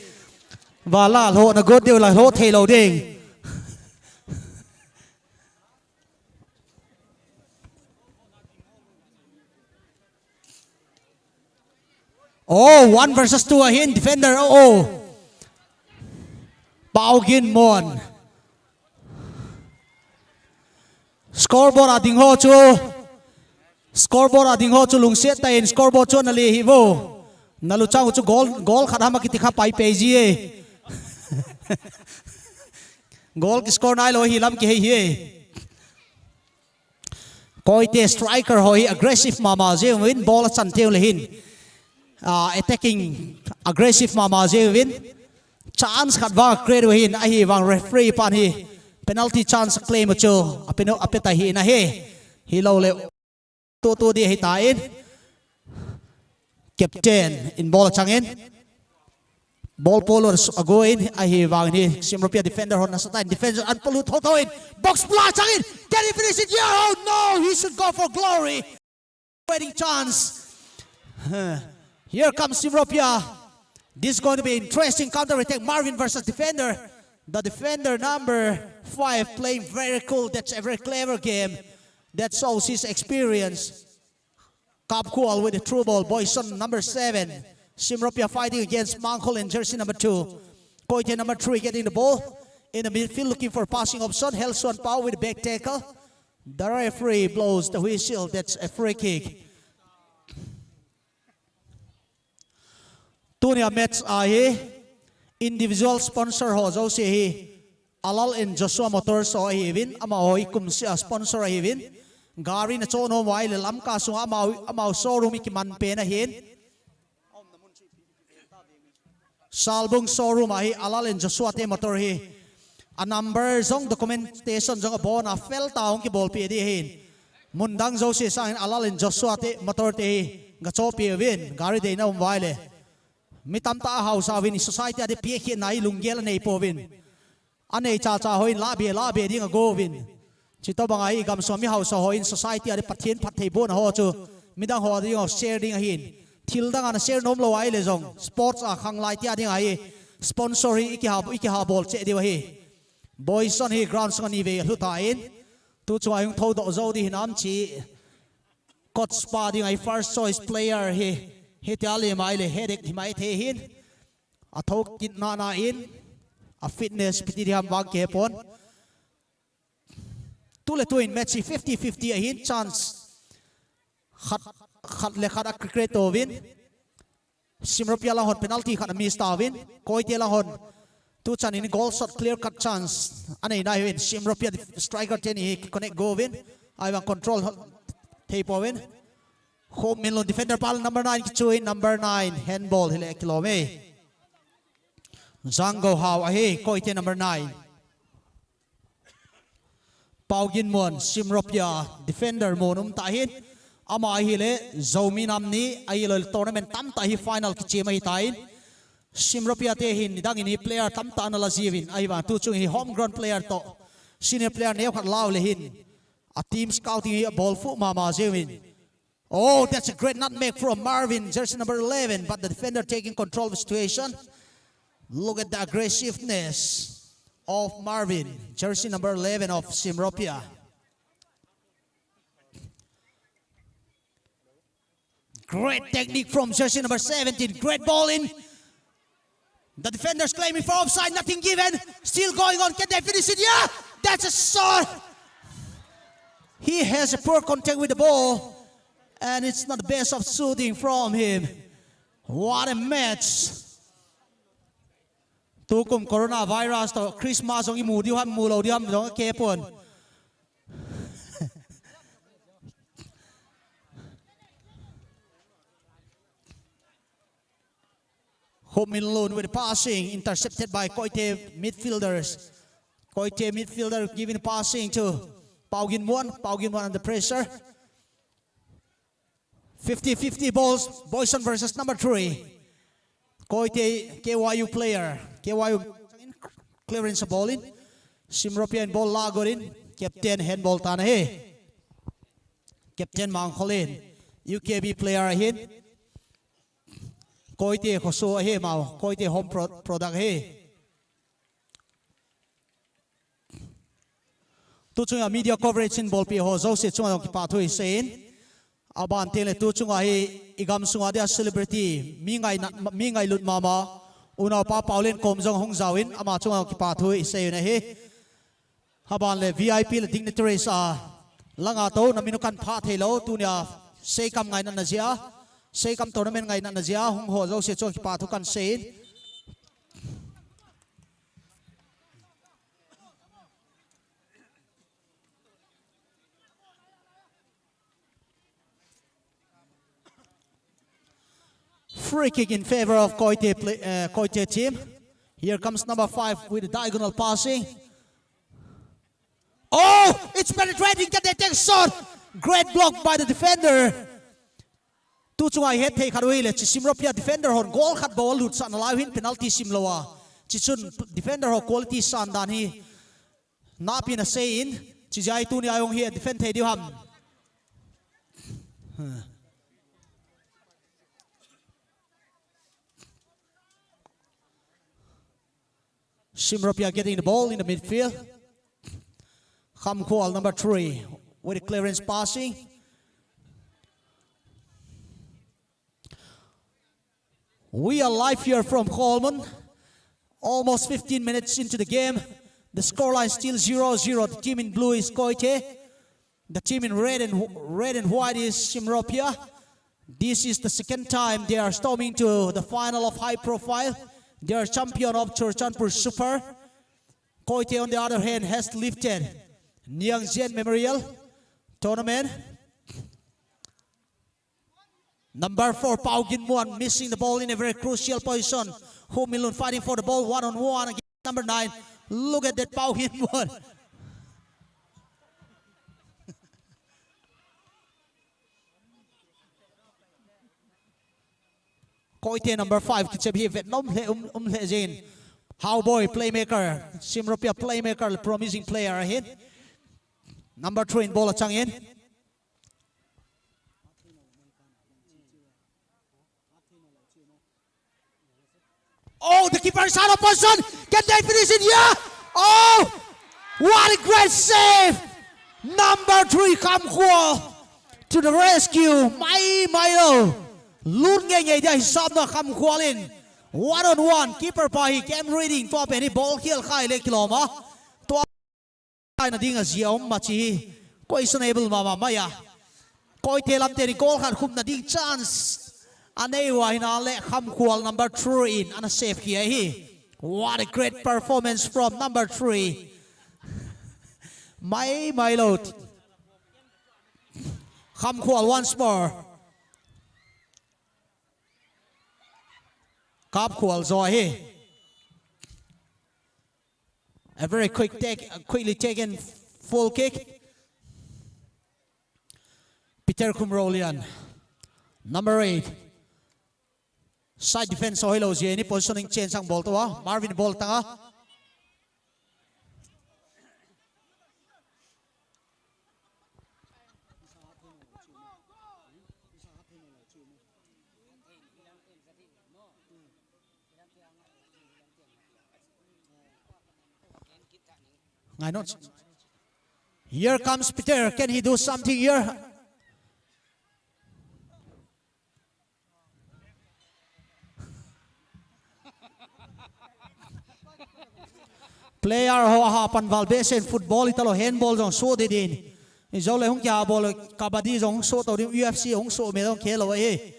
Wala lo na god dia la lo thei lo ding. Oh, 1 versus 2 ahin, defender. Oh, Baugin Mon. Scoreboard ading ho chu. Scoreboard ading ho chu lung set tain scoreboard chu nali hi vo. Nalu chang chu goal khadama ki tikha pai peji e. Goal ki score nai lo hi lam ki hi. Koite striker hoi aggressive mama je win ball chan teu le hin. Attacking aggressive mama je win chance khat wa create win a hi wang referee pan hi penalty chance claim cho apeno apeta hi na hi lo le to di hi ta in captain in ball changin ball polo ago in a hi wang ni Simropia defender hon na sa time defender unpolut ho in box blast changin can he finish it? Yeah, oh no, he should go for glory. Waiting chance. Here comes Simropia. This is going to be interesting counter attack. Marvin versus defender. The defender number 5 playing very cool. That's a very clever game. That shows his experience. Kapkual with the through ball. Boyson number 7. Simropia fighting against Mangkol in jersey number 2. Koite number 3 getting the ball in the midfield looking for passing option. Helsuan Pao with the back tackle. The referee blows the whistle. That's a free kick. Tunia match ahi individual sponsor ho zo se hi Alal in Joshua Motors so hi win ama Hoikim sponsor hi win gari na chono wai le lam ka sunga ama showroom ki man pe na hin Salbung showroom ahi Alal in Joshua te motor hi a number zong documentation zong bon a fel taong ki bol pe di hin mundang zo se sang Alal in Joshua te motor te ga cho pe win gari de na wai le mitam ta house win society ade pekhi nai lunggel nei povin ane cha hoin la be ding go win chito bangai gam somi house hoin society ade pathian phathei bon ho chu midang ho ding share ding hin thil dang an share nom lo ai le jong sports a khang lai tia ding ai sponsor hi iki ha bol che de hi Boyson hi ground song ni ve hlu ta in tu chuai tho do zo di hinam chi coach spa ding ai first choice player hi hetiali mai le headache hi mai the hin a thok kit na in a fitness piti ham wang ke pon tu le tu in match 50-50 a hin chance khat le khat a cricket to win Simropia la hon penalty khat a miss ta win Koite la hon tu chan in goal shot clear cut chance anei na win Simropia striker ten hi connect go win I want control thei po win Hoikim lon defender ball number 9 ki number 9 handball hele kilome Zango how ahe Koite number 9 Paugin mon Simropia defender monum tahin ama hile zomi namni ayilol tournament tam ta hi final ki chema hi tain Simropia te hin dang ini player tam ta na la jiwin aiwa tu chung hi home ground player to senior player ne khat law le hin a team scouting hi ball fu mama jiwin oh that's a great nutmeg from Marvin jersey number 11 but the defender taking control of the situation. Look at the aggressiveness of Marvin, jersey number 11 of Simropia. Great technique from jersey number 17. Great ball in. The defenders claiming for offside, nothing given. Still going on. Can they finish it? Yeah, that's a shot. He has a poor contact with the ball, and it's not the best of shooting from him. What a match. Tukum coronavirus to Christmas ong imu diam mulo diam dong kepon. Hoikim alone with the passing intercepted by Koite midfielders. Koite midfielder giving passing to Paugin Mon under pressure. 50-50 balls, Boyson versus number 3. Koite KYU player. KYU clearance a ball in. Simropia ball lagorin. Captain handball tanahe. Captain Mangkolin. UKB player ahin. Koite koso ahe mau. Koite home product he. Tu chunga media coverage in ball pi ho zo se chunga ki pathui sein. Aban tele tu chunga hi igam sunga dia celebrity mingai lut mama una pa paulen kom jong hong zawin ama chunga ki pathui sei na hi haban le VIP le dignitaries a langa to na minukan pha thelo tu nya sei kam ngai na jia sei kam tournament ngai na jia hong ho zo se chong ki pathu kan sein free kick in favor of Koite team. Here comes number 5 with a diagonal passing. Oh, it's penetrating. Can they take a shot? Great block by the defender. Tu chungai head take harui le Simropia defender hon goal khat ball lut san allow hin penalty simlowa. Chichun defender ho quality san dan hi. Na pin a say in. Chijai tu ni ayong here defend thei diu ham. Simropia getting the ball in the midfield. Khamkwal number 3 with a clearance passing. We are live here from KHOLMUN. Almost 15 minutes into the game. The scoreline still 0-0. The team in blue is Koite. The team in red and white is Simropia. This is the second time they are storming to the final of high profile. They are champion of Churchanpur Super. Koite on the other hand has lifted Niang Zien Memorial Tournament. Number 4 Paugin Mon missing the ball in a very crucial position. Hoikim fighting for the ball one-on-one against number 9. Look at that Paugin Mon. Koite number 5 Kichabi Vietnam le Jane. Howboy playmaker. Simropia playmaker, promising player ahead. Number 3 in bola chang in. Oh, the keeper is out of position. Can they finish it? Yeah. Oh, what a great save. Number 3 Khamkwal to the rescue. Milo. lún nghe nghe dia hisab na kham khwalin one on one keeper pa hi game reading to pe ni ball khel khai le kiloma to ai na ding a ziom ma chi questionable mama maya koi telam te ni goal khan khum na ding chance anei wa hina le kham khwal number 3 in ana save here hi. What a great performance from number 3. My lord. Kham khwal once more. Kap khwal zo hi. A very quickly taken full kick. Peter Kumrolian, number 8. Side defense Ohilo je ni positioning change sang ball to Marvin ball tanga. Here comes Peter. Can he do something here? Player ho ha pan Valbesen football italo handball jong so de din. Zo le hong kya ball kabaddi jong so to UFC hong so me dong khelo e.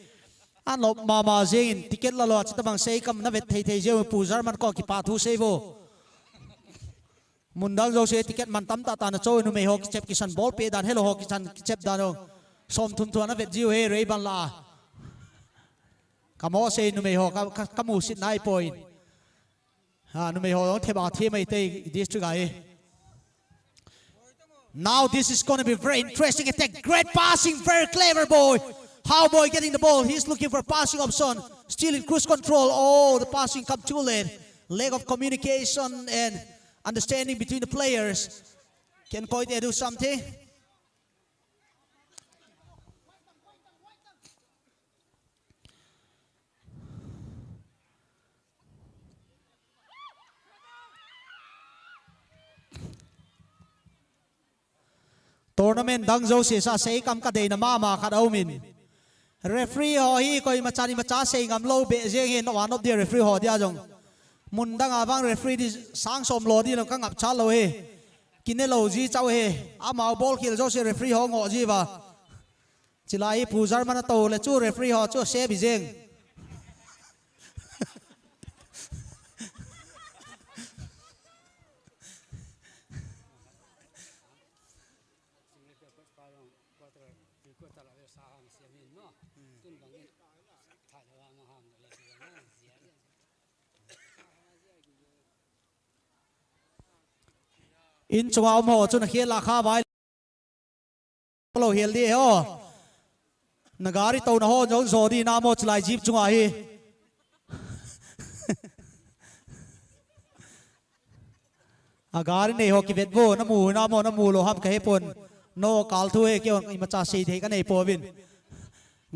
An lo mama jeng ticket la lo chitamang sei kam na vet thei thei je pujar man ko ki pa thu sevo. Mundang jo se ticket man tam ta ta na choi nu me ho chep kisan ball pe dan hello ho kisan chep dan som thun thun na vet jiu he rei ban la. Kamo se nu me ho kamu sit nai point. Now this is going to be very interesting attack. Great passing, very clever boy. How boy getting the ball? He's looking for passing option. Still in cruise control. Oh, the passing come too late. Lack of communication and understanding between the players. Can Koite do something? Tournament dang zo se sa sei kam ka dei na mama kha dau min referee ho hi koi machani macha sei ngam lo be je he no one of the referee ho dia jong mun dang awang referee di sang som lo di lo ka ngap cha lo he kine lo ji chau he ama ball khil zo se referee ho ngo ji ba chilai pujar mana to le chu referee ho chu se bi jeng in chunga mo chun khel la kha bai lo hel di ho nagari to na ho jong zo di na mo chlai jeep chunga hi agari nei ho ki vet bo na mu lo ham ka he pon no kal thu he ke on ma cha sei the ka nei po bin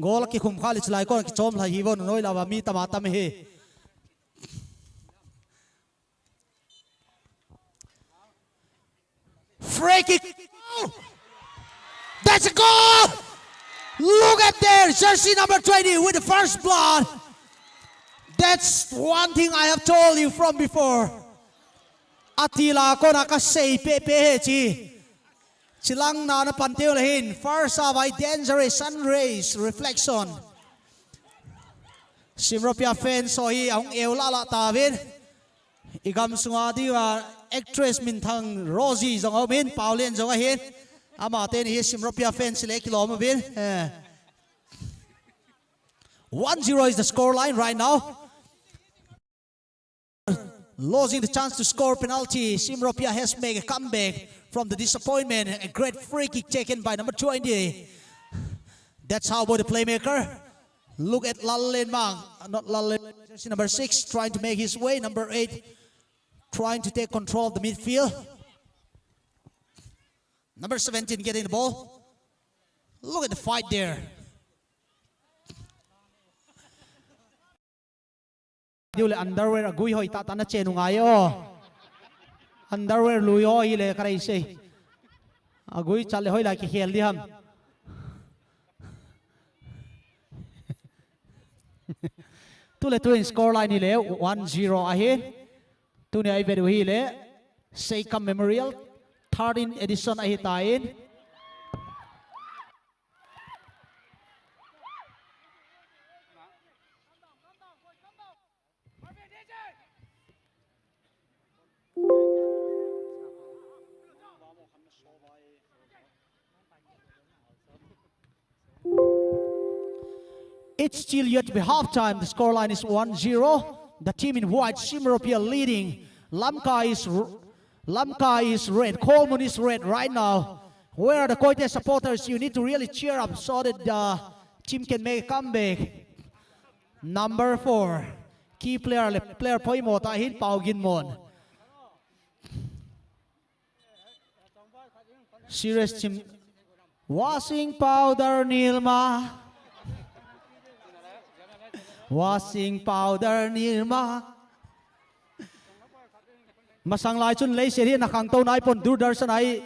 gol ki khum khali chlai kon ki chom la hi bon noi la wa mi tama tam he. Free kick. Oh, that's a goal! Look at there, jersey number 20 with the first blood. That's one thing I have told you from before. Atila ko nakasay pepe chi. Silang na napantil hin. First by dangerous sun rays reflection. Simropia fans so hi ang eulala tabin. Igam sunga diwa actress min thang Rosie zong min Pauline zong hin ama ten hi Simropia fans le kilom bin 1-0 is the score line right now. Losing the chance to score penalty. Simropia has made a comeback from the disappointment. A great free kick taken by number 20. That's how about the playmaker. Look at Lallen Mang, not Lallen, number 6 trying to make his way. Number 8 trying to take control of the midfield. Number 17 getting the ball. Look at the fight there. Underwear agui hoi ta na chenu ngayo. Underwear lui hoi le karai se. Agui chale hoi la ki khel di ham. tu le tu in score line hi le 1-0 a hi tu ne ai vedu hi le Hoikim Memorial 13 edition a hi ta in It's still yet to be halftime. The scoreline is 1-0. The team in white, Simropia leading. Lamka is red. KHOLMUN is red right now. Where are the Koite supporters? You need to really cheer up so that the team can make a comeback. Number 4. Key player Poimo Tahin Pau Ginmon. Serious team. Washing powder Nilma. Washing powder Nilma. Masang lai chun lei seri na khang to nai pon Durdarshan ai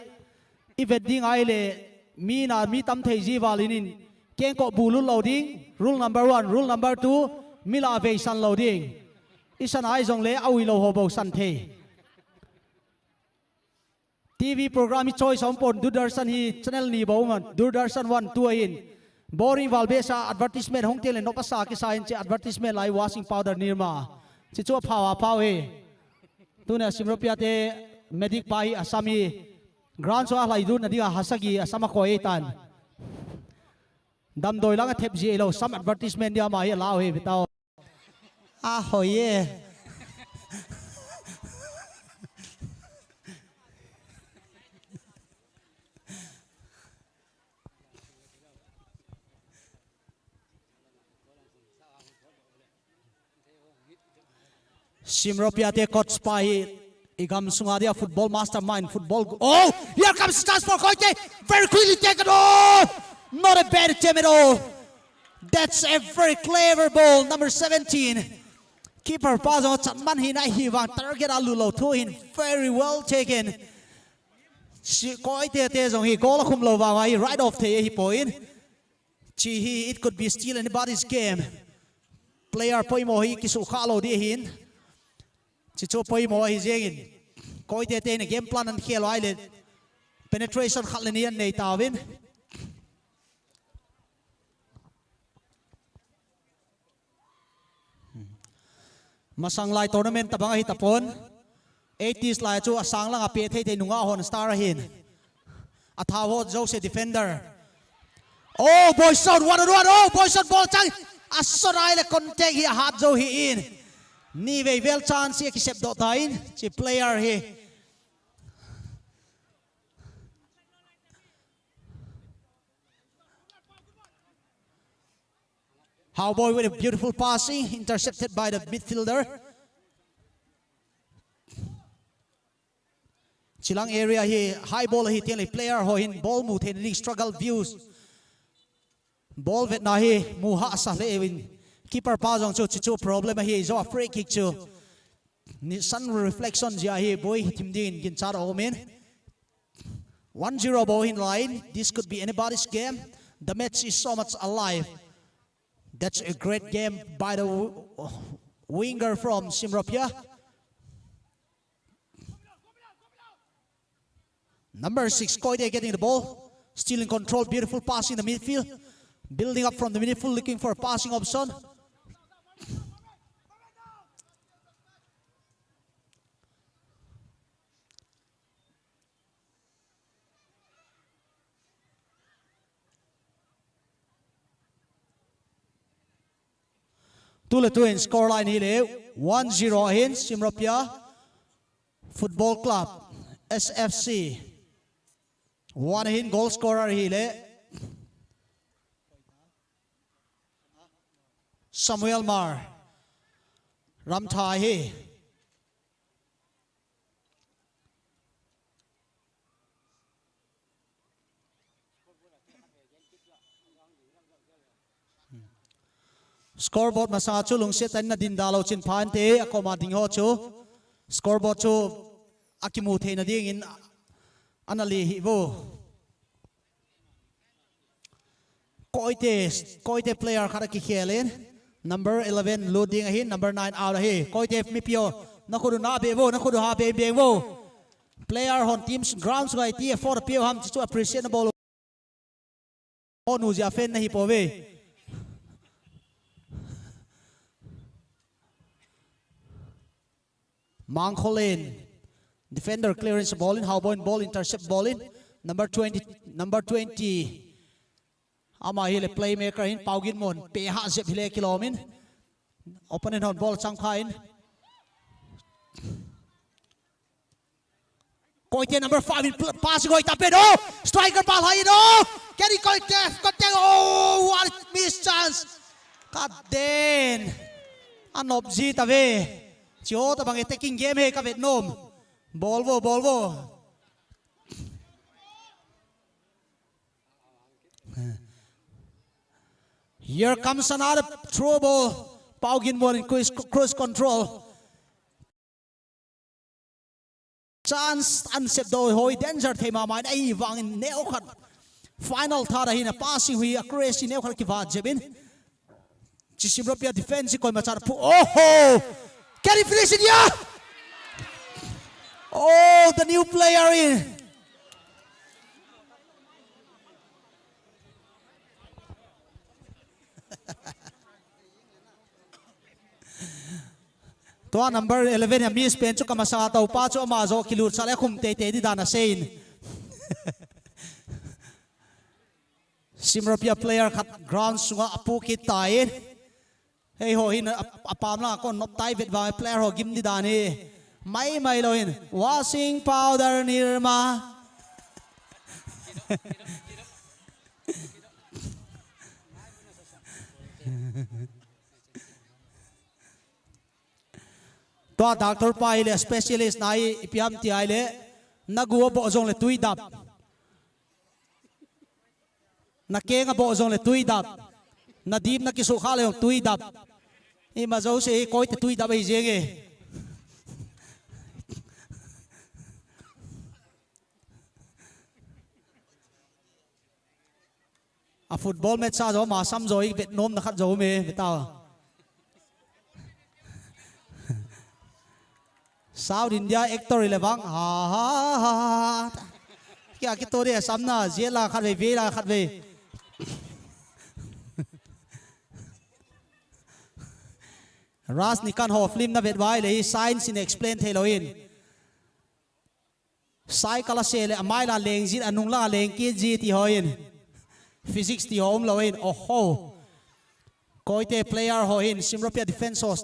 event ding ai le mi na mi tam thei ji walinin keng ko bulul loading rule number 1 rule number 2 mila ve san loading isan ai jong le awi lo hobo san the TV program choice om pon Durdarshan hi channel ni bo man Durdarshan 1 2 in boring valbesa advertisement hong tel no pasa ki sain che advertisement lai washing powder Nirma chi chu phawa phaw he tuna Simropia te medic pai asami grand so lai du na dia hasagi asama ko etan dam doi lang thep ji lo some advertisement dia mai lao he bitao a hoye Simropia te coach pai igam sungadia football mastermind football. Oh, here comes the chance for Koite. Very quickly taken. Oh, not a bad attempt at all. That's a very clever ball. Number 17. Keeper Pazo Chatman Hina Hiva target alulo to him. Very well taken. Koite te zong hi goal kum lo wa right off the hi point. Chi it could be still anybody's game. Player poimo hi kisu khalo di hin. Chicho poi mo hi jengin koi te te ne game plan an khelo ai le penetration khalani an nei tawin masang lai tournament tabang hi tapon 80s lai chu asang lang a pe thei thei nunga hon star hin athawo jose defender oh boy shot 1-1 oh boy shot ball chang asorai le contact hi hat jo hi in ni ve vel chance ki sep do tain chi player he how boy with a beautiful passing intercepted by the midfielder chilang area he high ball he tiang player ho hin ball mu then struggle views ball vet na he mu ha sa le win keeper Pazong chu problem hi zo a free kick chu ni sun reflection ja hi boy tim din gin char omen 1-0 ball in line. This could be anybody's game. The match is so much alive. That's a great game by the winger from Simropia. Number 6 Koide getting the ball, still in control. Beautiful pass in the midfield, building up from the midfield, looking for a passing option. Two in scoreline here, 1-0 in Simropia Football Club, SFC. One in goal scorer here, Samuel Mar, Ramthai here. Scoreboard masachu lungset an na din dalo chin phante akoma ding ho chu scoreboard chu akimu the na ding in anali hi bo koite player khara ki khelen Number 11 loading ahin, number 9 out ahi. Koi tef mi pio. Nakudu na bevo, nakudu ha bevo. Player on teams grounds gai ti for pio ham to appreciate the ball. Onu ja fen nahi pove. Mangkolin. Defender clearance ball in, how ball intercept ball in. Number 20. Ama hile playmaker in Paugin Mon. Pe ha zep hile kilomin. Opponent on ball changkha in. Koite number 5 in pass goi tapet. Oh, striker ball high in. Oh, can he contact? Oh, what a miss chance. God damn. Anobji tave. Chiyo ta bang attacking game he ka Vietnam. Ball. Here comes another throw ball. Paugin Mon in cruise control. Chance unset do hoi danger thema mai ai wang in neo khat. Final thara hin a passing hui accuracy neo khat ki va jebin. Chisimropia defense koi machar pu. Oh! Can he finish it? Yeah! Oh, the new player in. Tua number 11 ya miss pen chu kamasa tau pa chu ama zo kilut sale khum te di dana sein. Simropia player khat ground sunga apu ki tain. Hey ho hin apam la kon nop tai vet wa player ho gim di dani. Mai lo hin washing powder nirma. Tua doctor pa ile specialist nai ipiam ti ile naguwa bo zong le tui dap. Na kenga bo zong le tui dap. Na dim na kisu kha le tui dap. I ma zo se koi te tui dap ai jenge. A football match sa zo ma sam zo i Vietnam na khat zo me betaw. South India actor ilewang ha kya ki tore samna zela khat ve vela khat ve ras nikan ho film na vet vai le science in explain theloin sai kala sele amai la leng jin anung la leng ki ji ti hoin physics ti hom loin oh ho koite player hoin Simropia defense ho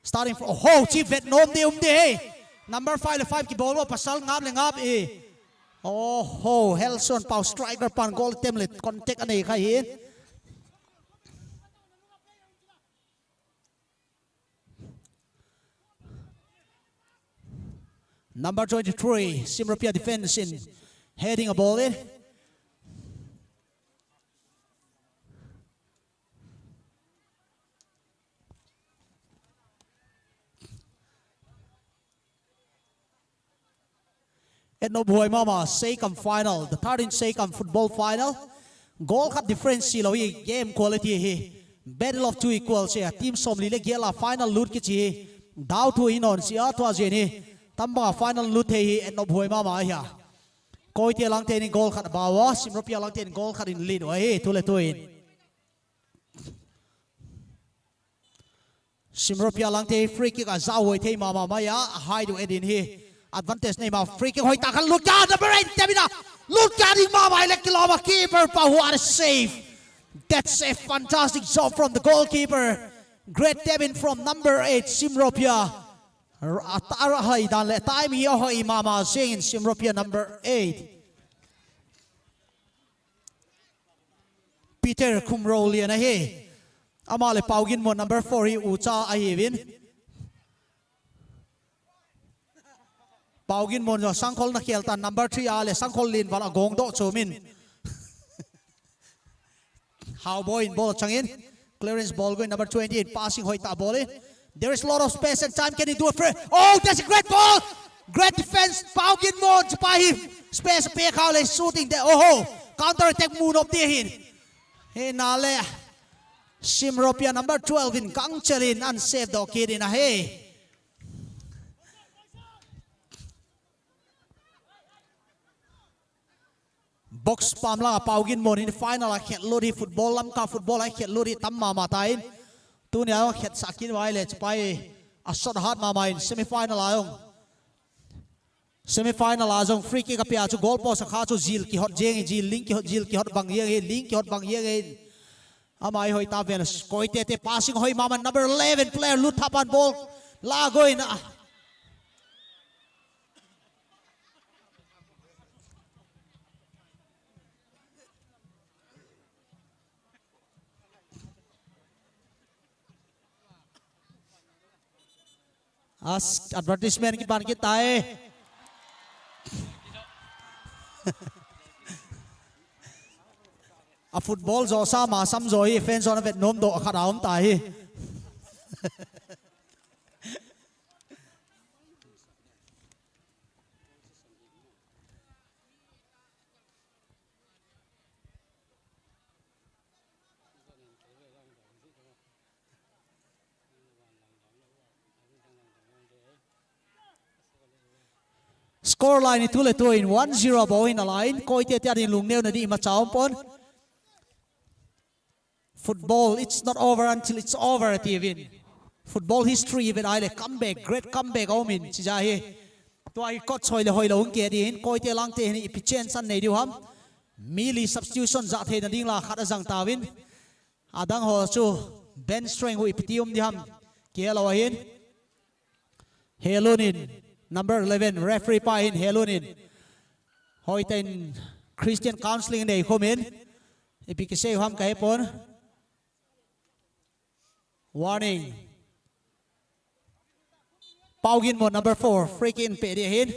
starting from chief Vietnam de number 5 ki ball pasal ngap le ngap e Helson pau striker pan goal temlet contact anei khai hin number 23 Simropia defense in heading a ball in. At no boy mama Hoikim final, the 13th Hoikim football final. Goal cut difference silo hi game quality hi. Battle of two equals hi. Team som lile gela final loot ki chi. Dow to inon si a to ajeni. Tamba final loot hi at no boy mama hi. Koi ti lang ten goal cut bawa. Simropia lang ten goal cut in lead hi tule tuin. Simropia lang ten free kick a zawoi te mama maya hide edin hi. Advantage name of free kick hoi takan look down number 8 Devina look down in mama like kiloma keeper pa what a save. That's a fantastic job from the goalkeeper. Great Devin from number 8 Simropia. Atara hai dan le time hi hoi mama sing Simropia number 8. Peter Kumroli na hi. Amale Paugin Mon number 4 hi ucha ahivin. Paugin Mon jo sangkol na kheltan number 3 ale sangkol lin wala gong do chumin. How boy in ball changin. Clearance ball going number 28 passing hoita ball in. There is a lot of space and time. Can he do a free? Oh, that's a great ball. Great defense. Paugin Mon pa him. Space pe khale shooting there. Oh, counter attack move of the hin. He nale. Simropia number 12 in Kang Chelin unsaved the kid in a hay. Box pamla paugin mon in final a khet lori football lam ka football a khet lori tamma matain tunia khet sakin violet pai a shot hard mama in semi-final ayong semi-final azong free kick apia chu goal post kha chu zil ki hot jeng zil link ki hot zil ki hot bang ye link ki hot bang ye amai hoi ta venus koite te passing hoi mama number 11 player lut thapan ball la goin as advertisement ki ban ki tae a football zo sa ma sam zo hi fans on vet nom do kha daum ta hi score line itu le to in 1-0 bo in a line koi te tia in lung neu na di ma chaw pon football it's not over until it's over at even football history even I le comeback great comeback omin chi ja hi to ai ko choi le hoi lo ke di in koi te lang te ni efficient san nei diu ham mili substitution za the na ding la khat azang tawin adang ho chu bench strength hu iptium di ham ke lo hin helonin number 11 referee pa in helonin hoiten Christian counseling nei khomin ipikise ham kai pon warning paugin mo number 4 free kick pe dia hin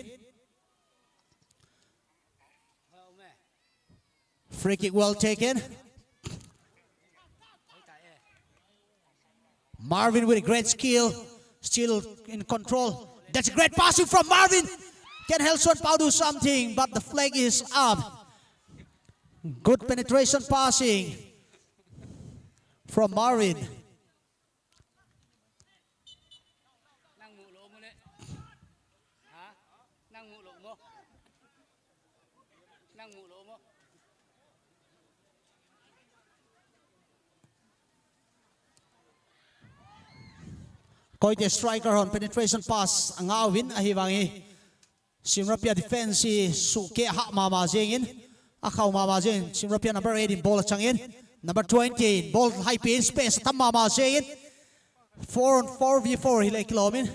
free kick well taken Marvin with a great skill still in control. That's a great passing from Marvin. Can Helson Pau do something? But the flag is up. Good penetration passing from Marvin. Koi the striker on penetration pass angawin ahiwangi Simrapia defense suke ha mama jengin akaw mama jeng Simrapia number 18 ball changin number 20 ball high pace space tam mama jengin 4v4 hilai kilomin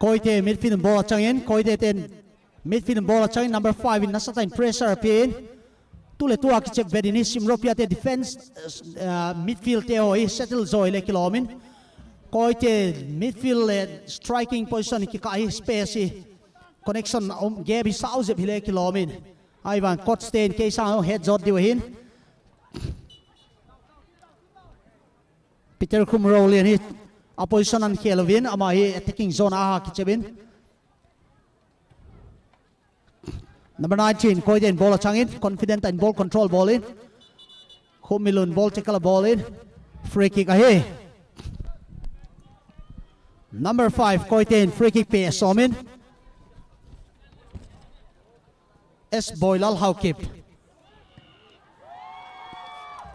Koite midfield ball changin Koite ten midfield ball changin number 5 in nasata in pressure pin tule tua ki chep vedini Simropia te defense midfield te hoi settle zoi le kilomin Koite midfield striking position ki kai space connection gabi sauze bile kilomin Ivan Kotstein ke sa head zot diwhin Peter Kumrolian hit opposition and Kelvin amai attacking zone aha kichebin number 19 Koiden ball changin confident and ball control ball in Homilun ball tackle ball in free kick ahe number 5 Koiden free kick pass Somin S Boylal Hoikim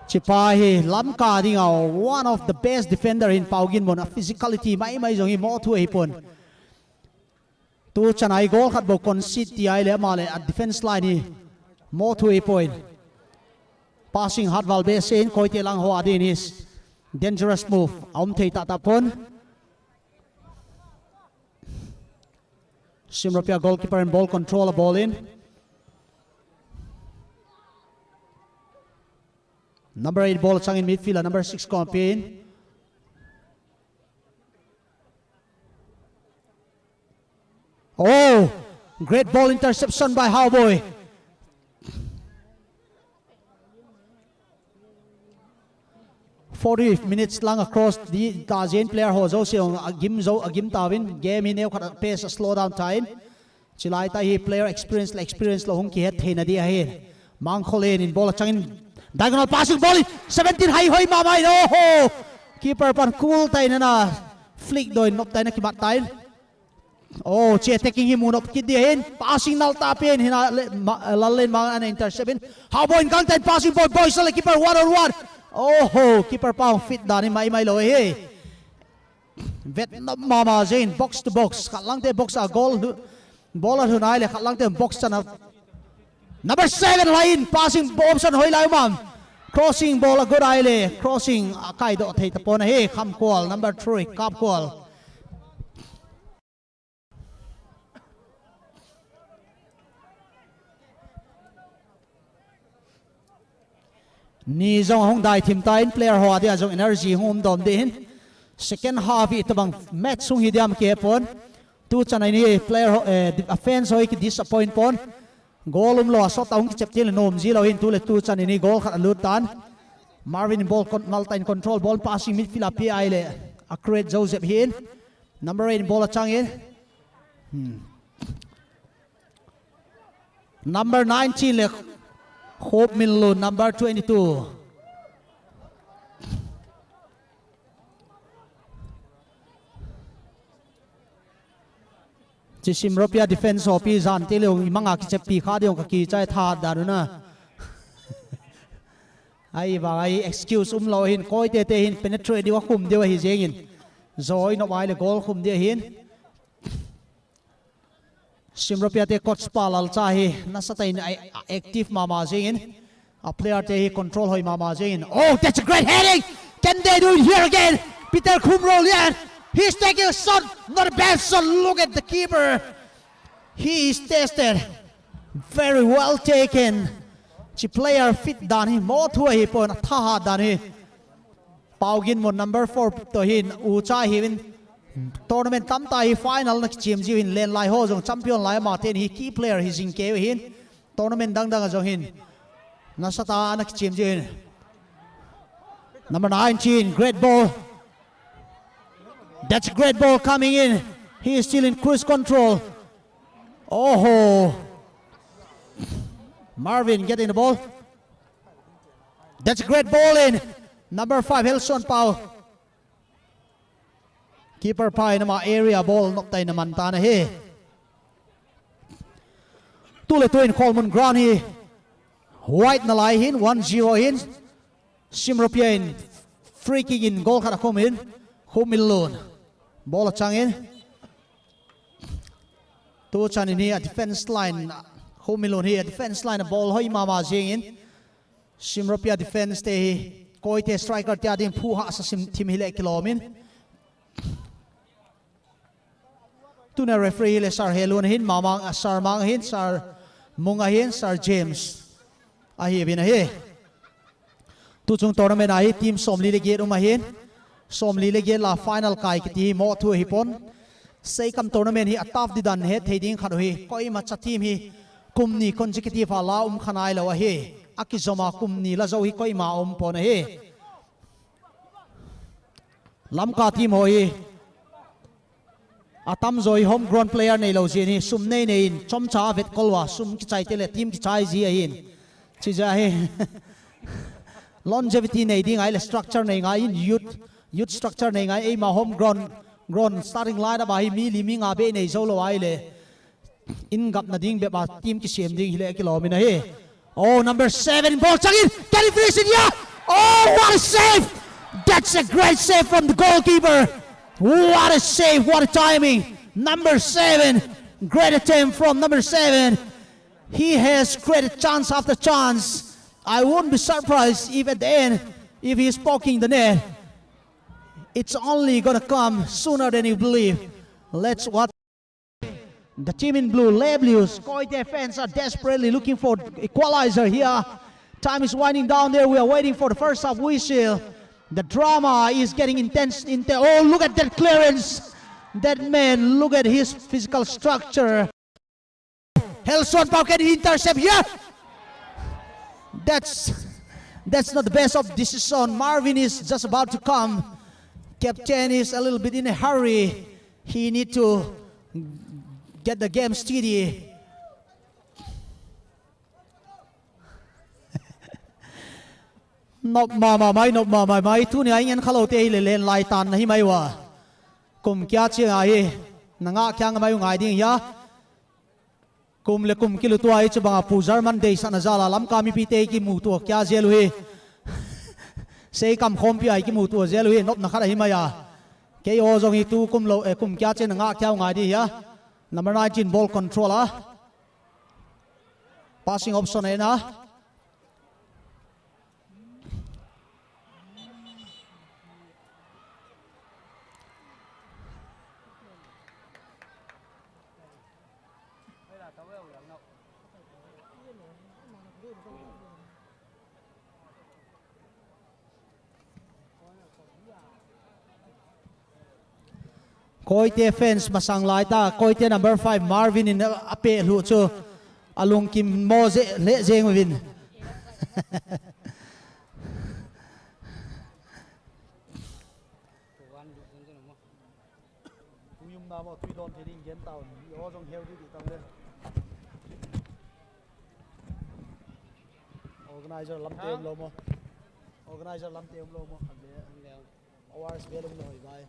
chipa hi lam ka ding one of the best defender in Paugin mon physicality mai jong hi mo thu hi pon tu chanai goal khat bo concede ti ai le ma le at defense line hi mo thu hi point passing hard wal be sen koi te lang ho adin is dangerous move om thei ta ta pon Simropia goalkeeper and ball control, a ball in. Number 8 ball sang in midfield, number 6 campaign. Oh, great ball interception by Howboy. Minutes lang across the Tazian player ho zo siong agim tawin game in khat pace a slow down time chilai ta hi player experience lo hung ki het theina dia he mang kholen in ball changin diagonal passing ball 17 high hoi ma mai no keeper pan cool tai na flick doi nop tai na ki bat tai oh che taking him unop ki dia hin passing nal ta pen hina lallen mang an intercept how boy gang tai passing ball boy sele keeper 1-on-1. Oh, keeper pang fit dani mai lo he. Vietnam mama Zain box to box. Khalang te box a goal. Ball hunai le khalang te box chana. Number 7 line passing option hoi lai mam. Crossing ball a good eye le. Crossing kai do thei tapon he kham call number 3 kap call. Ni zong hong dai thim tain player ho dia zong energy hom dom din second half it bang match sung hi diam ke pon tu chanai ni player offense hoi ki disappoint pon goal lo so taung ki cheptil nom zero in tu le tu chanai ni goal khat lut tan Marvin ball multi control ball passing midfield PI le accurate Joseph hin number 8 ball chang in number 19 le Hoikim number 22. Simropia defense opi zan telung imanga ki chepi kha deong ka ki chai tha daruna. Ai ba ai excuse lo hin koi te hin penetrate diwa khum dewa hi jengin. Zoi no wai le goal khum de hin. Simropia te coach palal cha hi nasatain active mama jingin a player te hi control hoi mama jingin. Oh, that's a great heading. Can they do it here again? Peter Kumrol, yeah, he's taking a shot, not a bad shot. Look at the keeper, he is tested, very well taken. Chi player fit dan hi mo thua hi pon tha dan hi Paugin mon number 4 to hin u cha hi win tournament tam tai final na chim ji in len lai ho jong champion lai ma ten hi key player hi jing ke hin tournament dang jong hin na sata na chim ji in number 19 great ball, that's a great ball coming in, he is still in cruise control. Oh, Marvin getting the ball, that's a great ball in number 5 Helson Pau. Keeper pai nama area ball nok tai naman ta na he. Tule tuin KHOLMUN ground hi. White na lai hin 1-0 hin. Simropia in free kick in goal khat khom in. Hoikim ball chang in. Tu chan in here defense line. Hoikim here defense line ball hoi mama jing in. Simropia defense te hi. Koi te striker tia ding phu ha sa sim team hi le kilomin. Tuna referee le sar helun hin mamang sar mang hin sar munga hin sar James ahi bin ahi tu chung tournament ahi team somli le get hin somli le get la final kai ki mo thu hi pon sei kam tournament hi ataf di dan he theding khan hi koi ma cha team hi kumni consecutive ala khanai lo ahi akizoma kumni la zo hi koi ma pon ahi lamka team ho hi atam zoi homegrown player nei lo jin hi sum nei nei chom cha vet kolwa sum ki chai tele team ki chai ji hin chi ja he longevity nei ding ai le structure nei ngai in youth structure nei ngai e ma homegrown starting line ba hi mi li mi nga be nei zo lo ai le in gap na ding be ba team ki sem ding hi le kilometer he oh number 7 ball changin can he finish it yeah Oh, what a save! That's a great save from the goalkeeper. What a save, what a timing. Number 7, great attempt from number 7. He has created chance after chance. I wouldn't be surprised if at the end, if he's poking the net, it's only gonna come sooner than you believe. Let's watch. The team in blue, Le Blues, Koite fans are desperately looking for equalizer here. Time is winding down there. We are waiting for the first half whistle. The drama is getting intense. Oh, look at that clearance. That man, look at his physical structure. Helson Pau, can he intercept here? That's not the best of this season. Marvin is just about to come. Captain is a little bit in a hurry. He need to get the game steady. Nop mama mai tu ni ai ngan khalo te le len lai tan hi mai wa kum kya che ai nanga kyang mai ngai ding ya kum le kum kilu tu ai che banga pujar man dei sana zala lam kami pi te ki mu tu kya zelu hi sei kam khom pi ai ki mu tu zelu hi nop na khara hi mai ya ke o jong hi tu kum lo kum kya che nanga kya ngai di ya number 19 ball controller passing option na Koite fans masang lai ta Koite number 5 Marvin in ape lu chu alung kim mo ze le jeng win organizer lam tem lo mo organizer lam tem lo mo hours velum lo bai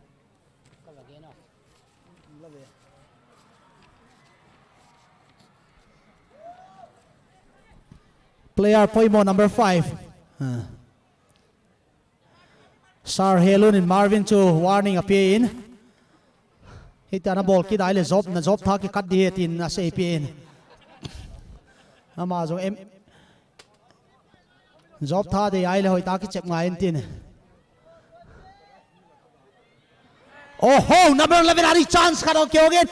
player Poimo number 5 Sar Helun and Marvin to warning appear in hitana ball ki dai le job na job tha ki kat di tin na se appear in ama jong em job tha de ai le hoi ta ki chep ngai in tin oh ho number 11 hari chance khado kyo again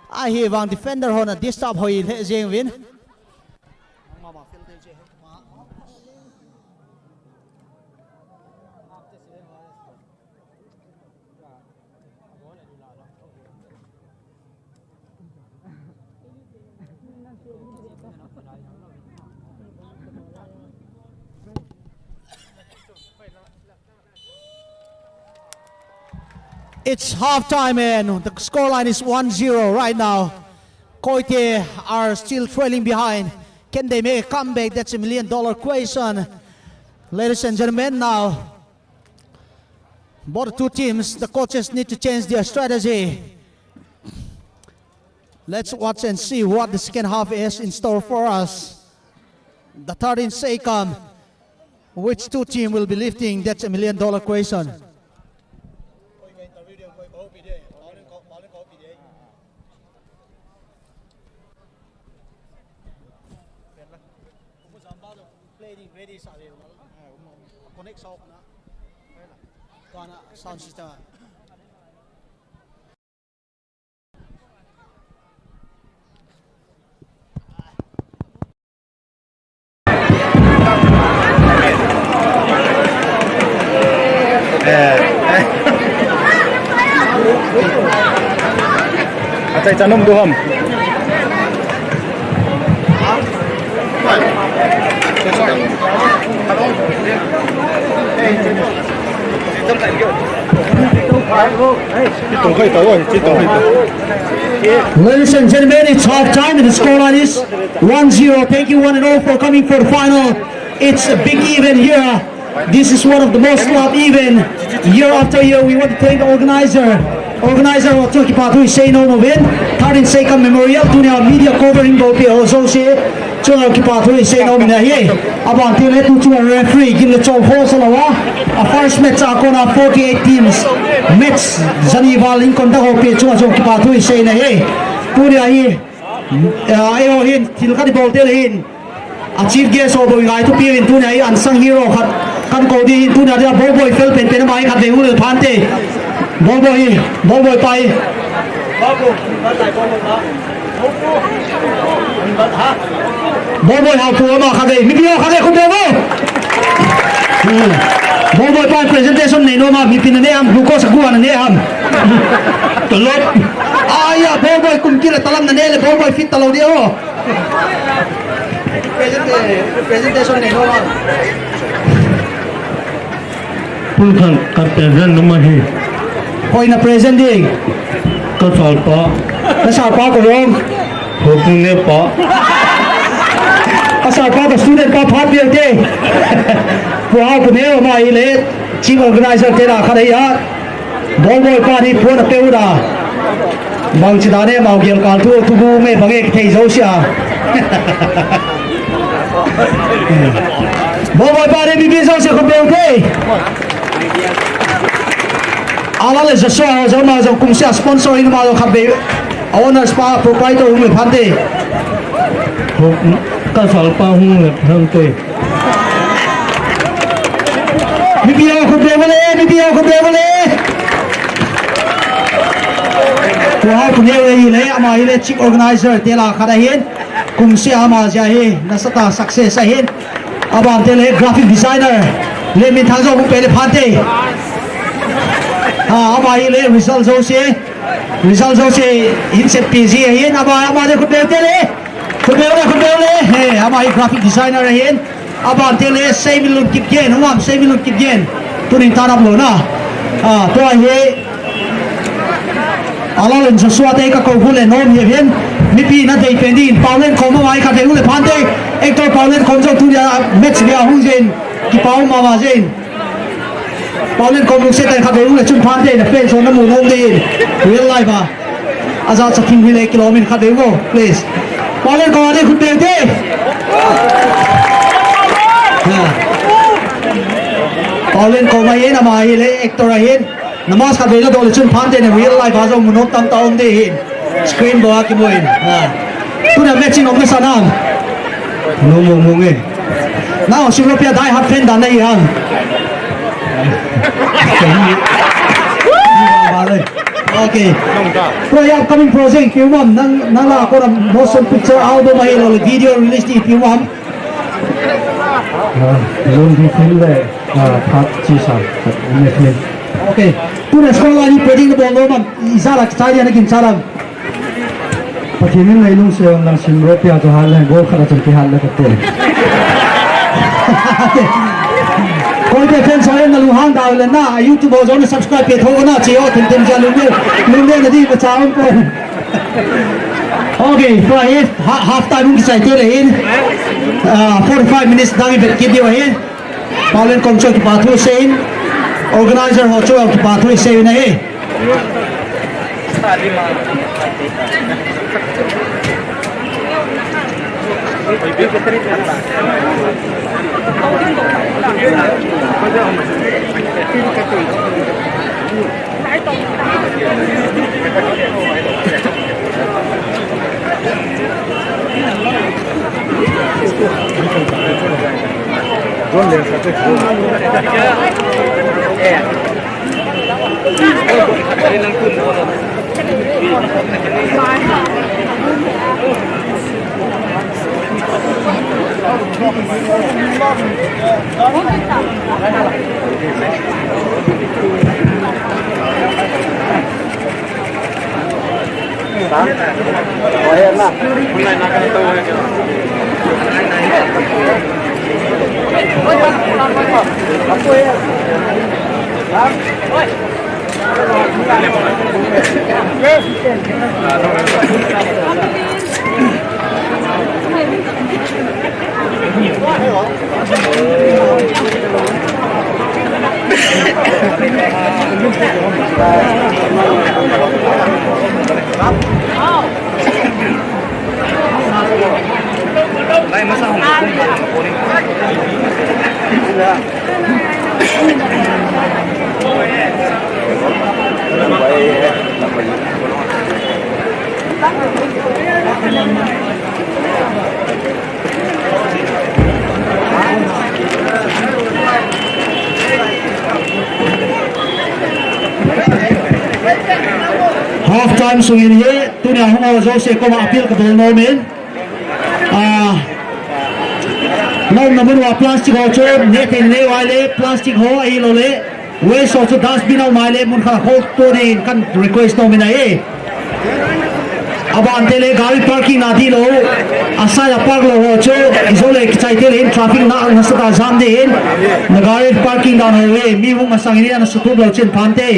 I hear one defender hona disturb hoi le jeng win It's half time and the scoreline is 1-0 right now. Koite are still trailing behind. Can they make a comeback? That's $1 million question. Ladies and gentlemen, now both two teams, the coaches need to change their strategy. Let's watch and see what the second half is in store for us. The third in Hoikim. Which two teams will be lifting? That's $1 million question. Sound system. Atay tanong duham. Ladies and gentlemen, it's half time and the scoreline is 1-0. Thank you one and all for coming for the final. It's a big event here. This is one of the most loved event year after year. We want to thank the organizer. Organizer of Turkey Part 2 is saying no more win. Harin Seika Memorial Tunia media covering both the also say Chua Kipatu say no mina here about the let to a referee give the job horse alawa a first match akona 48 teams match Zanival in contact of Chua Kipatu say na here Tunia here ayo hin tilkadi bolte hin a chief guest of the guy to be in Tunia unsung hero kan ko di Tunia dia boy fel pen pen mai khat veul phante boy pai boy how to ma khade mi bio khade khum devo boy pa presentation nei no ma mi pin ne am glucose guan ne am to lot aya boy kum kila talam na ne le boy fit talo dio presentation nei no ma pulkhan ka present no ma hi koi na presenting ka salpa ko rong hopung ne pa asal pa student pa phat biang te puao ko ne ma ile chief organizer te ra khare ya boy pa ni phone pe ura bang chi da ne mau giang kal tu tu bu me bang ek thei zo sia boy pa ne bi bi zo se ko biang te ala le zo zo ma zo kum sia sponsoring ma zo khabe owners pa proprietor hu me phante ka salpa hung le thang te mi bio ko bele puao ko ne le ama ile chief organizer te la khara hin kum sia ma ja hi nasata success hin abam te le graphic designer le mi thang zo bu pe le phante ama ile result zo se in set pg hin ama de ko te le Kudele he ama graphic designer hin abam te le 6 million kip gen hum 6 million kip gen tunin tarap lo na to he ala len so swate ka ko hule nom he hin mi pi na dei pendin paulen ko ma ai ka de hule phante ektor paulen kom jo tu ya match bia hung jen ki pau ma wa jen paulen ko mu se tai ka de hule chun phante na pen so na mu nom de real life azat sakin hule kilometer ka de go please paulen ko ade khut de paulen ko mai na mai le actor hin namas ka de la dol chun phante ne real life azo mu not tam taom de hin screen bo ki boin tu na matching of the sanam no mo nge now Singapore dai hat pen dan nei han okay upcoming project film nang la ko motion picture album ai lo video release di film lon di film le phat chi sa me film okay tu na sekolah ni peding bo lo man isala chari na kin charam pathimin nei lung se nang sim ropia to hal le go khara chal ki hal le te कोई के fan सोए न लुहांग दावले ना YouTube हो zone subscribe पे थो ना चियो thin जा लुंगे नदी बचाओ को ओके तो ये हाफ टाइम की साइड ले इन 45 minutes दागी बेट के दियो है पालन कंट्रोल की बात हो सेन ऑर्गेनाइजर हो चो की बात हो से नहीं Wow. half time swing here tu ni hong o zo se ko ma appeal ka bol no men long na mun wa plastic ho cho ne te ne wa le plastic ho ai lo le we so cho dustbin au mai le mun kha ho to ni kan request no men ai aban tele gari parking na di lo asa ya park lo ho cho izole chai tele traffic na ang sa jam de in na gari parking down we mi hung asang ni na su tu lo chen phan te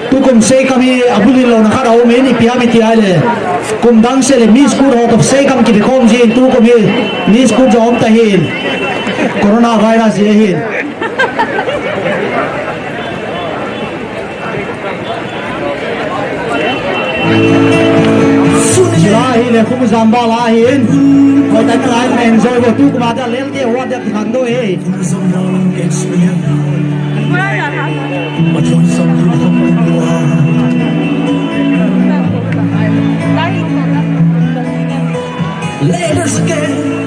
tu kum sei kami abuli lo na khara o me ni pia mi ti ale kum dang se le mi school ho to sei kam ki khom ji tu ko mi school jom ta hin corona virus je hin lahi le khum zamba lahin ko ta lai men enjoy bo tu kuma da lel ke wa da khang do e Later again.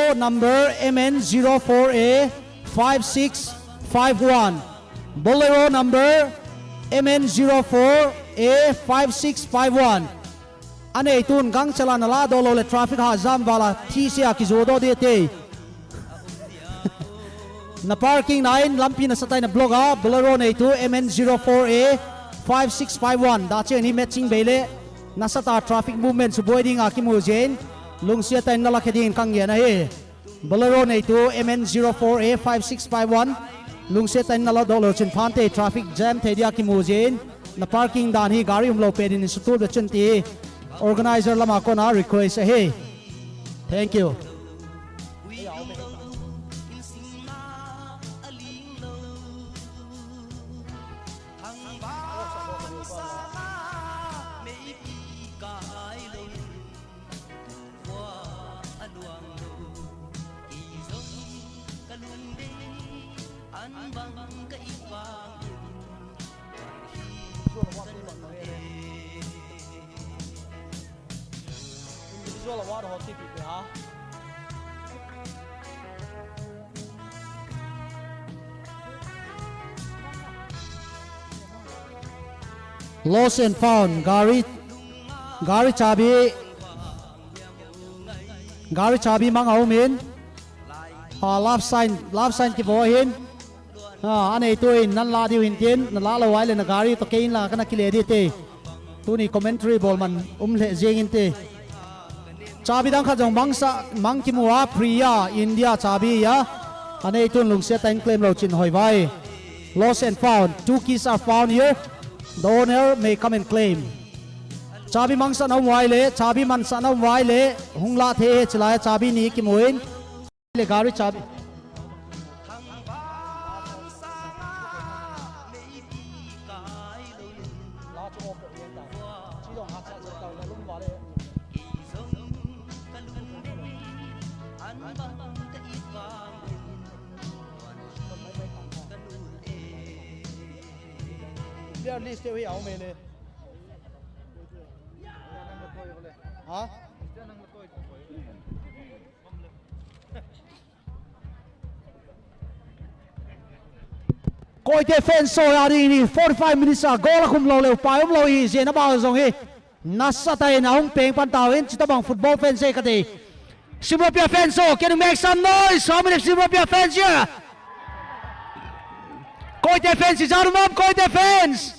Bolero number MN04A 5651. Bolero number MN04A 5651. Ane itun gang chalan ala dolo le traffic ha jam wala thi sia ki zodo de te. Na parking 9 lampi na satay na blog ha. Bolero na ito MN04A 5651. Dachi ni matching bele. Nasa ta traffic movement suboy ding aki mo jen. Lung siya tayo nalakadin kang yan ay. Bolero na ito MN04A 5651. Lung siya tayo naladolo chen pante traffic jam tayo di aki mo jen. Na parking dan hi gari umlo pwede ni sutur da chen ti. Organizer lama ko na request ay. Thank you. Lost and found. Gari chabi mang aumin. Love sign ki bohin. Ane ituin nan la diu hintin nan la lawai le na gari to kain la kana kile di te. Tu ni commentary ball man le jengin te. Chabi dang khajong mang ki muwa Priya India chabi ya. Ane itun lung sia time claim lo chin hoi vai. Lost and found. 2 keys are found here. The owner may come and claim. Chabi mang sa nam wai le, chabi man sa nam wai le, hung la the chalaya chabi ni ki muin. Le gari chabi. List huई आओ मेले हाँ कोई defense so यारी ni 45 minutes a goal kum lo le pa lo hi je na ba zong hi nasa tai na hung peng pan tawin chita bang football fans e kati Simropia fans so can you make some noise? How many Simropia fans here? Koi defense is out of mom, koi defense.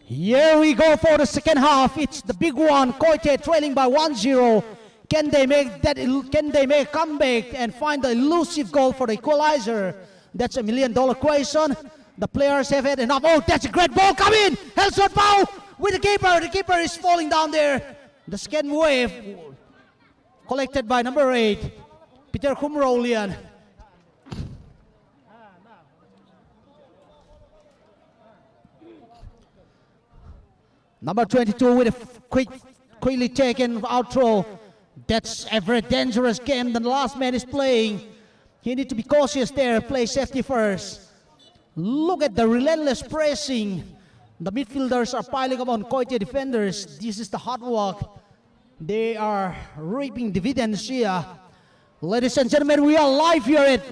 Here we go for the second half. It's the big one. Koite trailing by 1-0. Can they make that? Can they make a comeback and find the elusive goal for the equalizer? That's $1 million question. The players have had enough. Oh, that's a great ball coming. Helshot foul with the keeper. The keeper is falling down there. The second wave collected by number 8, Peter Kumrolian. Number 22 with a quickly taken out throw. That's a very dangerous game. The last man is playing. He needs to be cautious there. Play safety first. Look at the relentless pressing. The midfielders are piling up on Koite defenders. This is the hard work. They are reaping dividends here. Ladies and gentlemen, we are live here at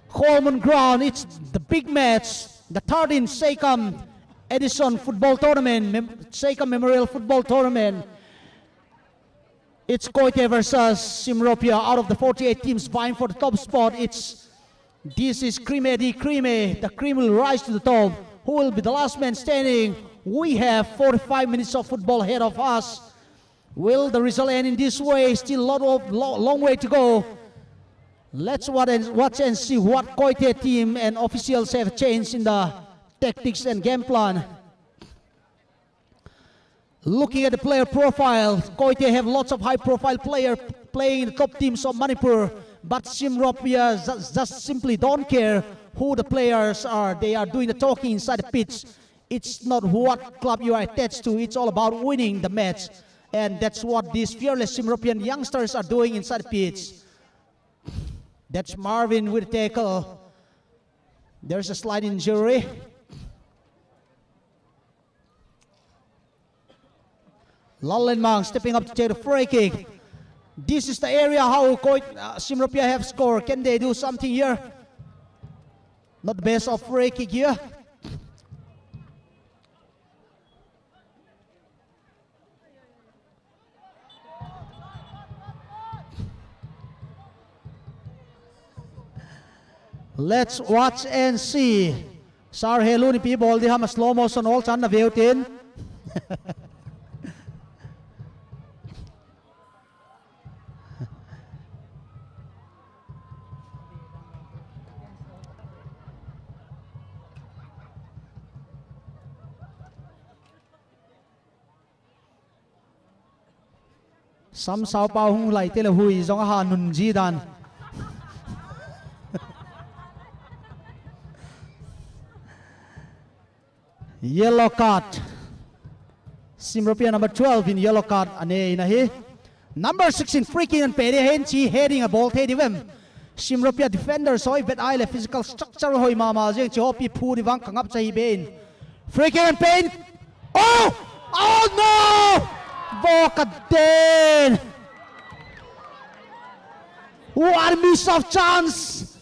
KHOLMUN ground. It's the big match. The 13th Hoikim Edison Football Tournament, Hoikim Memorial Football Tournament. It's Koite versus Simropia. Out of the 48 teams vying for the top spot, this is Cream di Cream. The cream will rise to the top. Who will be the last man standing? We have 45 minutes of football ahead of us. Will the result end in this way? Still a long way to go. Let's watch and see what Koite team and officials have changed in the tactics and game plan. Looking at the player profile, Koite have lots of high-profile players playing in the top teams of Manipur, but Simropia just simply don't care who the players are. They are doing the talking inside the pitch. It's not what club you are attached to. It's all about winning the match, and that's what these fearless Simropian youngsters are doing inside the pitch. That's Marvin with the tackle. There's a slight injury. Lallenmang stepping up to take the free kick. This is the area how Simropia have scored. Can they do something here? Not the best of free kick here. Let's watch and see. Sar Helu ni people di ham slow motion all chan na veutin. Sam sao pao hung lai te le hui zong ha nun ji dan. Yellow card. Simropia number 12 in yellow card. Ane inahi. Number 16 freaking and pede henchi heading a ball heading him. Simropia defender soi bet aile physical structure hoi mama jeng chi hopi pu divang kangap chai ben. Freaking and pain. Oh! Oh no! Bokaden. What a miss of chance.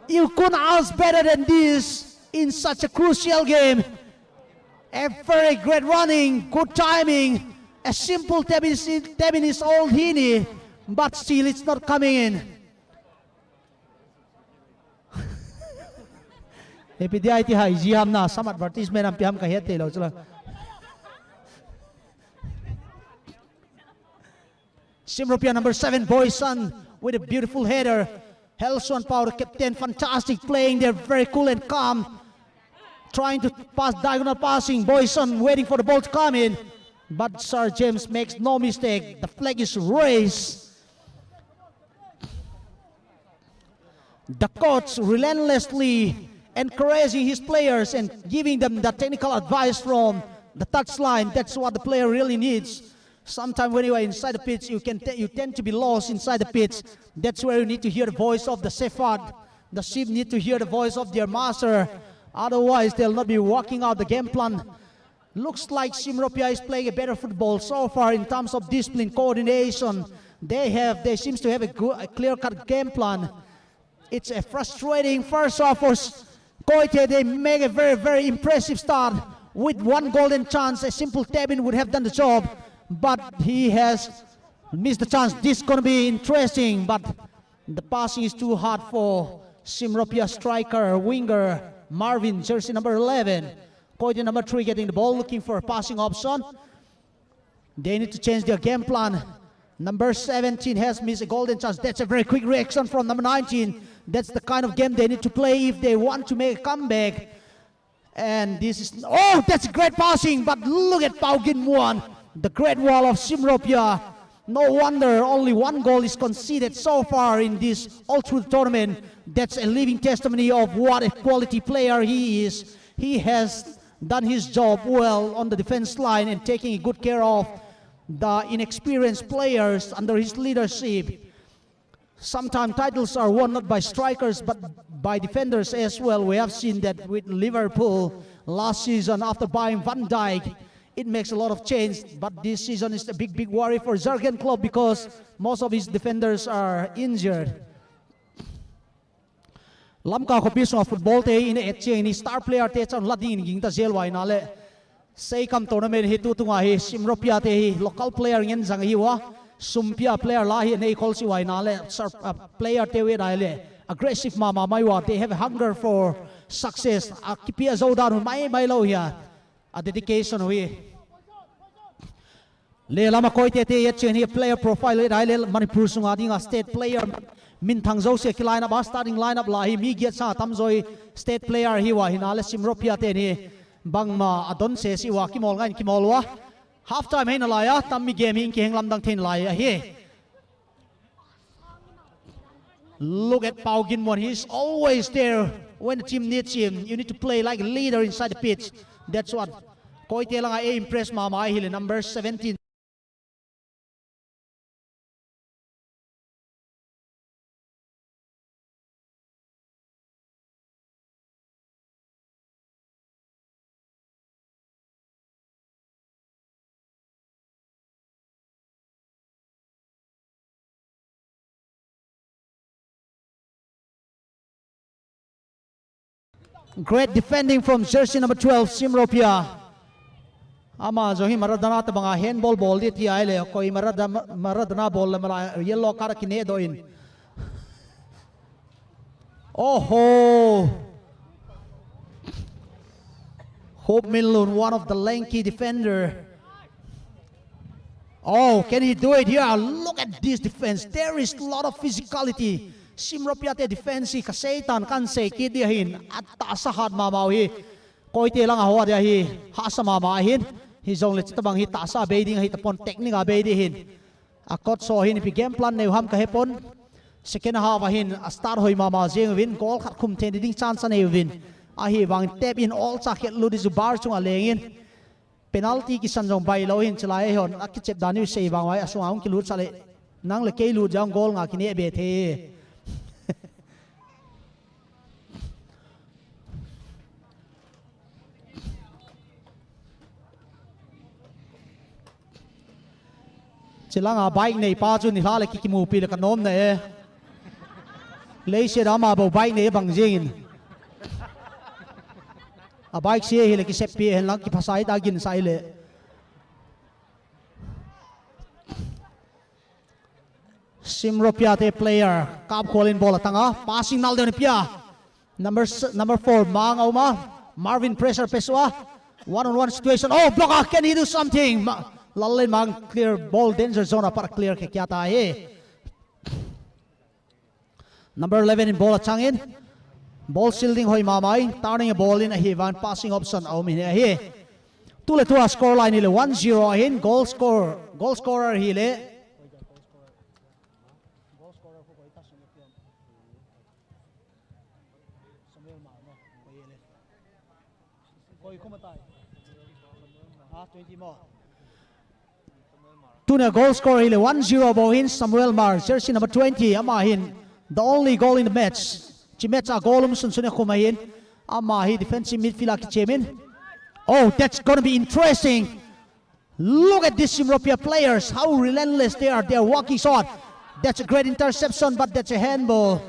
You couldn't ask better than this in such a crucial game. A very great running, good timing. A simple 10 minutes old Hini, but still it's not coming in. Epidia iti hai jiham na some advertisement am piham kahit telo chula. Simropia number 7 Boyson with a beautiful header. Helson Power captain, fantastic playing there, very cool and calm. Trying to pass diagonal passing. Boyson waiting for the ball to come in. But Sir James makes no mistake. The flag is raised. The coach relentlessly encouraging his players and giving them the technical advice from the touchline. That's what the player really needs. Sometimes when you are inside the pitch, you tend to be lost inside the pitch. That's where you need to hear the voice of the shepherd. The sheep need to hear the voice of their master. Otherwise, they'll not be working out the game plan. Looks like Simropia is playing a better football so far in terms of discipline, coordination. They seems to have a clear-cut game plan. It's a frustrating first half for Koite. They make a very, very impressive start with one golden chance. A simple Tebin would have done the job, but he has missed the chance. This is going to be interesting, but the passing is too hard for Simropia striker, winger, Marvin, jersey number 11. Koite number 3 getting the ball, looking for a passing option. They need to change their game plan. Number 17 has missed a golden chance. That's a very quick reaction from number 19. That's the kind of game they need to play if they want to make a comeback. And this is, oh, that's great passing, but look at Pao Ginmuan, the great wall of Simropia. No wonder only one goal is conceded so far in this all-through tournament. That's a living testimony of what a quality player he is. He has done his job well on the defense line and taking good care of the inexperienced players under his leadership. Sometimes titles are won not by strikers but by defenders as well. We have seen that with Liverpool last season after buying Van Dijk. It makes a lot of change, but this season is a big worry for Jurgen Klopp because most of his defenders are injured. Lamka ko piso of football te in etche ni star player te chan ladin ging ta zelwai na le sei kam tournament hi tu tunga hi Simropia te hi local player ngen jang hi wa Sumpia player la hi nei khol si wai na le player te we dai le aggressive mama mai wa they have a hunger for success akipia zodan mai lo ya a dedication hui le lama Koite te etche ni player profile le dai le Manipur sunga dinga state player min thang zo se ki lineup starting lineup la hi mi giat sa tamzoi state player hi wa hinale Simropia te ni bangma adon se si wa kimol ngain kimol wa half time hein la ya tam mi game in ki henglam dang ten la ya he look at Pao Ginmuan. He's always there when the team needs him. You need to play like a leader inside the pitch. That's what Koite lang ay impress mama ay number 17. Great defending from jersey number 12 Simropia. Ama johi Maradona ta banga handball ball di ti ai le koi Maradona ball le mala yellow card kine do in. Oh, Hope Milun, one of the lanky defender. Oh, can he do it here? Look at this defense. There is a lot of physicality. Simropia te defense kasaitan kan se kidihin at tasahat mamawi. Koi te lang ahwa dia hi hasama mahin. Hi zong le chitabang hi tasa beiding hi tapon technique beidihin. Akot so hin pi game plan ne ham ka hepon. Second half ahin start hoi mama jeng win goal khat khum ten ding chance ne win. Ahi wang tap in all cha khet lu dis bar chung alengin. Penalty ki san jong bai lo hin chlai hon ak chep dani sei bang wai asung ang ki lut chale nang le ke lut jang goal nga ki ne be the. Chilang bike nei pa chu ni hla le ki mu pi le kanom ne lấy xe đó mà bầu bike này bằng riêng à bike xe hay là cái xe pia hay là cái phá sai ta gìn sai lệ Simropia te player kap calling ball tanga passing nal den pia number 4 mang oma Marvin pressure peswa one-on-one situation. Oh, blocker, can he do something? Lallen mang clear ball danger zone para clear ke kya ta hai. Number 11 in ball changin. Ball shielding hoi mamai, turning a ball in a hivan passing option au min hi. Tule tua score line ile 1-0 hin goal scorer hi le. Tuna goal scorer ile 1-0 bohin Samuel Mar, jersey number 20 amahin. The only goal in the match. Chimetsa golum sun sunne khumahin. Amahi defensive midfielder kichemin. Oh, that's going to be interesting. Look at these Simropia players, how relentless they are. They are walking short. That's a great interception, but that's a handball.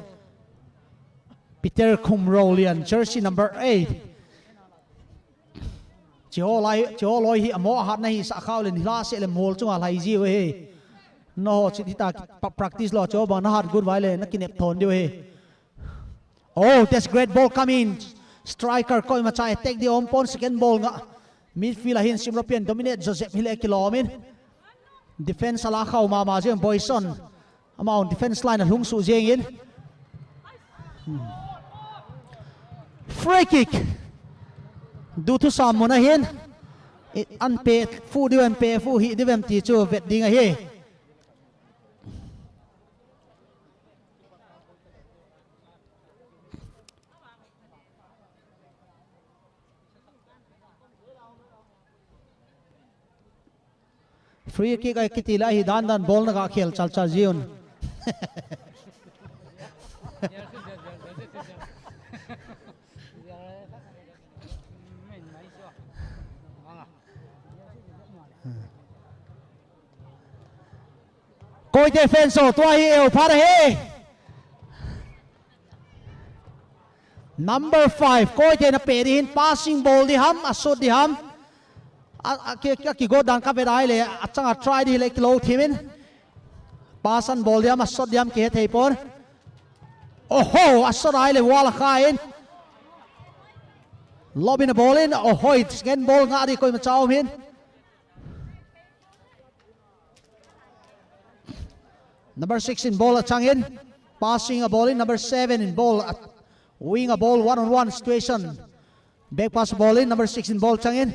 Peter Kumrolian, jersey number 8. Chiholoi hi amo hat na hi sa khawlen hila se le mol chunga lai ji we. No, chita practice lo cho ba na hat good wile na kinep thon dio he. Oh, that's great ball coming. Striker koi machai take the on second ball nga. Midfielder hin Simropian dominate Joseph Hile kilomin. Defense ala khaw ma ma jeng Boyson. Amount defense line at hung su jeng in. Free kick. Do to some mona hin. It unpaid fu diwen pay fu hi diwen ti chu vet ding a he. Free kick ay kitila hi dan ball na ka khel chal chal jiun. Koi defenso tua hi eo phar he. Number 5 koi te na pe hin passing ball di ham asot di ham. Ki go dan ka bedai le achanga try di le kilo thimin pasan ball diam asot diam ke thei por oh asot ai le wala khain lobin a ball in oh hoi sgen ball nga di koi ma chaw hin number 6 in ball changin passing a ball in number 7 in ball wing a ball one-on-one situation back pass ball in number 6 in ball changin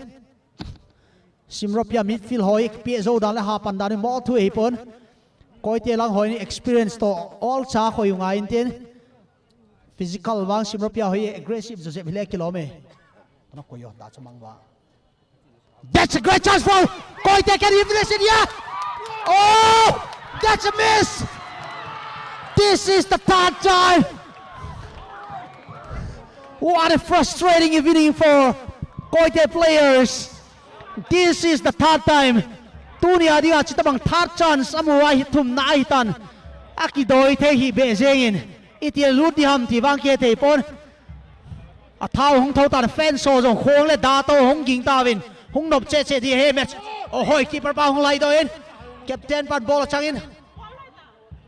Simropia midfield hoi PSO dan le hapan dan mo thu ipon koi te lang hoi ni experience to all cha hoi nga in ten physical wang Simropia hoi aggressive Joseph Hile kilome no ko yo da chamang wa. That's a great chance for koi te can he finish it yeah. Oh, that's a miss. This is the third time. What a frustrating evening for Koite players. This is the third time. Tunia dia chitabang third chance amuwa hitum na hitan. Aki doi the hi bezengin. Iti lut di ham ti bang ke te pon. à thao hung thâu ta fan so rồi khong le da to hung ging ta win hung nộp che che thì he match hoi keeper ba hung lai do in captain pat ball chang in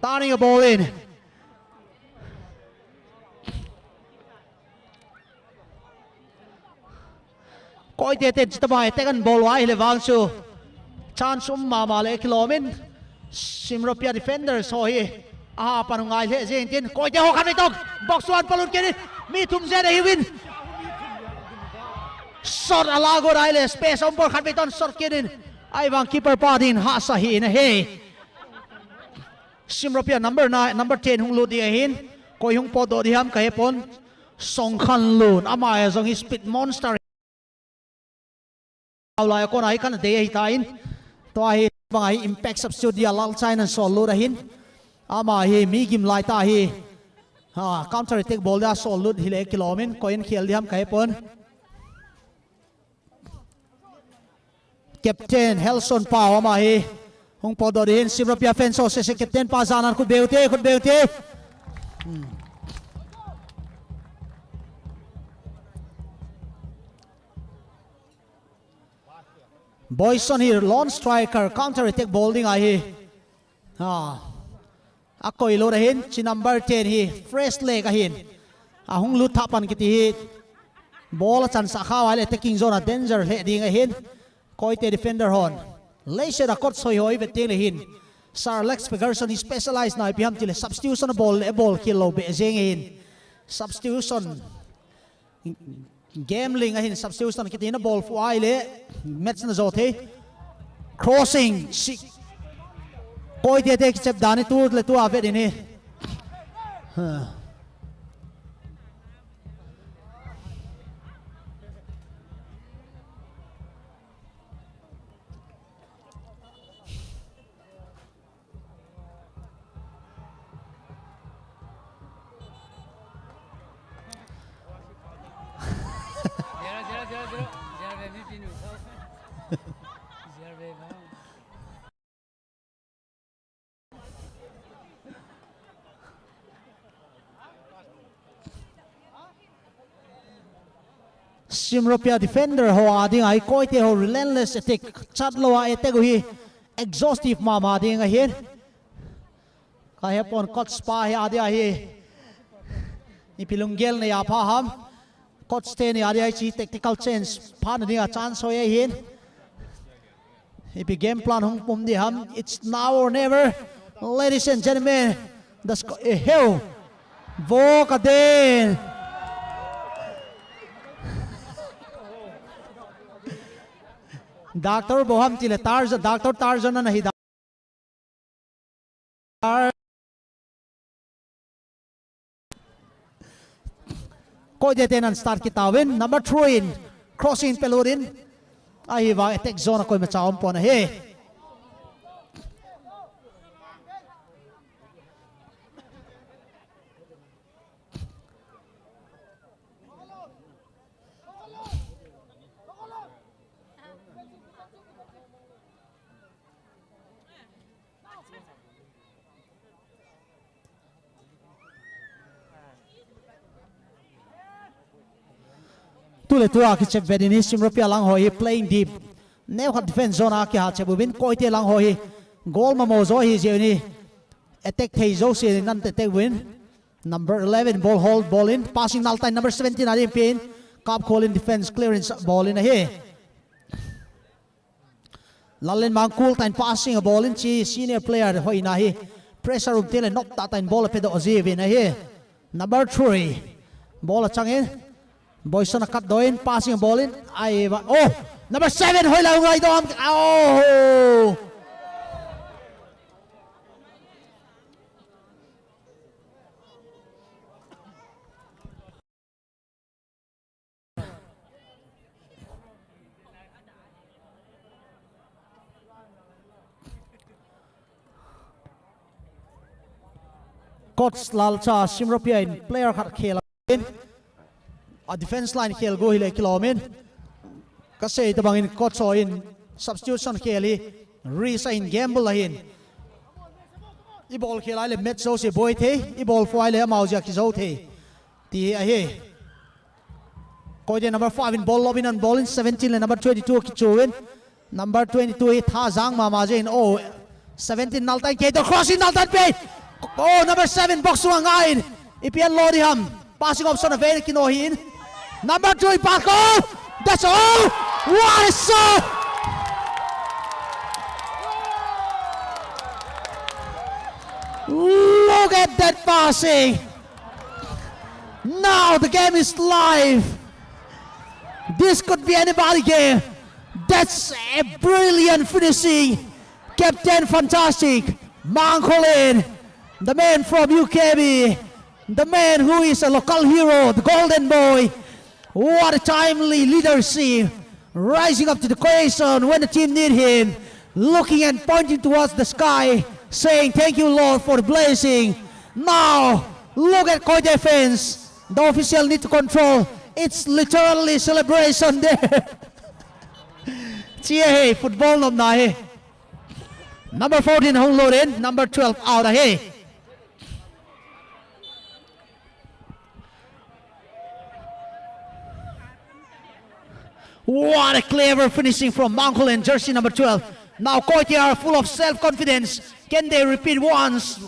turning a ball in coi thế thế chỉ bài thế kan ball wai le wang chu chance ma le kilomin Simropia defender so hi panungai le jeng tin coi thế ho khan tong box one palun ke mi thum je hi win shot alago rai le space on ball khan ton shot ke din ai wang keeper pa din ha sa hi na he Simropia number 9 number 10 hung lu di hin koi hung po do di ham ka he pon song khan lun ama zong hi speed monster lai ko nai kan de hi ta in to hi bangai impact substitute dia lal china sol lu da hin ama hi mi gim lai ta hi counter attack ball da sol lu hi le kilomin coin khel di ham ka he pon captain Helson Pau ama hi hung po do di hin Simropia fans so se captain pa zanan ku beute Boyson here, lone striker, counter attack bowling hi. Akoi lo dahin, chi number 10 hi, fresh leg ahin. Hung lut tapan kiti hi. Ball chan sa khaw le attacking zone danger le ding ahin. Koi te defender hon. Leisha da kot soi hoi veting le hin. Sir Lex Ferguson is specialized na ipiham tile substitution ball kilo be jeng hin. Substitution gambling ahin substitution kiti na ball fu ai le match na zote crossing koi te te chep dani tu le tu ave din he Simropia defender ho ading ai koi te ho relentless attack chat lowa attack hi exhaustive ma ding a hin ka he pon kot spa hi adi hi ni pilungel ne ya pha ham kot stay ni adi chi tactical change phan ding a chance ho ye hin if game plan hung pum di ham it's now or never ladies and gentlemen the hell vo ka den Doctor Boham chile Tarzan Doctor Tarzan na hi ko de tenan start kitawin number 3 in crossing pelurin ai wa attack zone ko ma chaom pon he tule tua ki chep vedini Simropia lang hoi playing deep neu khat defense zone a ki ha chebubin koite lang hoi goal ma mo zo hi jeuni attack thei zo se nan te win number 11 ball hold ball in passing nal time number 17 ari pin cup call in defense clearance ball in he lallen mang cool time passing a ball in chi senior player hoi na hi pressure um tele nok ta time ball pe do zevin he number 3 ball chang in Boyson cut doin passing ball in number 7 hoi la ngai dom coach lalcha Simropia in player khat khela a defense line khel go hile kilomin ka sei ta bangin coach so in substitution kheli resign gamble lahin i ball khela le match so se boy the i ball foi le mau ja ki zo the ti a he Koide number 5 in ball lobin and ball in 17 and number 22 kichuin. Number 22 hit Hazang Mamajin. Oh, 17 Naltan K. The crossing Naltan Pay. Oh, number 7 box Wangain. Ipian Lodiham. Passing off son of Vain Kinohin. Number 2 Paco. That's all. What a shot! Look at that passing. Now the game is live. This could be anybody game. That's a brilliant finishing. Captain fantastic. Mankolin, the man from UKB, the man who is a local hero, the golden boy. What a timely leadership. Rising up to the occasion when the team need him. Looking and pointing towards the sky, saying thank you Lord for the blessing. Now look at Koi defense. The official need to control. It's literally celebration there. Chia football nom nai. Number 14 hung load in. Number 12 out ahead. What a clever finishing from Mankolin, jersey number 12. Now Koite are full of self-confidence. Can they repeat once?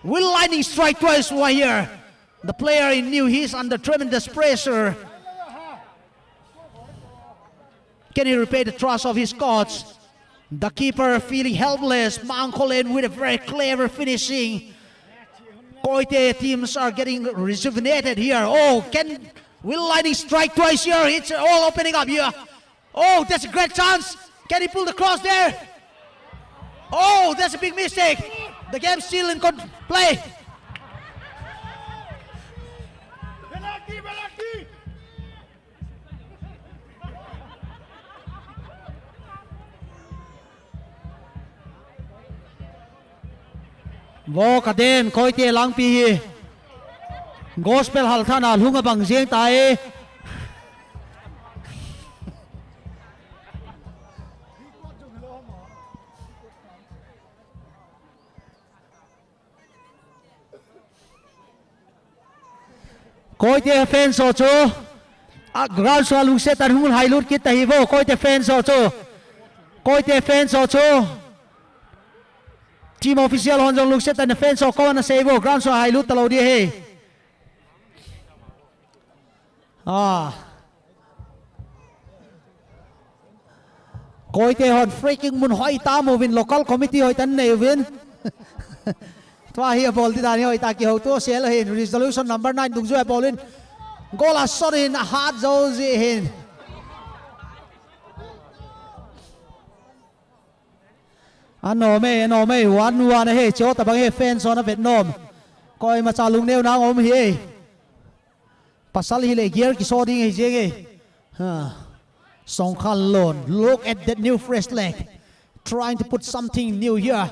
Will lightning strike twice while here? The player knew he's under tremendous pressure. Can he repay the trust of his coach? The keeper feeling helpless. Mankolin with a very clever finishing. Koite teams are getting rejuvenated here. Oh, will lightning strike twice here? It's all opening up here. Oh, that's a great chance. Can he pull the cross there? Oh, that's a big mistake. The game's still in play. Vô cả đêm coi tia lang pi gospel hal thana lunga bang jeng tai coi tia fan so chu ground so lung se tan hung hai lut kit tai vô coi tia fan so chu coi tia fan so chu team official hon jong luk set and defense of Kawan Savo ground so high lut talo dia he Koite hon freaking mun hoi ta mo win local committee hoi tan ne win twa hi ball ti dani hoi ta ki ho to sel hin resolution number 9 dung jo ball in goal a shot in hard zo ji hin no me 1-1 he cho ta bang he fans on Việt Nam coi mà cha lung nêu na om hi pasal hi le gear ki so ding he je song khan lon look at that new fresh leg trying to put something new here.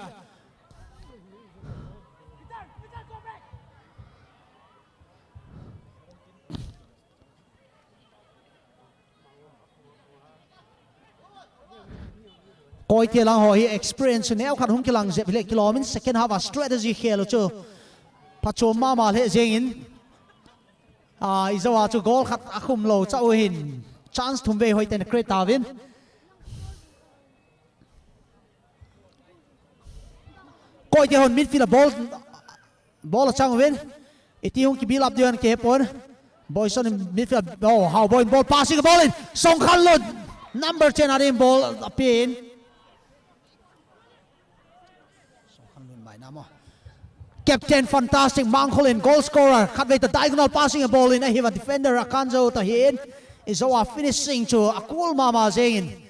Coi tia lang ho hi experience neo khat hung kilang je bile kilomin second half a strategy khelo chu pacho ma le jengin izawa chu goal khat akhum lo chau hin chance thum ve hoi ten create tawin coi tia hon midfield ball chang win iti hung ki build up dian ke pon boys on midfield oh how boy ball passing the ball in song khan lo number 10 arim ball pin Captain fantastic Mankolin goal scorer cut with the diagonal passing a ball in a defender Akanzo Tahin is our finishing to Akul Mama Zain.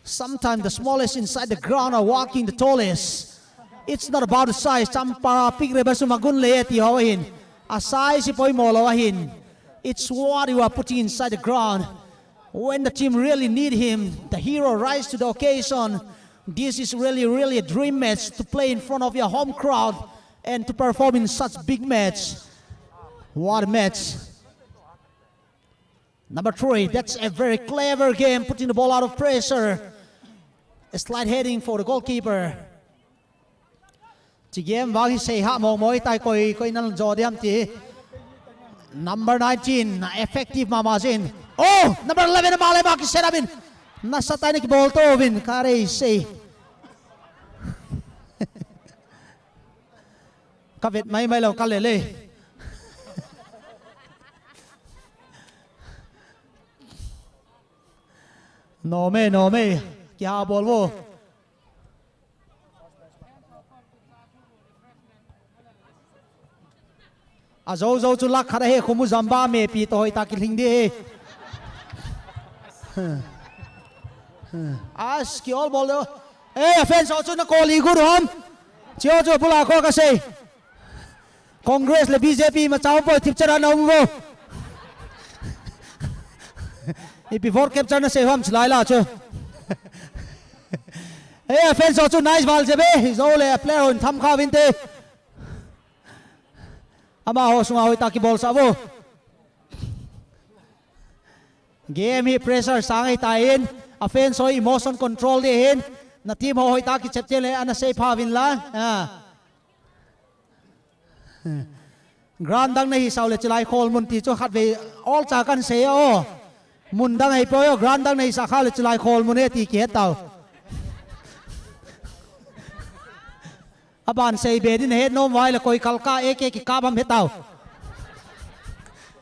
Sometimes the smallest inside the ground are walking the tallest. It's not about the size. Champara pigre basu magun leeti hoin. A size ipoi molowahin. It's what you are putting inside the ground. When the team really need him, the hero rise to the occasion. This is really a dream match to play in front of your home crowd and to perform in such big match. What a match. Number 3, that's a very clever game, putting the ball out of pressure. A slight heading for the goalkeeper. Chỉ game vang say ha mong moi tai koi nan jo diam ti Number 19, effective mamazin. Oh, number 11 na malay maki serabin. Nasa tayo ni ball to win. Kare say. Kavit may law kalele. No me. Kya ball wo. Zo chu lak khara he khumu zamba me pi to hoi ta kilhing de. As ki all ball. Eh offense chu na koli gu rom. Chio chu pula ko ka sei. Congress le BJP ma chau po thip chara na um wo. I before capture na sei hom chlai la chu. Eh offense chu nice ball je be. Zo le player on tham kha win te. Ama ho sunga hoi taki ball sabo. Game hi pressure sangai tain. Offense hoi emotion control de hin. Na team ho hoi taki chepchele ana safe havin la. Grand dang na hi saule chilai KHOLMUN ti chu khat ve all cha kan se o. Mun dang ai po grand dang na hi sa khale chilai KHOLMUN e ti ke tau. Aban say bedin head no vai la koi kalka ek ki kabam hetau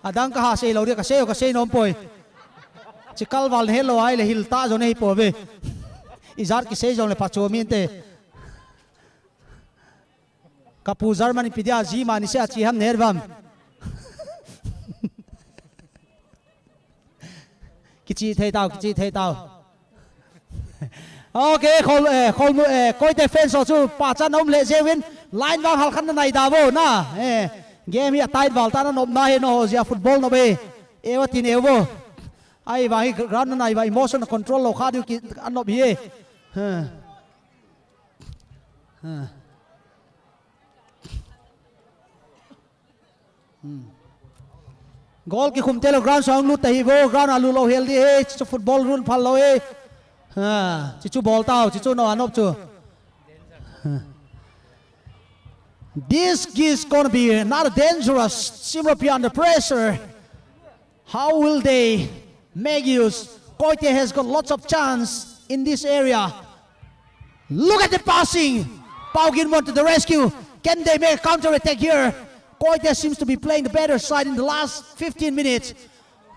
adang ka ha sei lo ri ka sei nom poi chikal wal hello ai le hil ta zo nei po ve izar ki sei zo le pacho min te kapu Germany pidia ji mani se achi ham nervam kichi thei tau Okay, KHOLMUN koi defense chu pa chan om le jewin line wang hal khan nai da bo na game ya tight ball ta na nom na he no zia football no be ewa tin ewo ai vai ground nai vai emotion control lo kha du ki an no bi goal ki khum telo ground song lu tai bo ground alu lo healthy he football rule phal lo e Chichu ball tao, chichu no anop chu. This is gonna be not dangerous. Simropi under pressure. How will they make use? Koite has got lots of chance in this area. Look at the passing. Pau Ginmon to the rescue. Can they make a counter attack here? Koite seems to be playing the better side in the last 15 minutes.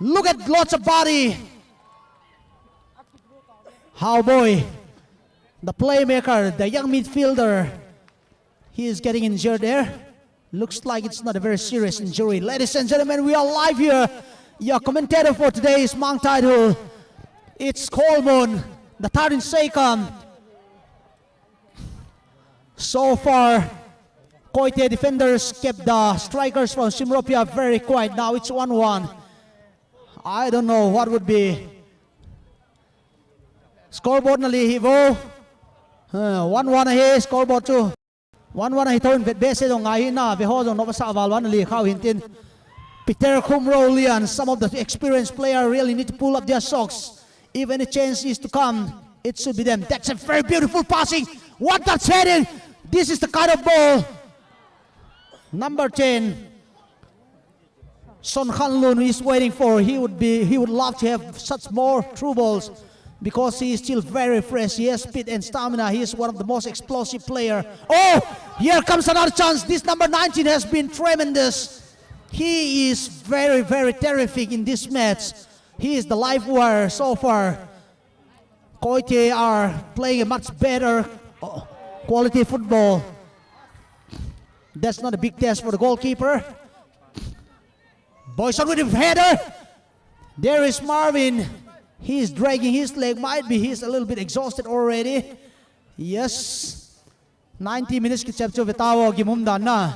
Look at lots of body. How boy, the playmaker, the young midfielder, he is getting injured there. Looks like it's not a very serious injury. Ladies and gentlemen, we are live here. Your commentator for today's Mang title, it's KHOLMUN, the third in Hoikim. So far, Koite defenders kept the strikers from Simropia very quiet. Now it's 1-1. I don't know what would be scoreboard na li hivo 1-1 he scoreboard chu 1-1 hi thon vet base dong ngai na ve ho dong no sa wal wan li khaw hintin Peter Kumrolian. Some of the experienced players really need to pull up their socks. If any chance is to come, it should be them. That's a very beautiful passing. What that's heading. This is the kind of ball number 10 Son Khanlun is waiting for. He would love to have such more true balls, because he is still very fresh. He has speed and stamina. He is one of the most explosive players. Oh, here comes another chance. This number 19 has been tremendous. He is very, very terrific in this match. He is the live wire so far. Koite are playing a much better quality football. That's not a big test for the goalkeeper. Boyson with the header. There is Marvin. He is dragging his leg. Might be he's a little bit exhausted already. Yes. 90 minutes ki chapcho betawo gimum dan na.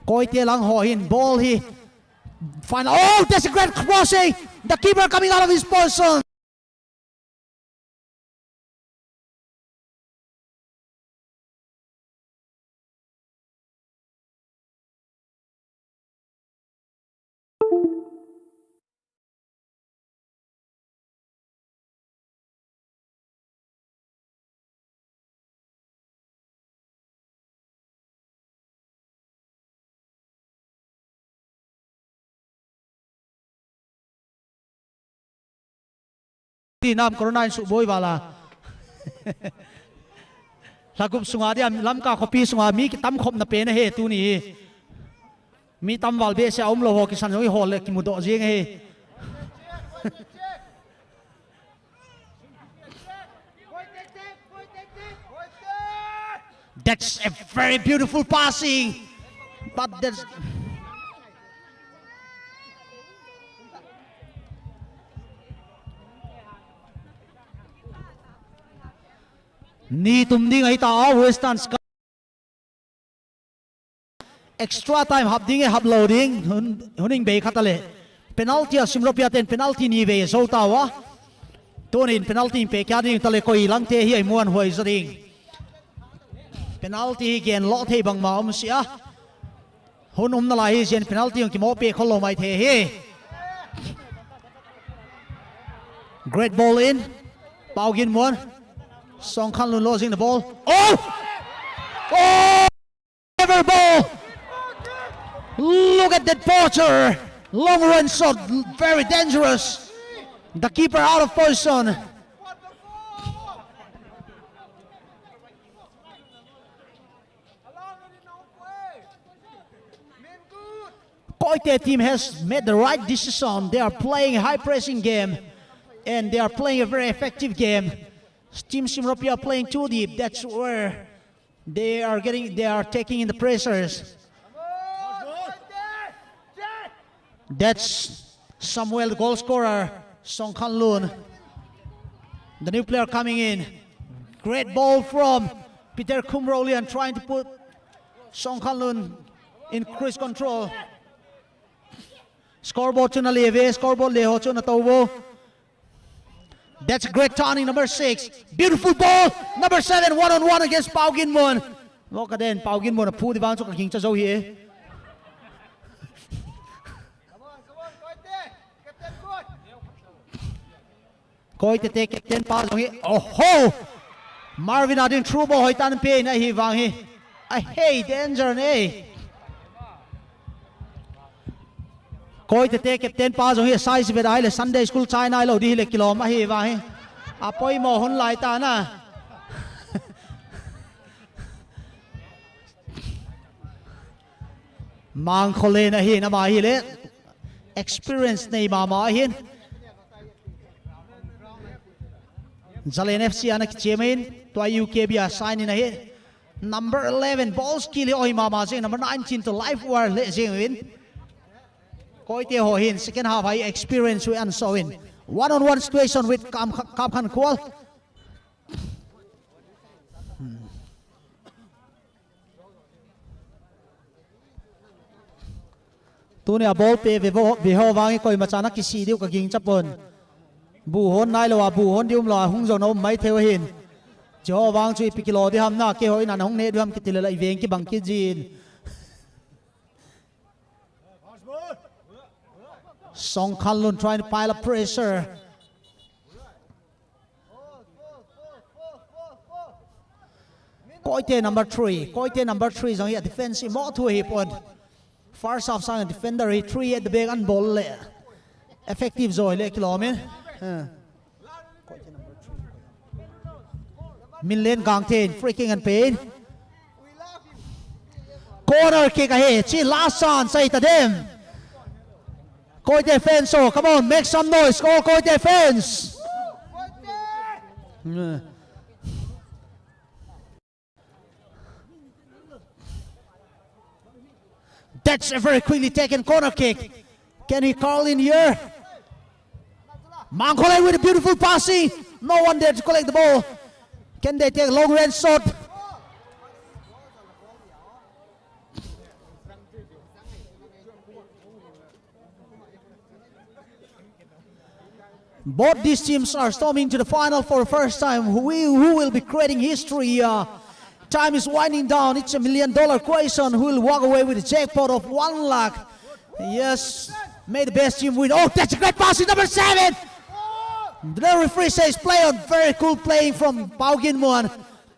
Koite lang hohin. Ball he. Final. Oh, that's a great crossing. The keeper coming out of his position. Di nam corona in su boy bala. Lagup sunga dia lam ka kopi sunga mi tam khop na pe na he tu ni. Mi tam wal be se om lo ho ki san hoi hol le ki mu do jing he. That's a very beautiful passing, but there's ni tum ding ai ta Western Sky extra time hap ding hap loading huning be khatale penalty simropia ten penalty ni ve so ta wa tonin penalty pe kya ding tale koi lang te hi ai muan hoi zring penalty gen lo thei bang ma om sia hun na lai gen penalty ki mo pe kholo mai the he great ball in Pao Gin Muan Song Khan Lun losing the ball. Oh! Never ball! Look at that poacher! Long run shot, very dangerous. The keeper out of position. Koite team has made the right decision. They are playing a high pressing game and they are playing a very effective game. Team Simropia playing too deep. That's where they are taking in the pressures. That's Samuel, the goal scorer, Song Khan Lun. The new player coming in. Great ball from Peter Kumrolian trying to put Song Khan Lun in cruise control. Scoreboard to Naleve, scoreboard Leho to Natovo. That's a great turning, number 6. Beautiful ball, number 7, one-on-one against Pao Gin Muan. Look at that, Pao Gin Muan, pull the bounce of King Chazo here. Koite take captain pass here. Oh ho! Marvin adin true ball hoitan pe na hi wang hi. I hate danger ne. Koite take captain pass here size with ai le Sunday school China lo di le kilo ma hi wa hi. Apoi mo hun lai ta na. Mang khole na hi na ma hi le. Experience nei ma ma hi. Zalen FC anak Chemin to UKB sign in ahead. Number 11 balls kili oi mama sing number 19 to life war le sing win. Koite ho hin second half high experience we an so in. One-on-one situation with Kam Khan Kual. Tu ne ball pe ve ho wangi koi machana ki si diu ka ging chapon. Bu hon nai lo bu hon dium lo hung zo no mai theo hin jo wang chui pikilo di ham na ke hoi nan hong ne du ham ki tilala iveng ki bang ki jin Song Khan Lun trying to pile up pressure. Koite number 3 zong here defensive more to hip on far south side defender he 3 at the big and ball le effective zo le kilometer. Min len gang ten freaking and pain. Corner kick ahead. See last chance say to them. Koi defense, so come on, make some noise. Go Koi defense. That's a very quickly taken corner kick. Can he call in here? Mangkole with a beautiful passing. No one there to collect the ball. Can they take a long range shot? Both these teams are storming to the final for the first time. Who will be creating history? Time is winding down. It's $1 million question. Who will walk away with a jackpot of 1 lakh? Yes, may the best team win. Oh, that's a great passing, number 7. The referee says play on. Very cool playing from Pao Gin Muan.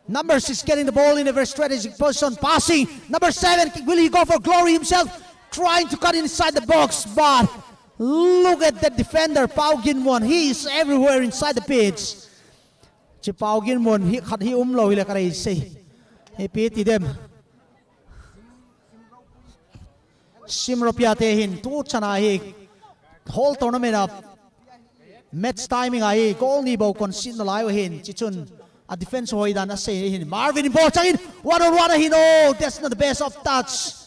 Number 6 getting the ball in a very strategic position. Passing. Number 7, will he go for glory himself? Trying to cut inside the box, but Look at that defender, Pao Ginwon. He is everywhere inside the pitch. Chỉ Pao Ginwon he khát hi lo le karai sei. He piti dem. Simropia te hin tu chana hi whole tournament up. Match timing ai goal ni bo kon sin lai hin chi chun a defense hoi dan a sei hin Marvin ball changin 1-on-1 hin. Oh, that's not the best of touch.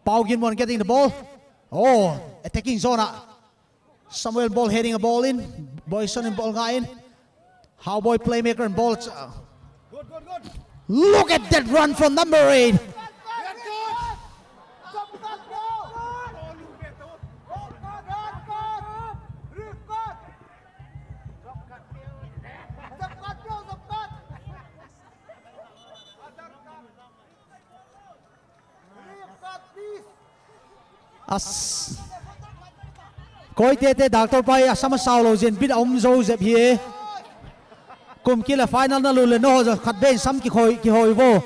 Pao Ginwon getting the ball. Oh, attacking zone. Samuel Ball heading a ball in. Boyson and ball guy in. How boy playmaker and ball. Look at that run from number 8. As coi tê doctor pai asam saulo jen bit zo zep hi kum kila final na lu le no zo khat ben sam ki hoi vo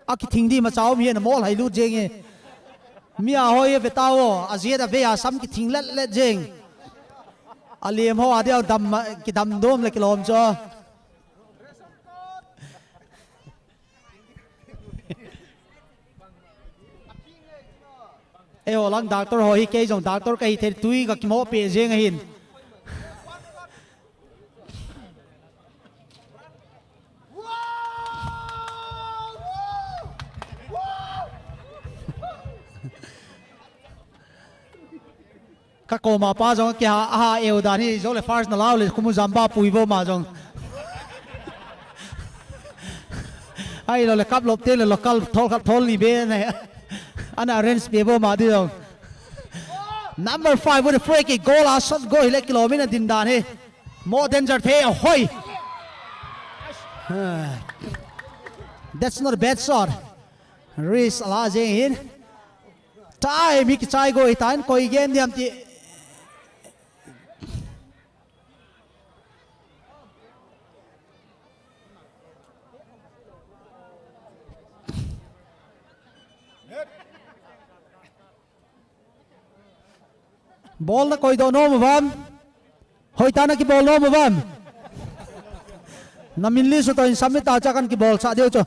a ki thing di ma chaw mi na mol hai lu jeng mi a hoi ve tawo a zia da ve a sam ki thing let jeng aliem ho a dia dam ki dam dom le kilom cho eo lang doctor hoi ke jong doctor kai the tui ka kimo pe jeng hin ka ko ma pa jong kya a eo da ni zo le first na law le kumu zamba pui vo ma jong ai lo le kap lop te le local thol ni be ne ana arrange bebo ma diong number 5 with a free kick goal a shot go hile kilometer din dan he more danger the hoi that's not a bad shot Riz ala jeng hin tai mi ki chai go itan koi game diam ti ball na koi do no mabam hoi ta na ki ball no mabam na minli so to in samit ta cha kan ki ball sa deu cho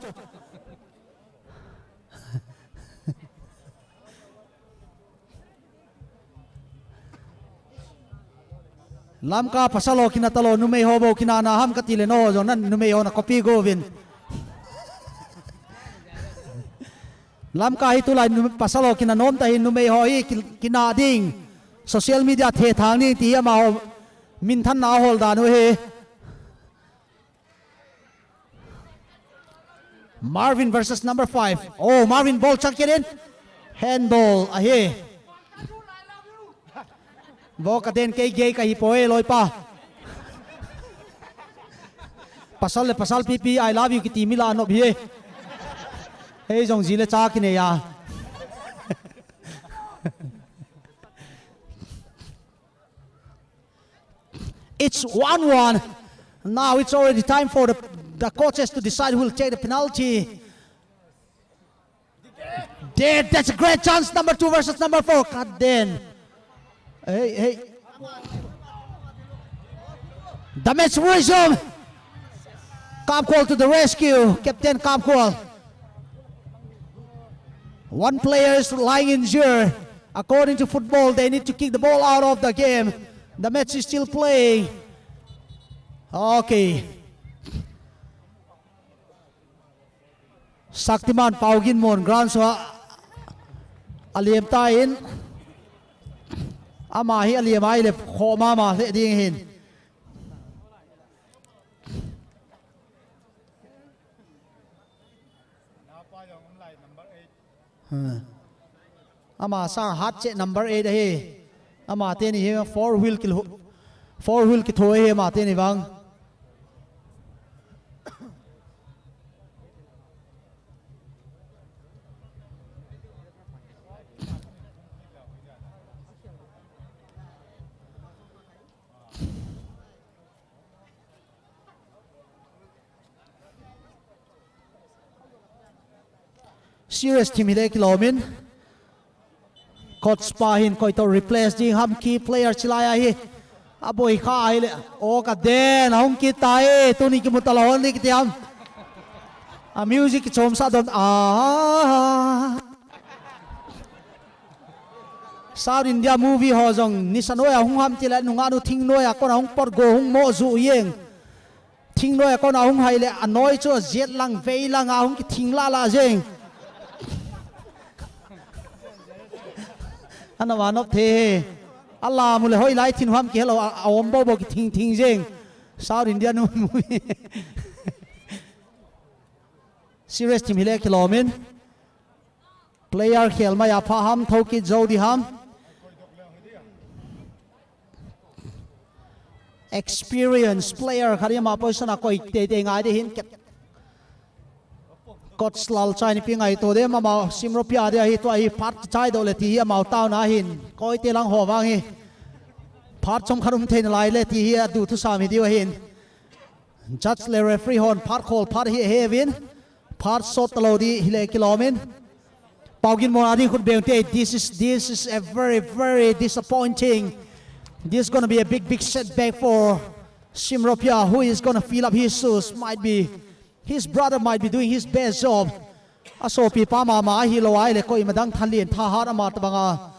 lam ka pasalo kina talo nu mei ho bo kina na ham ka ti le no jo nan nu mei ho na copy go win lam ka hi tu lai nu pasalo kina nom ta hi nu mei ho hi kina ding social media the thang ni ti ama min than na hol dan he Marvin versus number 5. Oh, Marvin ball chuck it in handball ahe bo ka den ke ge ka hi poe loi pa pasal pp I love you ki ti mila no bhi he jong ji le cha ki ne ya It's 1-1. Now it's already time for the coaches to decide who will take the penalty. That's a great chance. Number 2 versus number 4. Cut then. Hey. The match resume. Kamkwal to the rescue. Captain Kamkwal. One player is lying injured. According to football, they need to kick the ball out of the game. The match is still playing. Okay. Saktiman Pao Ginwon ground so aliem ta in ama hi aliem ai le kho ma le ding hin ama sang hat che number 8 he ama te ni he 4 wheel ki thoi he ma te ni wang serious team hi le kilomin coach pa hin koi to replace ding ham key player chilaya hi aboi kha ai le o ka den hong ki tai tu ni ki mutalon ni ki tiam a music chom sa don South India movie ho jong nisanoya hung ham tila nunga nu thing noya kon hung por go hung mo zu yeng thing noya kon hung hai le anoi cho jet lang vei lang a hung ki thing la la jeng ana wa nop the Allah mule hoi lai thin ham ki hello awom bo bo ki thing thing jeng South India nu movie serious team hile kilomin player khel ma ya pha ham thoki jodi ham experience player khari ma position a koi te te ngai de hin coach lal chai ni pi ngai to de ma ma simropia de hi to hi phat chai do le ti hi ma taw na hin koi te lang ho wang hi phat chom kharum thein lai le ti hi du thu sam hi di hin judge le referee hon phat khol phat hi he win phat sot lo di hile kilomin Paugin Moradi could be this is a very disappointing. This is going to be a big setback for Simropia, who is going to fill up his shoes. Might be his brother might be doing his best job. Aso pipa mama hilo ai le koi madang thalien tha har ama tabanga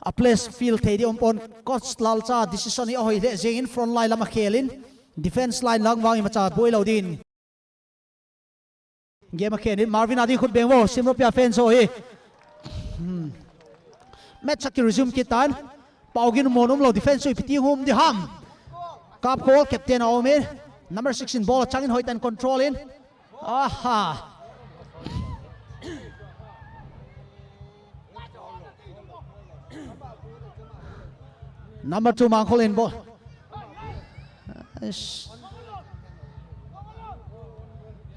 a place field thedi ompon coach lalcha decision hi hoi le jeng in front line lama khelin defense line lang wang macha boilo din game a khelin Marvin Adi khut bengwo Simropia fans ho hi match ki resume kitan Paugin monum lo defense piti home di ham kap call captain Omer number 16 ball changin hoitan control in aha number 2 mangkol in ball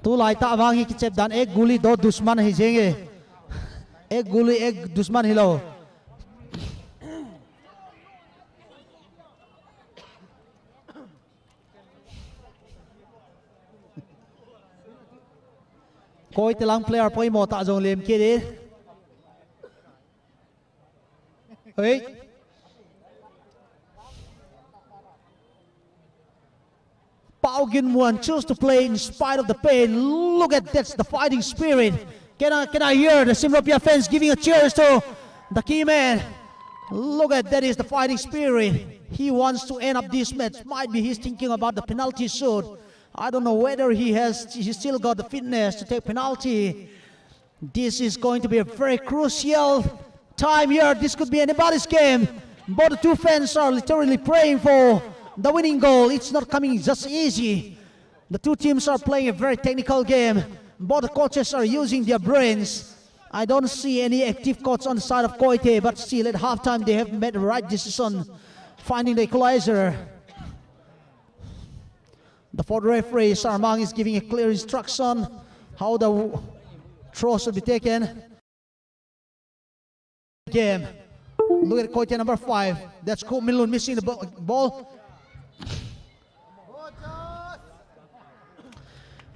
tu lai ta wangi ki chep dan ek guli do dushman hi jenge एक गोली एक दुश्मन हिलो कोई Telang player पोई मोता जों लेम के दे Paugin Muan chose to play in spite of the pain. Look at that's the fighting spirit. Can I hear the Simropia fans giving a cheers to the key man? Look at that is the fighting spirit. He wants to end up this match. Might be he's thinking about the penalty shoot. I don't know whether he still got the fitness to take penalty. This is going to be a very crucial time here. This could be anybody's game. Both the two fans are literally praying for the winning goal. It's not coming just easy. The two teams are playing a very technical game. Both the coaches are using their brains. I don't see any active coach on the side of Koite, but still at halftime they have made the right decision, finding the equalizer. The fourth referee, Sarmang, is giving a clear instruction how the throw should be taken. Game. Look at Koite number 5. That's Milun missing the ball.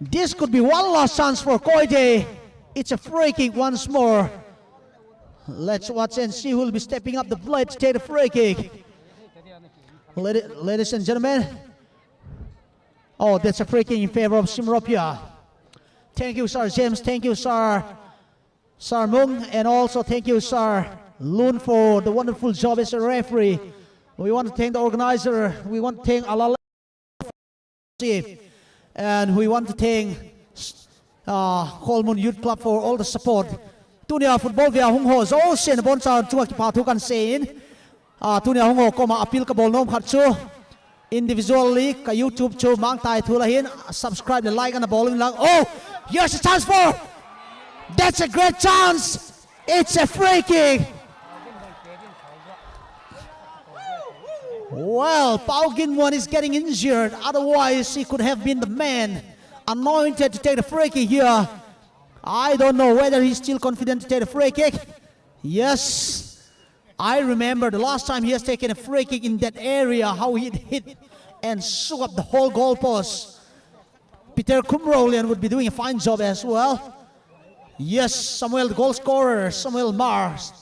This could be one last chance for Koite. It's a free kick once more. Let's watch and see who will be stepping up the plate to take the free kick. Ladies and gentlemen. Oh, that's a free kick in favor of Simropia. Thank you, Sir James. Thank you, Sir Mung. And also thank you, Sir Loon, for the wonderful job as a referee. We want to thank the organizer. We want to thank Allah. And we want to thank KHOLMUN Youth Club for all the support. Tunia football via hung ho zo sen bon sa chuak ki pa thu kan sein. Tunia hung ho ko ma appeal ka bol nom khat chu. Individually ka YouTube chu mang tai thu la hin subscribe and like and the bowling lang. Oh, here's a chance for. That's a great chance. It's a free kick. Well, Paugin Muan is getting injured. Otherwise, he could have been the man anointed to take the free kick here. I don't know whether he's still confident to take the free kick. Yes, I remember the last time he has taken a free kick in that area, how he hit and shook up the whole goalpost. Peter Kumrolian would be doing a fine job as well. Yes, Samuel, the goal scorer, Samuel Mars.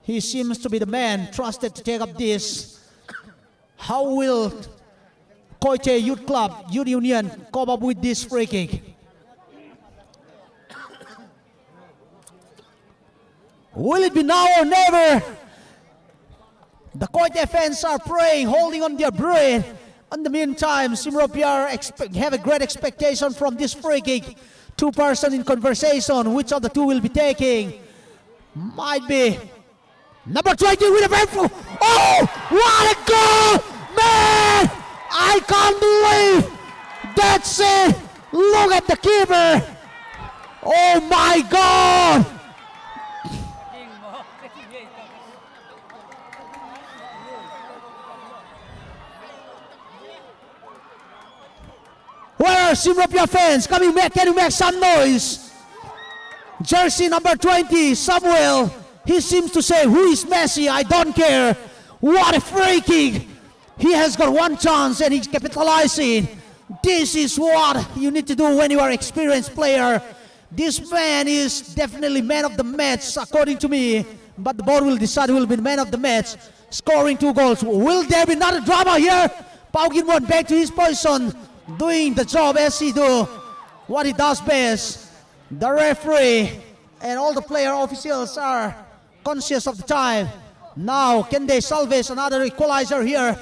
He seems to be the man trusted to take up this. How will Koite Youth Club, Youth Union come up with this free kick? Will it be now or never? The Koite fans are praying, holding on their breath. In the meantime, Simropia have a great expectation from this free kick. Two persons in conversation. Which of the two will be taking? Might be number 20 with a breakthrough. Oh, what a goal! Man, I can't believe that's it. Look at the keeper. Oh my God. Where are Simropia fans? Coming back, can you make some noise? Jersey number 20, Samuel. He seems to say, who is Messi? I don't care. What a free kick. He has got one chance and he's capitalizing. This is what you need to do when you are an experienced player. This man is definitely man of the match, according to me. But the board will decide who will be the man of the match. Scoring 2 goals. Will there be another drama here? Pao Ginwon back to his position, doing the job as he do what he does best. The referee and all the player officials are conscious of the time. Now, can they salvage another equalizer here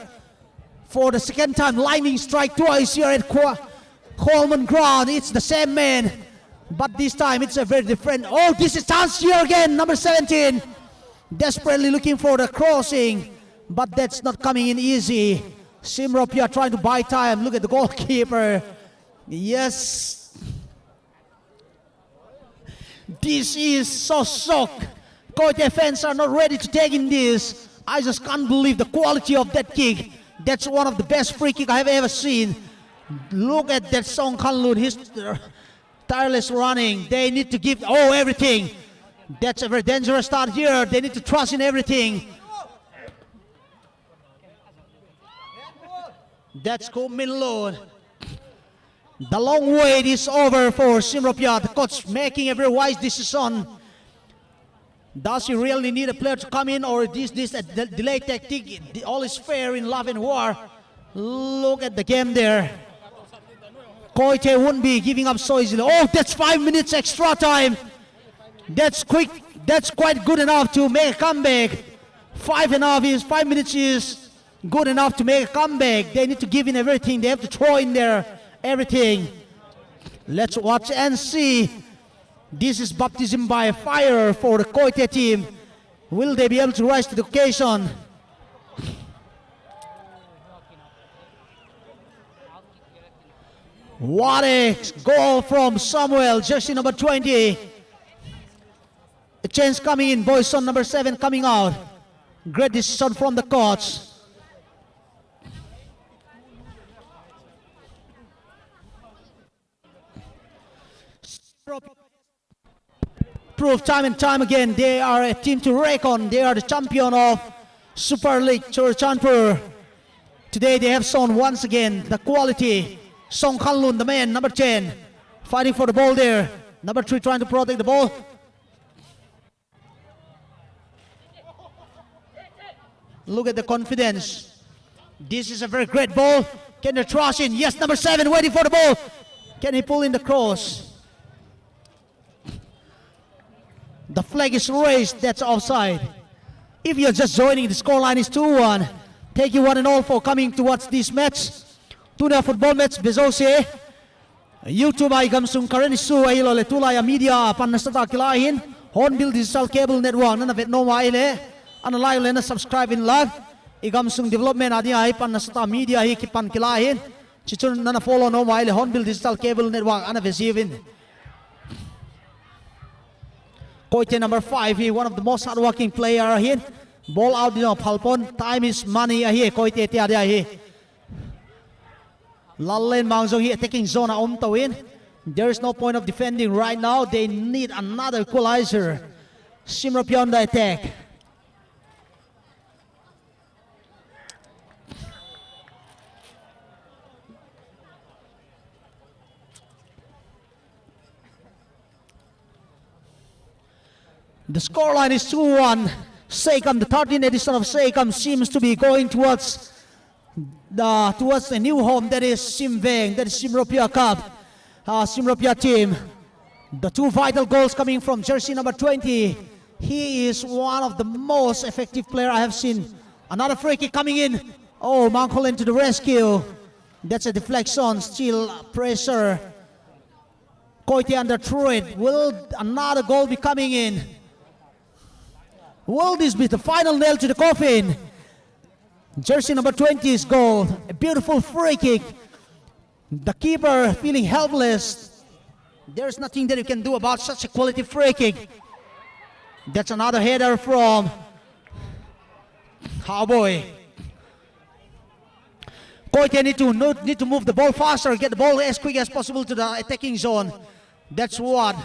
for the second time? Lightning strike twice here at KHOLMUN ground. It's the same man, but this time it's a very different. Oh, this is chance here again. Number 17, desperately looking for the crossing, but that's not coming in easy. Simropia trying to buy time. Look at the goalkeeper. Yes. This is so shocked. Koite fans are not ready to take in this. I just can't believe the quality of that kick. That's one of the best free kick I have ever seen. Look at that Song Kanlun. His tireless running. They need to give everything. That's a very dangerous start here. They need to trust in everything. That's Ko Min Loon. The long wait is over for Simropia. The coach making a very wise decision. Does he really need a player to come in, or is this a delay tactic? All is fair in love and war. Look at the game there. Koite won't be giving up so easily. Oh, that's 5 minutes extra time. That's quick. That's quite good enough to make a comeback. 5 minutes is good enough to make a comeback. They need to give in everything. They have to throw in there everything. Let's watch and see. This is baptism by fire for the Koite team. Will they be able to rise to the occasion? What a goal from Samuel, jersey number 20. A change coming in, Boyson number 7 coming out. Great decision from the coach. Prove time and time again they are a team to reckon. They are the champion of Super League Churchanpur. Today they have shown once again the quality. Song Kanlun, the man, number 10, fighting for the ball there. Number 3 trying to protect the ball. Look at the confidence. This is a very great ball. Can they trust in? Yes, number 7 waiting for the ball. Can he pull in the cross? The flag is raised. That's offside. If you're just joining, the scoreline is 2-1. Thank you one and all for coming to watch this match. Tuna football match bezose. YouTube ay gamsung karen isu ay lo le tulay media pan nastata kilahin. Hornbill Digital Cable Network na navet no maile. Ana live le na subscribe in live. Igamsung development adi ay pan nastata media hi kipan kilahin. Chichun na follow no maile Hornbill Digital Cable Network ana vesivin. Koite number 5 here, one of the most hardworking player here. Ball out palpon. Time is money here. Koite tiada here. Lallen Mangzong here attacking zone to win. There is no point of defending right now. They need another equalizer. Simropia on the attack. The scoreline is 2-1. Hoikim, the 13th edition of Hoikim, seems to be going towards the new home, that is Simveng, that is Simropia Cup, Simropia team. The two vital goals coming from jersey number 20. He is one of the most effective player I have seen. Another free kick coming in. Oh, Mount Holland to the rescue. That's a deflection, still pressure. Koite under threat. Will another goal be coming in? Will this be the final nail to the coffin? Jersey number 20's goal. A beautiful free kick. The keeper feeling helpless. There's nothing that you can do about such a quality free kick. That's another header from Cowboy. Koite need to move the ball faster, get the ball as quick as possible to the attacking zone. That's what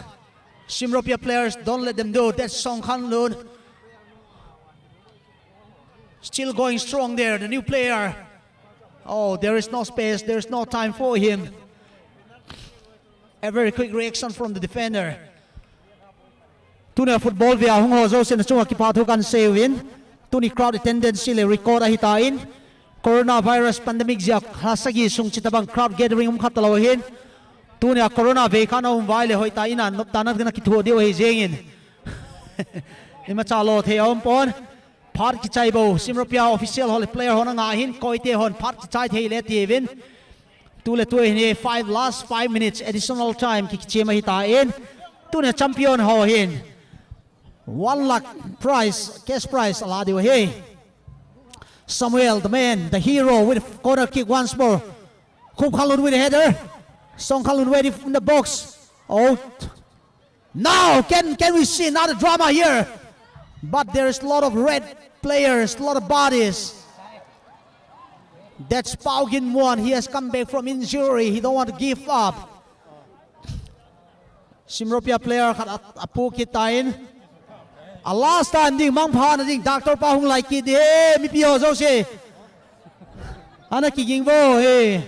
Simropia players don't let them do. That's Song Khan-lun. Still going strong there, the new player. Oh, there is no space, there is no time for him. A very quick reaction from the defender. Tuna football via hung ho zo sin chunga ki pathu kan sewin. Tuni crowd attendance sile record hitain. Coronavirus pandemic zia hasagi sung chitabang crowd gathering khatalo hin. Tuna corona ve kana vaile hoita ina nop tanat gana ki thu deu he jengin. Ima chalo the om pon. Part ki chai bo Simropia official hol player hona nga hin Koite hon part ki chai the le tivin. Tule tu hin 5 minutes additional time ki chema hitain. Tuna champion ho hin. 1 lakh prize, cash prize aladi hey. Samuel, the man, the hero with a corner kick once more. Song Khan-lun with a header. Song Khan-lun ready in the box. Oh, now can we see another drama here? But there's a lot of red players, a lot of bodies. That's Paugin Muan. He has come back from injury. He don't want to give up. Simropia player had a poor kitain. A last time ding mang pha na ding Dr. Pahung like it eh mi pio zo se ana ki ging vo eh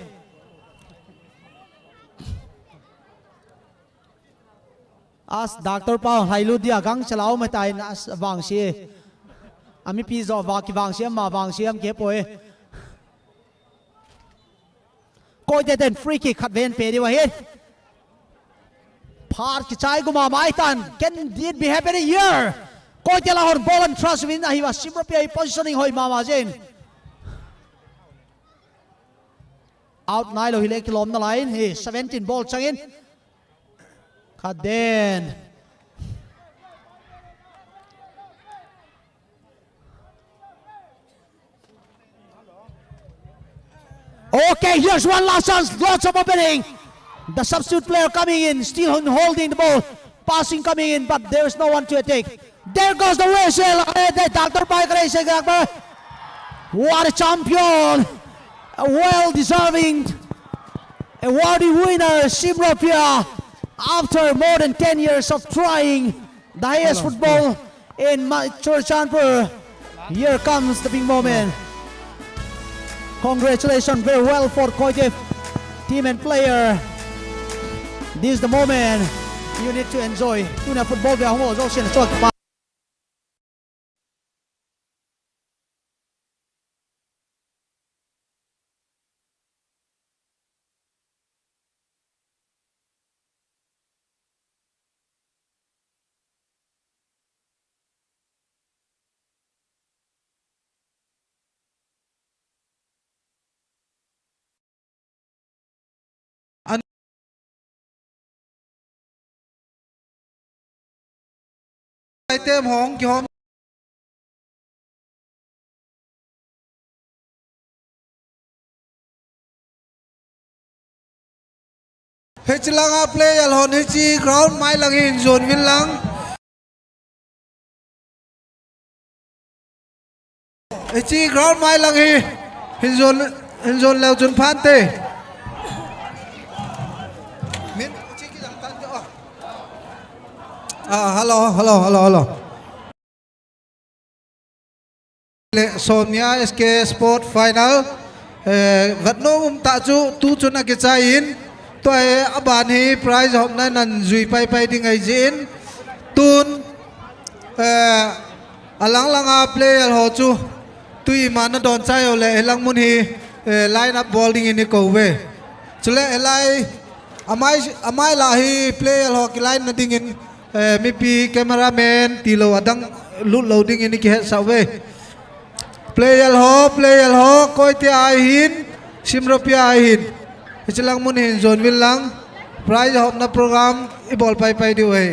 as Dr. Pahung hai lu dia gang chalao ma tai na as wang se ami pi zo wa ki wang siam ma wang siam ke poi Koite den free kick khat ven pe di wa he par ki chai gu ma mai tan can it be happening here? Koite la hon ball and trust win hi was Simropia positioning hoi mama jen out nai lo hi le kilom na line he 17 ball changin kaden okay, here's one last chance, lots of opening. The substitute player coming in, still holding the ball, passing coming in, but there is no one to attack. There goes the whistle. Dr. Pai. What a champion! A well-deserving awarding winner, Simropia. After more than 10 years of trying the highest football in Churchanpur, here comes the big moment. Congratulations, very well for Koite team and player. This is the moment you need to enjoy. Tuna football via home also in the item hong ki hom hechilanga play al hon hechi ground mai lang in zone win lang hechi ground mai lang hi hin zone leo chun phan te min chi ki jang tan jo hello Sonia SK Sport Final vật nô tạ chu tu chu na ke chai in toy aban hi prize hom na nan zui pai pai ding ai jin tun alang langa player ho chu tui man don chai ole elang mun hi line up bowling in ko we chule elai amai la hi player ho ki line na ding in mi pi cameraman tilo adang lut loading in ki het sa we player ho koi ti ai hin simropia ai hin chilang mun hin zone will lang prize hop na program i ball pai di we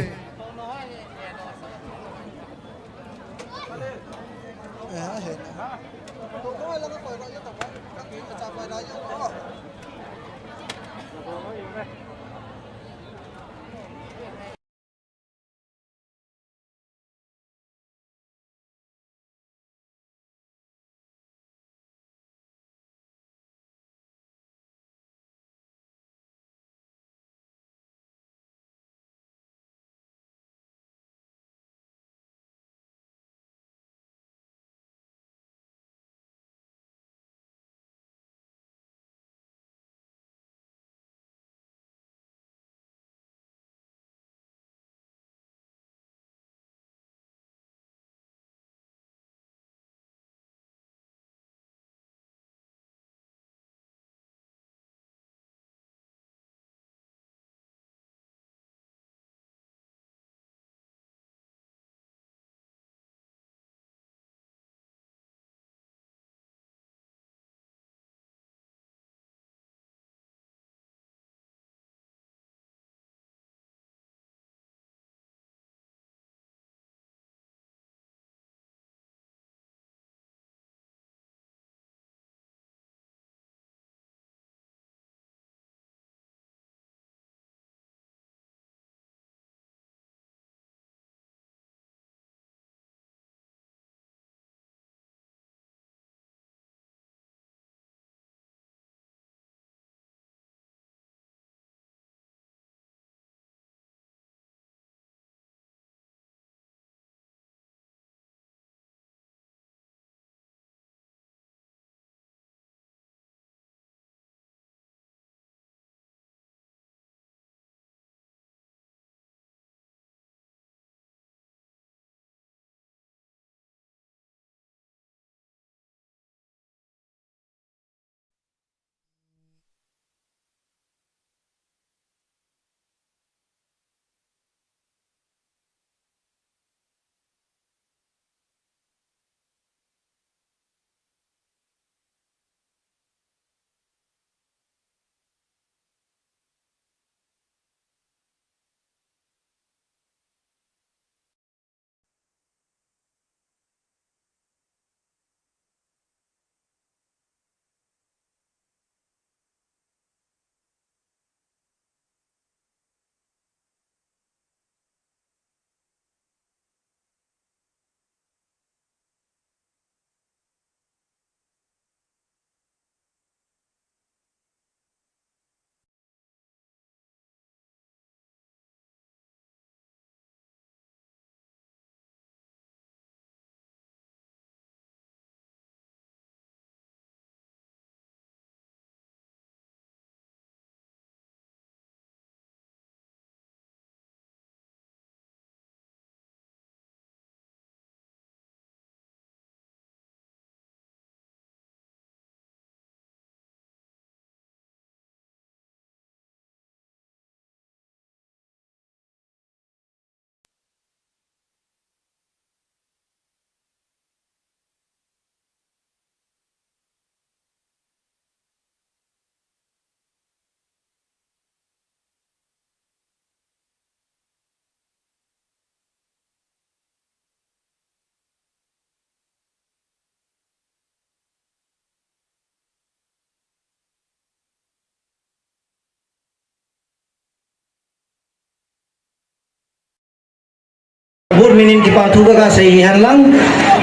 Good minin ki patu ga sei han lang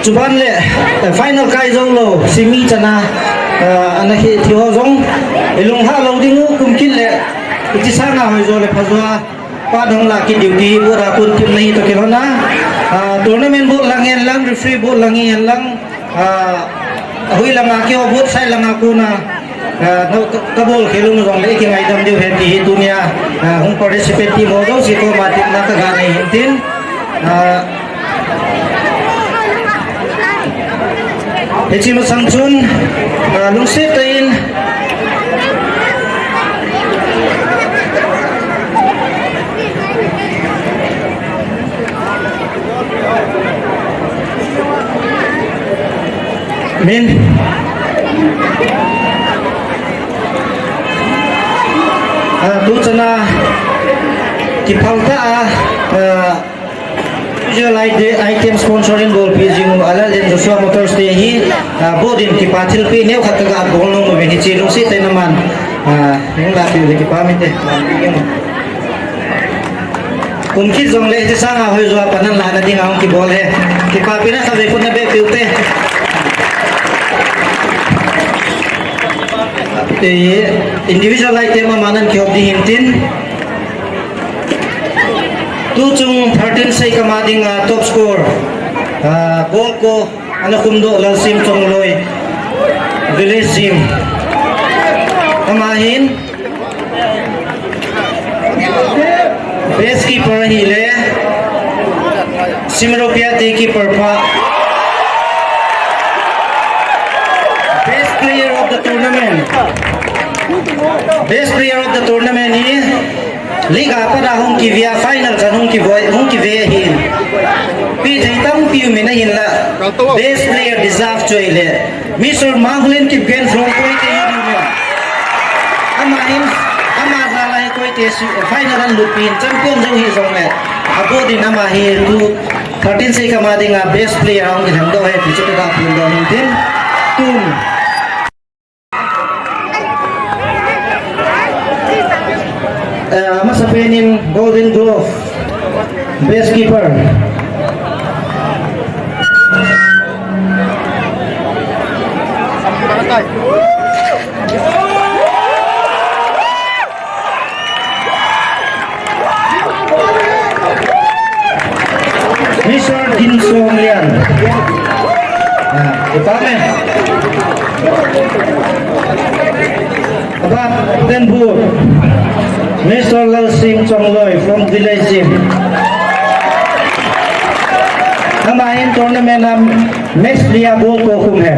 chuban le final kai zo lo simi chana ana hi thio zong elung ha lo ding kum kin le ti sana hoi zo le phazwa pa dong la ki duty pura kun tim nahi to kelona tournament bo langen lang referee bo langen lang hui langa ki bo sai langa kuna kabul khelung zong le ki ngai dam de he ti dunia hung participate ti mo do si ko matin na ka ga nei tin Hechima Sangchun, Lungsit Tain, Min tu chana ki phangta visualize the item sponsoring goal paging alal den Joshua Motors te hi bodin ki pathil pe neu khat ga bol no me hi chilung si te naman yung la pi ki pamit te kum ki jong le je sang a hoi zo panan la na ding ang ki bol he ki pa pina sa ve pun be piute individual item manan ki obdi hintin tu chung 13 say kamading top score goal ko ano kumdo lal sim chung loy village sim kamahin best keeper hile simropia te keeper pa best player of the tournament hi Liga pada hong ki via final kan hong ki ve hin pi thei tam piu me na hin la best player deserve choile Mr. Manghulen ki gen from koi te yu me ama za lai koi te final an lupin champion jo hi zong me ago din ama hi tu 13 sei kama dinga best player hong ki ham do he pichu ta pin do hin tin tum masa penin golden glove best keeper Mr. Din Song Lian department abang Denbur Mr. Lal Singh Chongloi from village gym. हमारे tournament हम next लिया गोल को हुम है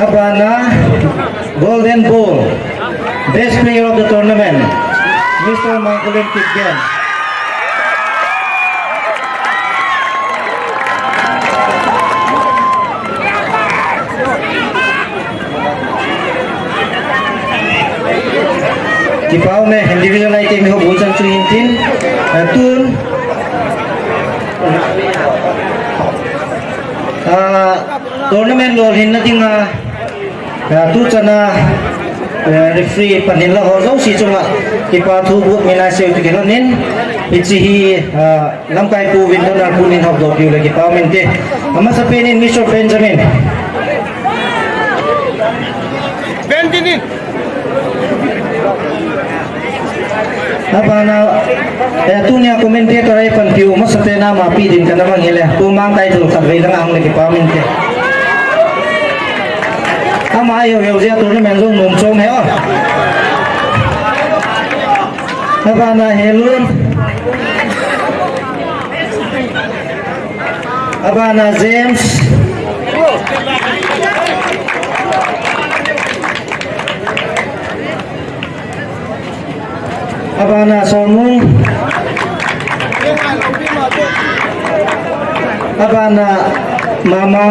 Abana golden ball best player of the tournament Mr. Mangkulen Kipgen Kipau में individual item हो बहुत संचु हिंतिन तुन tournament lo hin na dinga tu chana referee panin la ho zo si chunga kipa thu bu mina se tu gen nin ichi hi lamkai pu win na punin hob do piu le kipa mente ama sa penin Mr. Benjamin Abana tu nya commentator ai pan piu ma sa pena ma pi din kana mang hele tu mang tai tu khat lang ang le kipa mente ama yo yo dia tournament lo nom chom he Abana helun Abana James Abana Sormung Abana Mama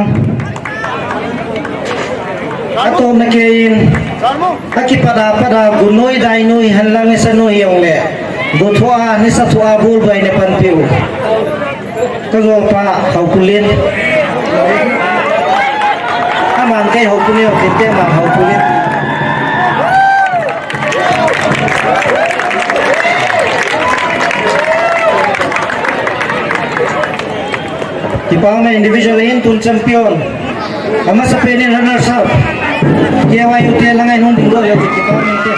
Atom na kain Aki pada gunoi dainoi hanlang sanoi yang le Butua ni satua bul bai ne panpiu Kago pa haukulin Aman kai haukulin kite ma haukulin Kipau na individual in tul champion ama sa penin runners up KYU te lang ay nung dinglo yo kipau na ite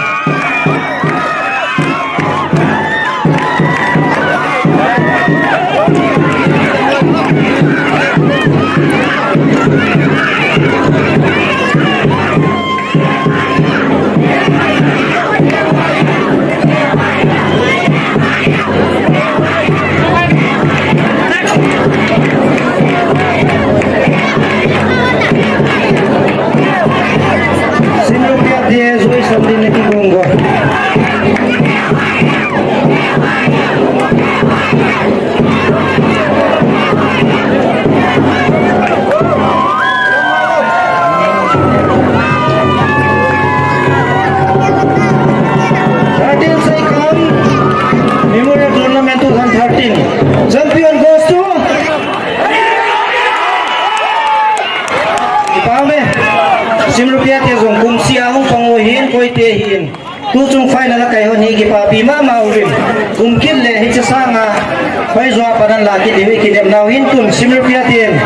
Hoi zo panan la ki dewi ki dem naw in tun simir pia tin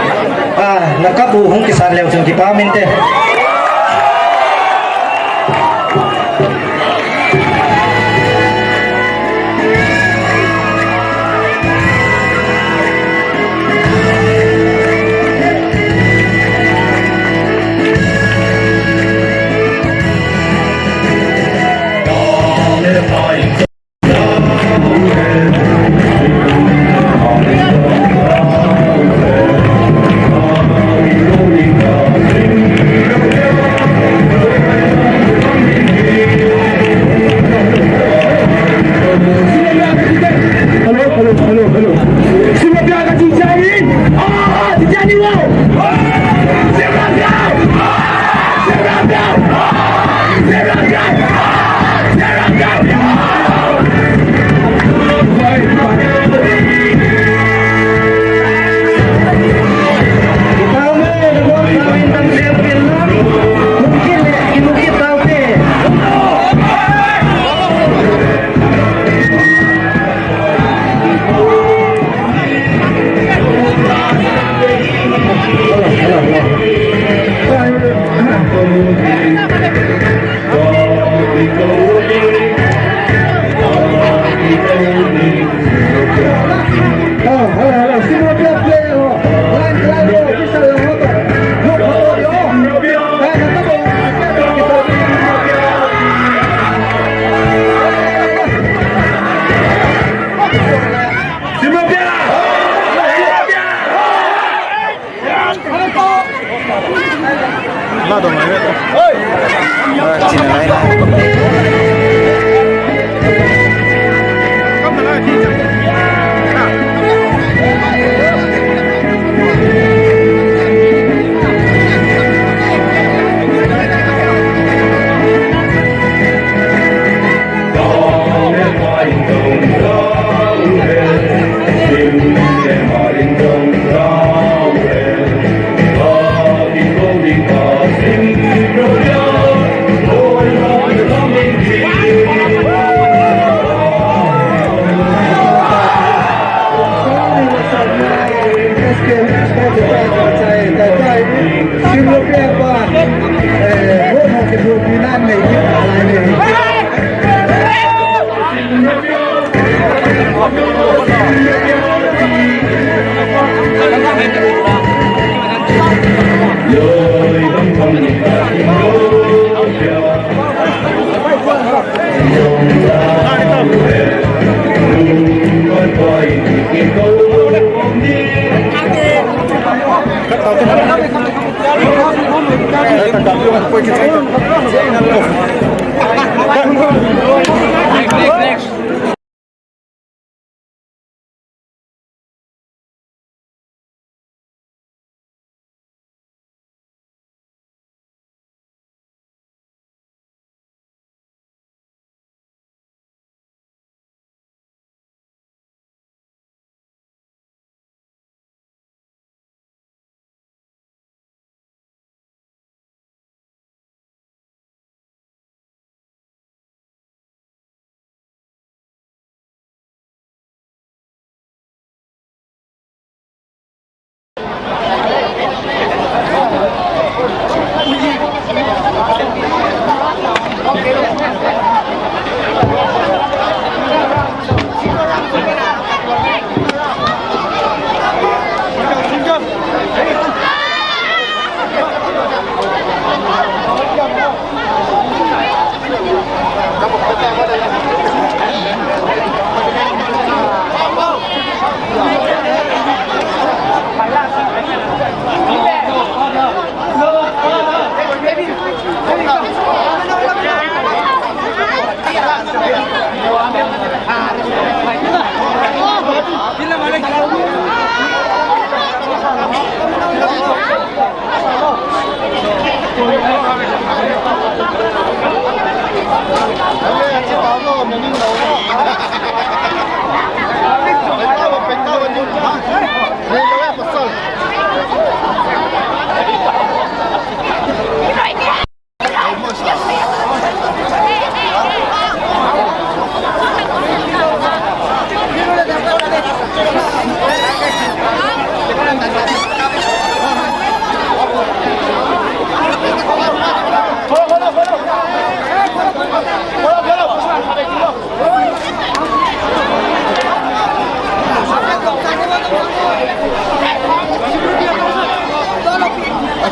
nakabu hung kisan lew chung ki pamin te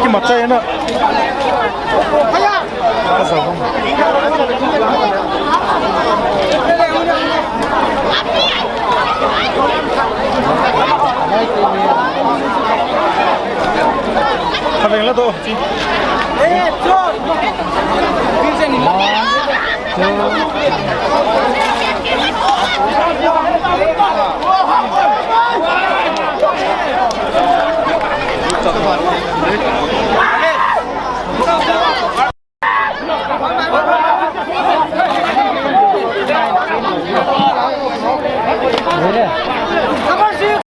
कि मचा है ना Kalian lah tuh. Boleh.